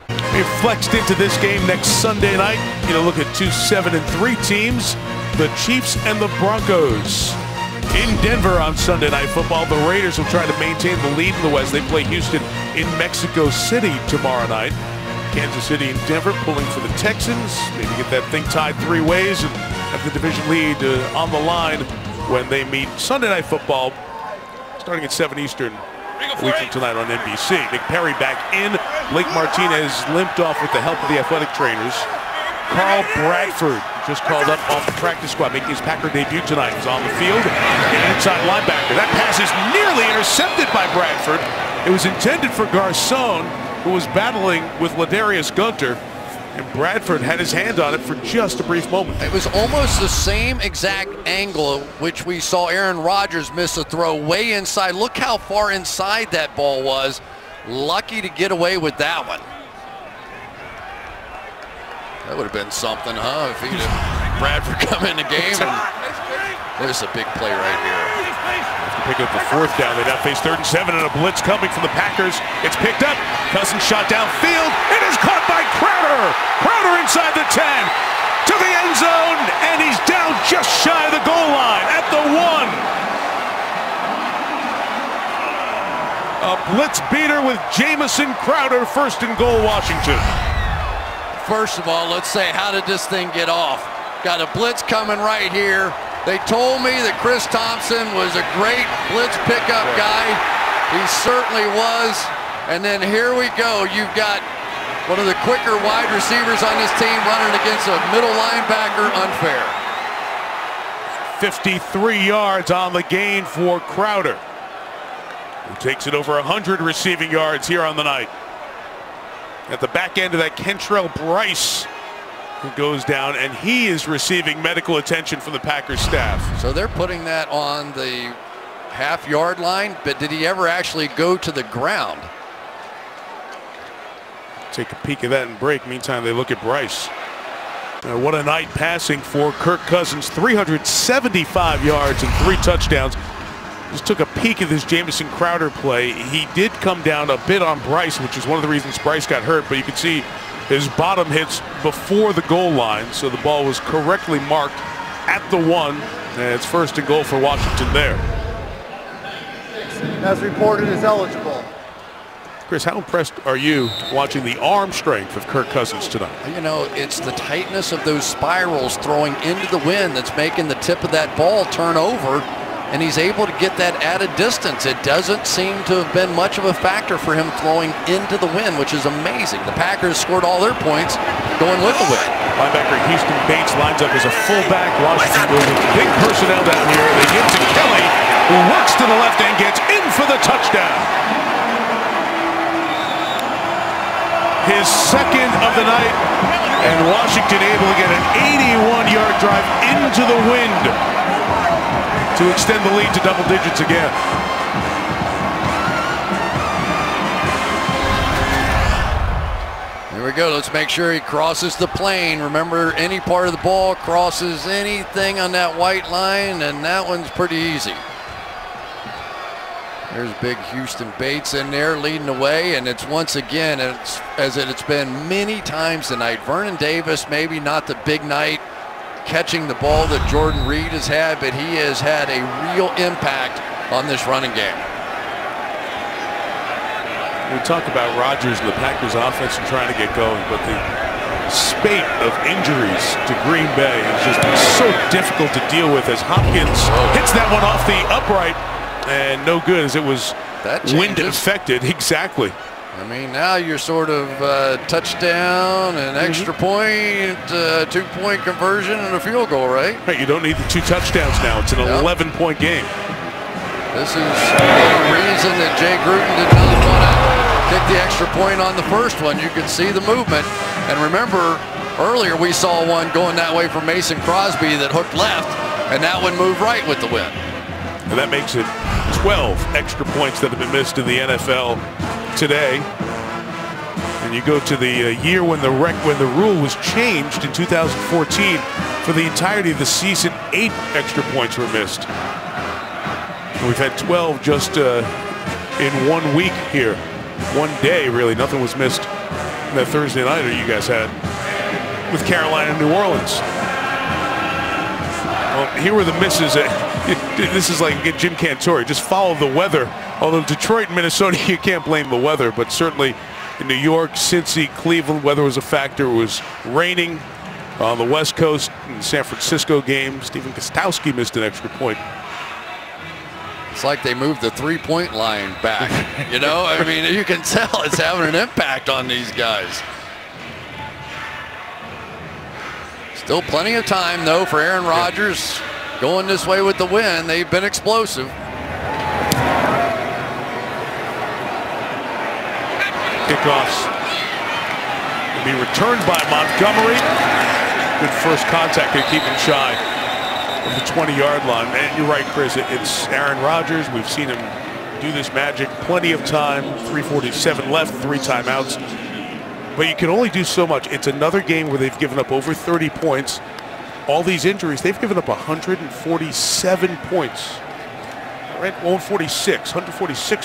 We flexed into this game next Sunday night. You know, look at 2 7-3 teams, the Chiefs and the Broncos. In Denver on Sunday Night Football, the Raiders will try to maintain the lead in the West. They play Houston in Mexico City tomorrow night. Kansas City and Denver pulling for the Texans. Maybe get that thing tied 3 ways and have the division lead on the line when they meet Sunday Night Football starting at 7 Eastern. A week from tonight on NBC. Nick Perry back in. Blake Martinez limped off with the help of the athletic trainers. Carl Bradford just called up off the practice squad, making his Packer debut tonight. He's on the field, an inside linebacker. That pass is nearly intercepted by Bradford. It was intended for Garcon, who was battling with Ladarius Gunter, and Bradford had his hand on it for just a brief moment. It was almost the same exact angle which we saw Aaron Rodgers miss a throw way inside. Look how far inside that ball was. Lucky to get away with that one. That would have been something, huh? If he'd have Bradford come in the game. And there's a big play right here. After picking up the 4th down, they now face 3rd and 7 and a blitz coming from the Packers. It's picked up. Cousins shot downfield. It is caught by Crowder. Crowder inside the 10 to the end zone, and he's down just shy of the goal line at the 1. A blitz beater with Jamison Crowder, 1st and goal, Washington. First of all, let's say, how did this thing get off? Got a blitz coming right here. They told me that Chris Thompson was a great blitz pickup guy. He certainly was. And then here we go. You've got one of the quicker wide receivers on this team running against a middle linebacker. Unfair. 53 yards on the gain for Crowder, who takes it over 100 receiving yards here on the night. At the back end of that, Kentrell Bryce, who goes down, and he is receiving medical attention from the Packers staff. So they're putting that on the half-yard line, but did he ever actually go to the ground? Take a peek at that and break. Meantime, they look at Bryce. What a night passing for Kirk Cousins. 375 yards and 3 touchdowns. Just took a peek at this Jamison Crowder play. He did come down a bit on Bryce, which is one of the reasons Bryce got hurt, but you can see his bottom hits before the goal line, so the ball was correctly marked at the 1, and it's 1st and goal for Washington there. As reported, is eligible. Chris, how impressed are you watching the arm strength of Kirk Cousins tonight? You know, it's the tightness of those spirals throwing into the wind that's making the tip of that ball turn over, and he's able to get that added distance. It doesn't seem to have been much of a factor for him throwing into the wind, which is amazing. The Packers scored all their points going with the wind. Linebacker Houston Bates lines up as a fullback. Washington goes with big personnel down here. They give it to Kelly, who works to the left and gets in for the touchdown. His 2nd of the night, and Washington able to get an 81-yard drive into the wind to extend the lead to double digits again. Here we go. Let's make sure he crosses the plane. Remember, any part of the ball crosses anything on that white line, and that one's pretty easy. There's big Houston Bates in there leading the way, and it's once again, as it's been many times tonight, Vernon Davis, maybe not the big night catching the ball that Jordan Reed has had, but he has had a real impact on this running game. We talk about Rodgers and the Packers offense and trying to get going, but the spate of injuries to Green Bay has just been so difficult to deal with as Hopkins hits that one off the upright. And no good, as it was wind affected. Exactly. I mean, now you're sort of touchdown, an extra point, 2-point conversion, and a field goal, right? Right, you don't need the 2 touchdowns now. It's an 11-point game. This is the reason that Jay Gruden did not want to kick the extra point on the first one. You can see the movement. And remember, earlier we saw one going that way from Mason Crosby that hooked left, and that one moved right with the wind. And that makes it 12 extra points that have been missed in the NFL today. And you go to the year when the rule was changed in 2014. For the entirety of the season, 8 extra points were missed. And we've had 12 just in 1 week here. 1 day, really. Nothing was missed in that Thursday nighter you guys had with Carolina and New Orleans. Well, here were the misses. This is like Jim Cantore. Just follow the weather. Although Detroit and Minnesota, you can't blame the weather, but certainly in New York, Cincy, Cleveland, weather was a factor. It was raining on the West Coast in the San Francisco game. Stephen Gostkowski missed an extra point. It's like they moved the three-point line back. You know, I mean, you can tell it's having an impact on these guys. Still plenty of time, though, for Aaron Rodgers going this way with the win. They've been explosive. Kickoffs will be returned by Montgomery. Good first contact to keep him shy of the 20-yard line. And you're right, Chris. It's Aaron Rodgers. We've seen him do this magic plenty of time. 3:47 left, 3 timeouts. But you can only do so much. It's another game where they've given up over 30 points. All these injuries, they've given up 147 points. Right? 146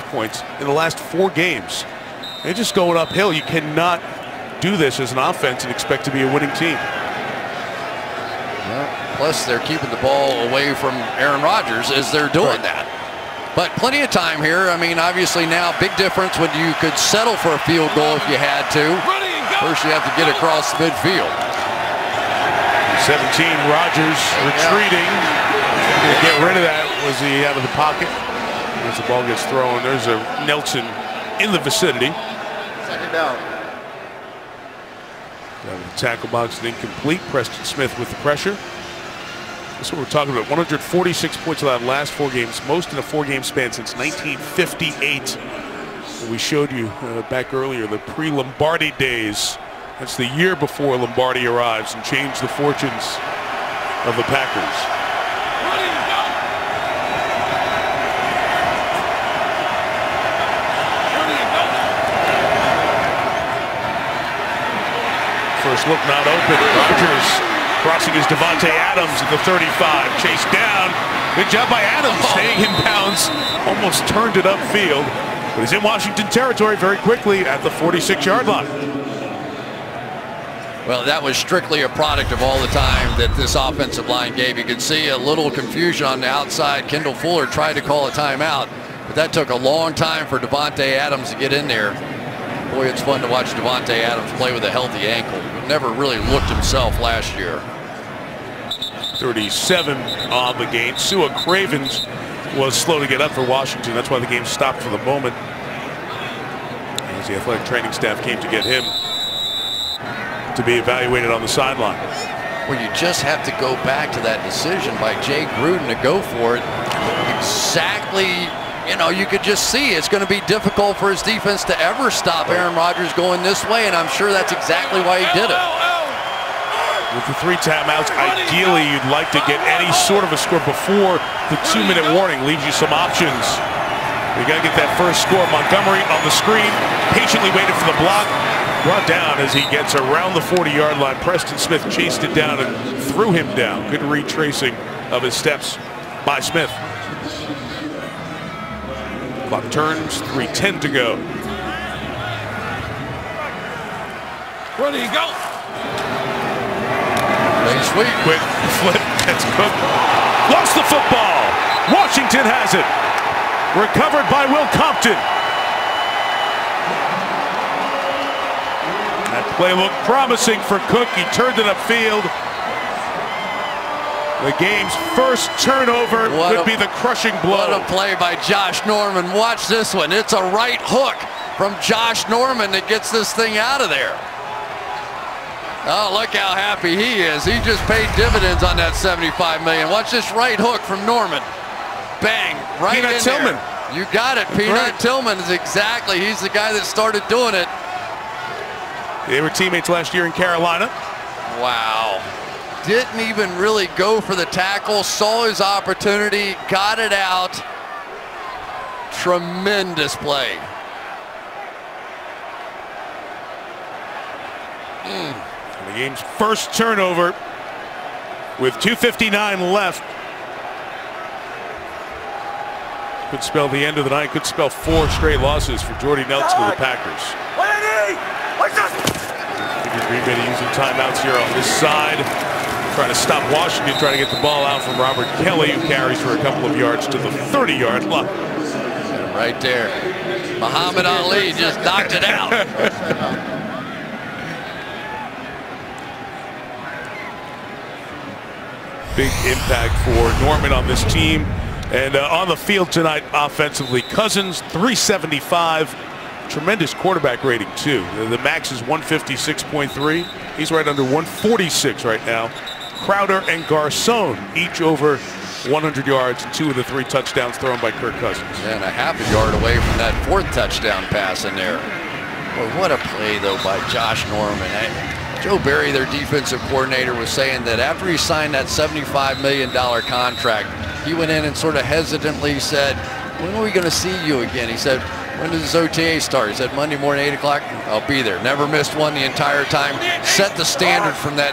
points in the last 4 games. They're just going uphill. You cannot do this as an offense and expect to be a winning team. Well, plus, they're keeping the ball away from Aaron Rodgers as they're doing that. But plenty of time here. I mean, obviously now, big difference when you could settle for a field goal if you had to. First, you have to get across the midfield. 17, Rodgers retreating. To get rid of that. Was he out of the pocket? As the ball gets thrown, there's a Nelson in the vicinity. Second down. The tackle box is incomplete. Preston Smith with the pressure. That's what we're talking about. 146 points in the last 4 games, most in a 4-game span since 1958. We showed you back earlier the pre-Lombardi days. That's the year before Lombardi arrives and changed the fortunes of the Packers. First look not open. Rodgers crossing his Devontae Adams at the 35. Chased down. Good job by Adams staying in bounds. Almost turned it upfield. But he's in Washington territory very quickly at the 46-yard line. Well, that was strictly a product of all the time that this offensive line gave. You could see a little confusion on the outside. Kendall Fuller tried to call a timeout, but that took a long time for Devontae Adams to get in there. Boy, it's fun to watch Devontae Adams play with a healthy ankle. He never really looked himself last year. 37 on the game. Sua Cravens was slow to get up for Washington. That's why the game stopped for the moment, as the athletic training staff came to get him to be evaluated on the sideline. Well, you just have to go back to that decision by Jay Gruden to go for it. Exactly, you know, you could just see it's going to be difficult for his defense to ever stop Aaron Rodgers going this way, and I'm sure that's exactly why he did it. With the 3 timeouts, ideally you'd like to get any sort of a score before the 2-minute warning. Leaves you some options. You got to get that first score. Montgomery on the screen, patiently waited for the block. Brought down as he gets around the 40-yard line. Preston Smith chased it down and threw him down. Good retracing of his steps by Smith. Clock turns, 3:10 to go. Ready, go. Sweet. Quick flip. That's Cook. Lost the football. Washington has it. Recovered by Will Compton. That play looked promising for Cook. He turned it upfield. The game's first turnover could be the crushing blow. What a play by Josh Norman. Watch this one. It's a right hook from Josh Norman that gets this thing out of there. Oh, look how happy he is. He just paid dividends on that $75 million. Watch this right hook from Norman. Bang, right in there. You got it. Peanut Tillman is exactly. He's the guy that started doing it. They were teammates last year in Carolina. Wow. Didn't even really go for the tackle. Saw his opportunity. Got it out. Tremendous play. And the game's first turnover with 2:59 left. Could spell the end of the night. Could spell 4 straight losses for Jordy Nelson of the Packers. Green Bay using timeouts here on this side. Trying to stop Washington, trying to get the ball out from Robert Kelly, who carries for a couple of yards to the 30-yard line. Right there. Muhammad Ali just knocked it out. Big impact for Norman on this team. And on the field tonight offensively, Cousins 375. Tremendous quarterback rating too. The max is 156.3. He's right under 146 right now. Crowder and Garcon each over 100 yards, and 2 of the 3 touchdowns thrown by Kirk Cousins. And a half a yard away from that 4th touchdown pass in there. Well, what a play though by Josh Norman. Joe Barry, their defensive coordinator, was saying that after he signed that $75 million contract, he went in and sort of hesitantly said, "When are we going to see you again?" He said, "When does this OTA start?" He said, "Monday morning, 8 o'clock. I'll be there." Never missed one the entire time. Set the standard from that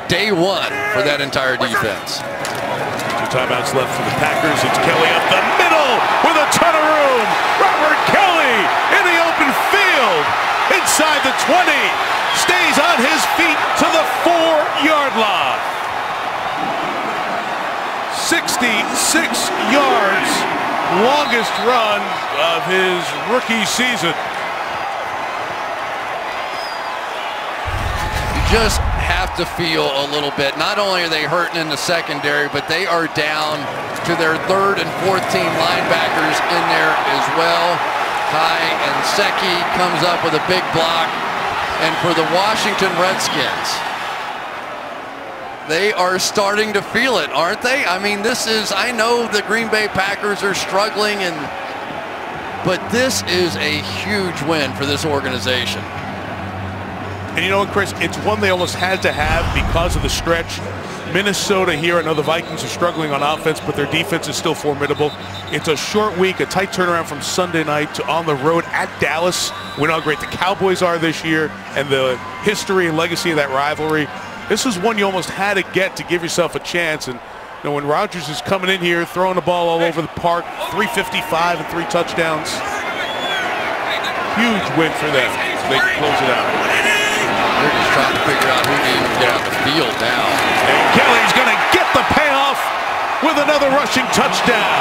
day one for that entire defense. 2 timeouts left for the Packers. It's Kelly up the middle with a ton of room. Robert Kelly in the open field inside the 20. Stays on his feet to the 4-yard line. 66 yards. Longest run of his rookie season. You just have to feel a little bit. Not only are they hurting in the secondary, but they are down to their 3rd and 4th team linebackers in there as well. Kai and Seki comes up with a big block. And for the Washington Redskins, they are starting to feel it, aren't they? I mean, this is, I know the Green Bay Packers are struggling, but this is a huge win for this organization. And you know what, Chris? It's one they almost had to have because of the stretch. Minnesota here, I know the Vikings are struggling on offense, but their defense is still formidable. It's a short week, a tight turnaround from Sunday night to on the road at Dallas. We know how great the Cowboys are this year and the history and legacy of that rivalry. This is one you almost had to get to give yourself a chance. And you know, when Rodgers is coming in here, throwing the ball all over the park, 355 and 3 touchdowns. Huge win for them. They can close it out. They're just trying to figure out who needs to get on the field now. And Kelly's going to get the payoff with another rushing touchdown.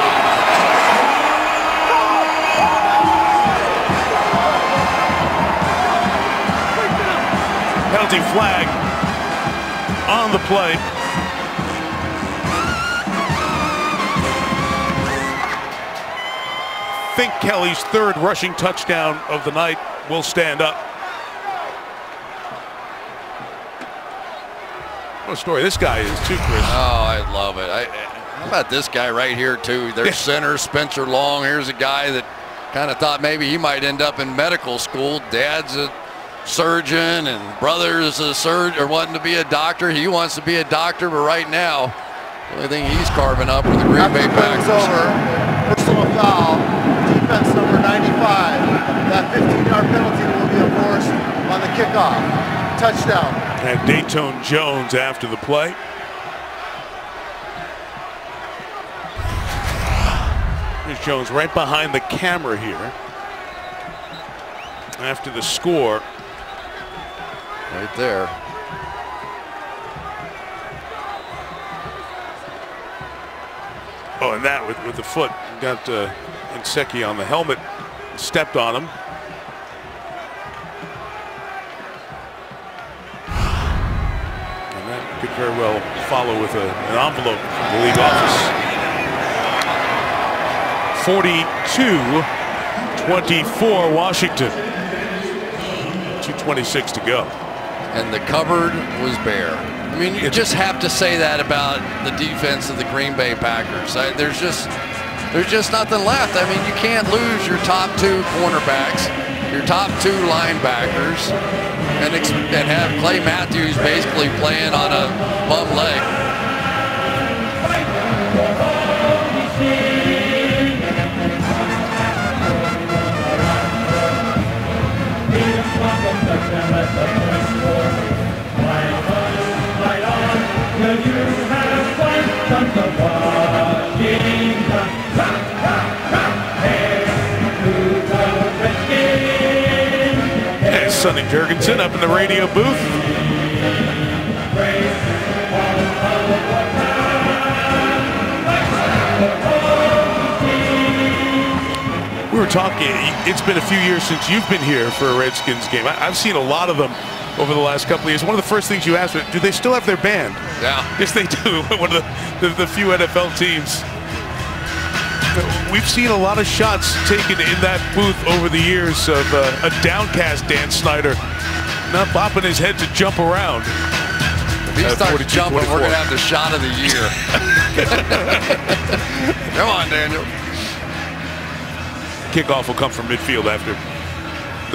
Penalty flag on the play. I think Kelly's 3rd rushing touchdown of the night will stand up. What a story this guy is too, Chris. Oh, I love it. How about this guy right here too? Their center, Spencer Long. Here's a guy that kind of thought maybe he might end up in medical school. Dad's a surgeon and brother's a surgeon, or wanting to be a doctor. He wants to be a doctor, but right now, the only thing he's carving up with the Green Bay Packers. Over. Personal foul. Defense number 95. That 15-yard penalty will be enforced on the kickoff. Touchdown. And Dayton Jones after the play. Here's Jones right behind the camera here after the score. Right there. Oh, and that with the foot. Got Inseki on the helmet. Stepped on him. Could very well follow with an envelope from the league office. 42-24 Washington. 2:26 to go. And the cupboard was bare. I mean, you just have to say that about the defense of the Green Bay Packers. There's just there's just nothing left. I mean, you can't lose your top 2 cornerbacks, your top 2 linebackers, and have Clay Matthews basically playing on a bum leg. And Sonny Jurgensen up in the radio booth. We were talking, it's been a few years since you've been here for a Redskins game. I've seen a lot of them over the last couple of years. One of the first things you asked me, do they still have their band? Yeah. Yes, they do. One of the few NFL teams. We've seen a lot of shots taken in that booth over the years of a downcast Dan Snyder not bopping his head to jump around. If he starts jumping, we're going to have the shot of the year. Come on, Daniel. Kickoff will come from midfield after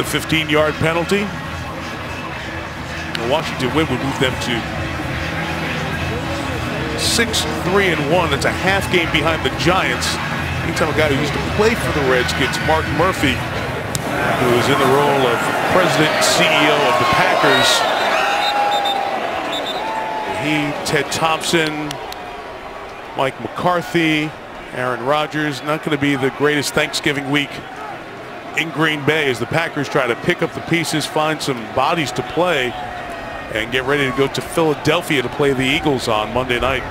the 15-yard penalty. The Washington win would move them to 6-3-1. That's a half game behind the Giants. Anytime a guy who used to play for the Redskins, Mark Murphy, who is in the role of president and CEO of the Packers. He, Ted Thompson, Mike McCarthy, Aaron Rodgers. Not going to be the greatest Thanksgiving week in Green Bay as the Packers try to pick up the pieces, find some bodies to play, and get ready to go to Philadelphia to play the Eagles on Monday night.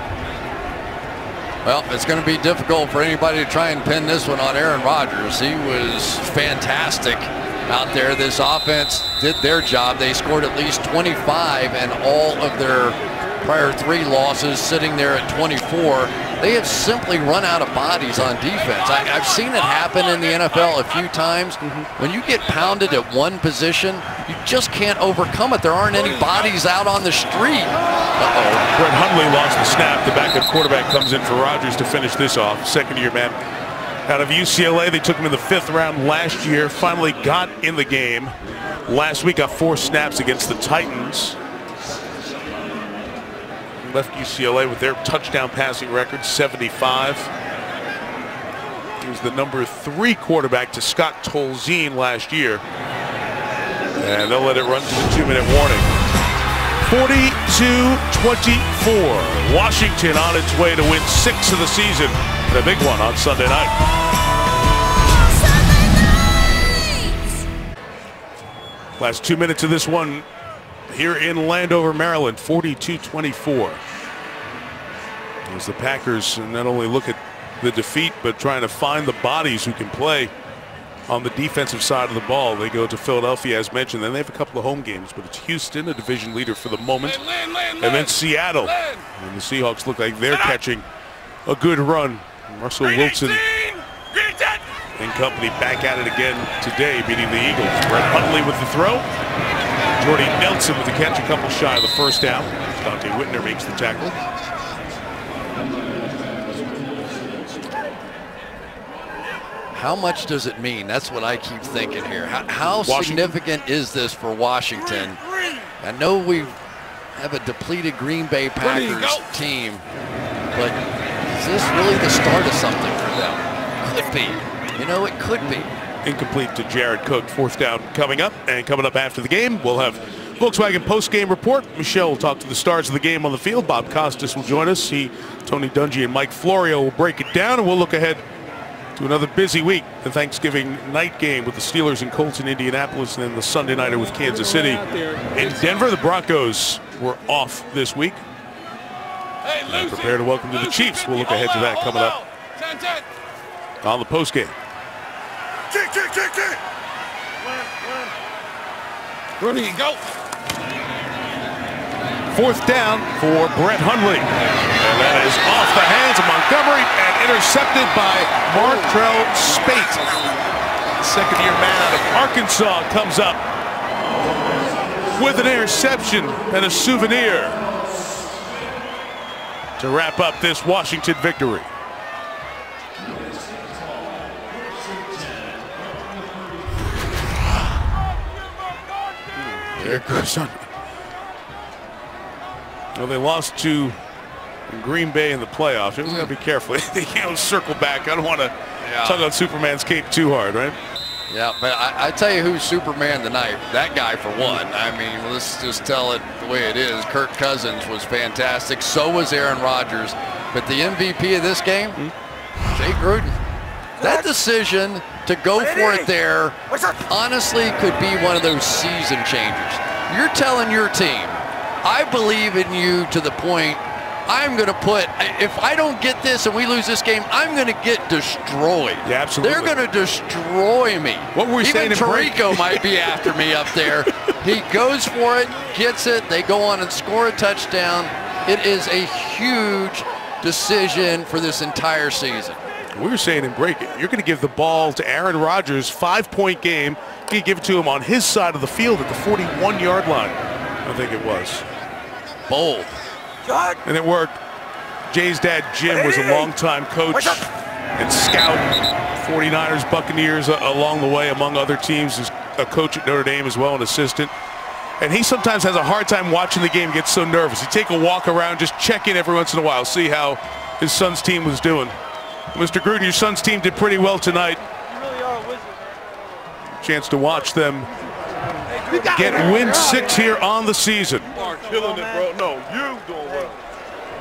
Well, it's going to be difficult for anybody to try and pin this one on Aaron Rodgers. He was fantastic out there. This offense did their job. They scored at least 25, and all of their prior 3 losses sitting there at 24. They have simply run out of bodies on defense. I've seen it happen in the NFL a few times. When you get pounded at one position, you just can't overcome it. There aren't any bodies out on the street. Brett Hundley lost the snap. The backup quarterback comes in for Rodgers to finish this off. Second-year man out of UCLA. They took him in the 5th round last year. Finally got in the game. Last week got 4 snaps against the Titans. Left UCLA with their touchdown passing record, 75. He was the number 3 quarterback to Scott Tolzien last year. And they'll let it run to the 2-minute warning. 42-24. Washington on its way to win 6 of the season. And a big one on Sunday night. Last 2 minutes of this one here in Landover, Maryland, 42-24. As the Packers not only look at the defeat, but trying to find the bodies who can play on the defensive side of the ball. They go to Philadelphia, as mentioned. Then they have a couple of home games, but it's Houston, a division leader for the moment, and then Seattle. And the Seahawks look like they're catching a good run. Russell Wilson and company back at it again today, beating the Eagles. Brett Hundley with the throw. Jordy Nelson with the catch, a couple shy of the first down. Dante Whitner makes the tackle. How much does it mean? That's what I keep thinking here. How significant is this for Washington? I know we have a depleted Green Bay Packers team, but is this really the start of something for them? Could be. You know, it could be. Incomplete to Jared Cook. 4th down coming up, and coming up after the game, we'll have Volkswagen post-game report. Michelle will talk to the stars of the game on the field. Bob Costas will join us. Tony Dungy and Mike Florio will break it down, and we'll look ahead to another busy week. The Thanksgiving night game with the Steelers and Colts in Indianapolis, and then the Sunday nighter with Kansas City in Denver. The Broncos were off this week. And prepare to welcome to the Chiefs. We'll look ahead to that coming up on the post-game. Kick. Ready, go. 4th down for Brett Hundley. And that is off the hands of Montgomery and intercepted by Martrell Spate. Second-year man out of Arkansas comes up with an interception and a souvenir to wrap up this Washington victory. There goes on. Well, they lost to Green Bay in the playoffs. You're going to be careful. Circle back. I don't want to tug on Superman's cape too hard, right? Yeah, but I tell you who's Superman tonight. That guy, for one. I mean, let's just tell it the way it is. Kirk Cousins was fantastic. So was Aaron Rodgers. But the MVP of this game, Jay Gruden. That decision to go for it there, honestly, could be one of those season changers. You're telling your team, I believe in you to the point I'm going to put, if I don't get this and we lose this game, I'm going to get destroyed. Yeah, absolutely. They're going to destroy me. What were we saying? Even Tirico might be after me up there. He goes for it, gets it. They go on and score a touchdown. It is a huge decision for this entire season. We were saying in break it. You're going to give the ball to Aaron Rodgers, 5-point game. You give it to him on his side of the field at the 41-yard line. I think it was. Bold. And it worked. Jay's dad, Jim, was a longtime coach and scout. 49ers, Buccaneers along the way, among other teams. He's a coach at Notre Dame as well, an assistant. And he sometimes has a hard time watching the game, gets so nervous. He'd take a walk around, just check in every once in a while, see how his son's team was doing. Mr. Gruden, your son's team did pretty well tonight. You really are a wizard. Chance to watch them get win 6 here on the season. You are killing it, bro. No, you doing well.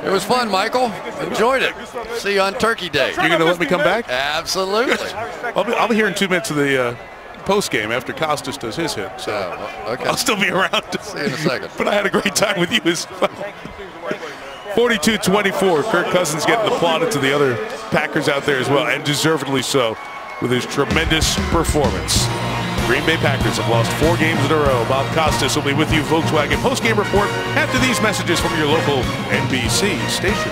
It was fun, Michael. Enjoyed it. See you on Turkey Day. You're going to let me come back? Absolutely. I'll be here in 2 minutes of the post game after Costas does his hit. So okay. I'll still be around. See you in a second. But I had a great time with you as well. 42-24. Kirk Cousins getting the plaudit to the other Packers out there as well, and deservedly so, with his tremendous performance. Green Bay Packers have lost 4 games in a row. Bob Costas will be with you, Volkswagen post-game report after these messages from your local NBC station.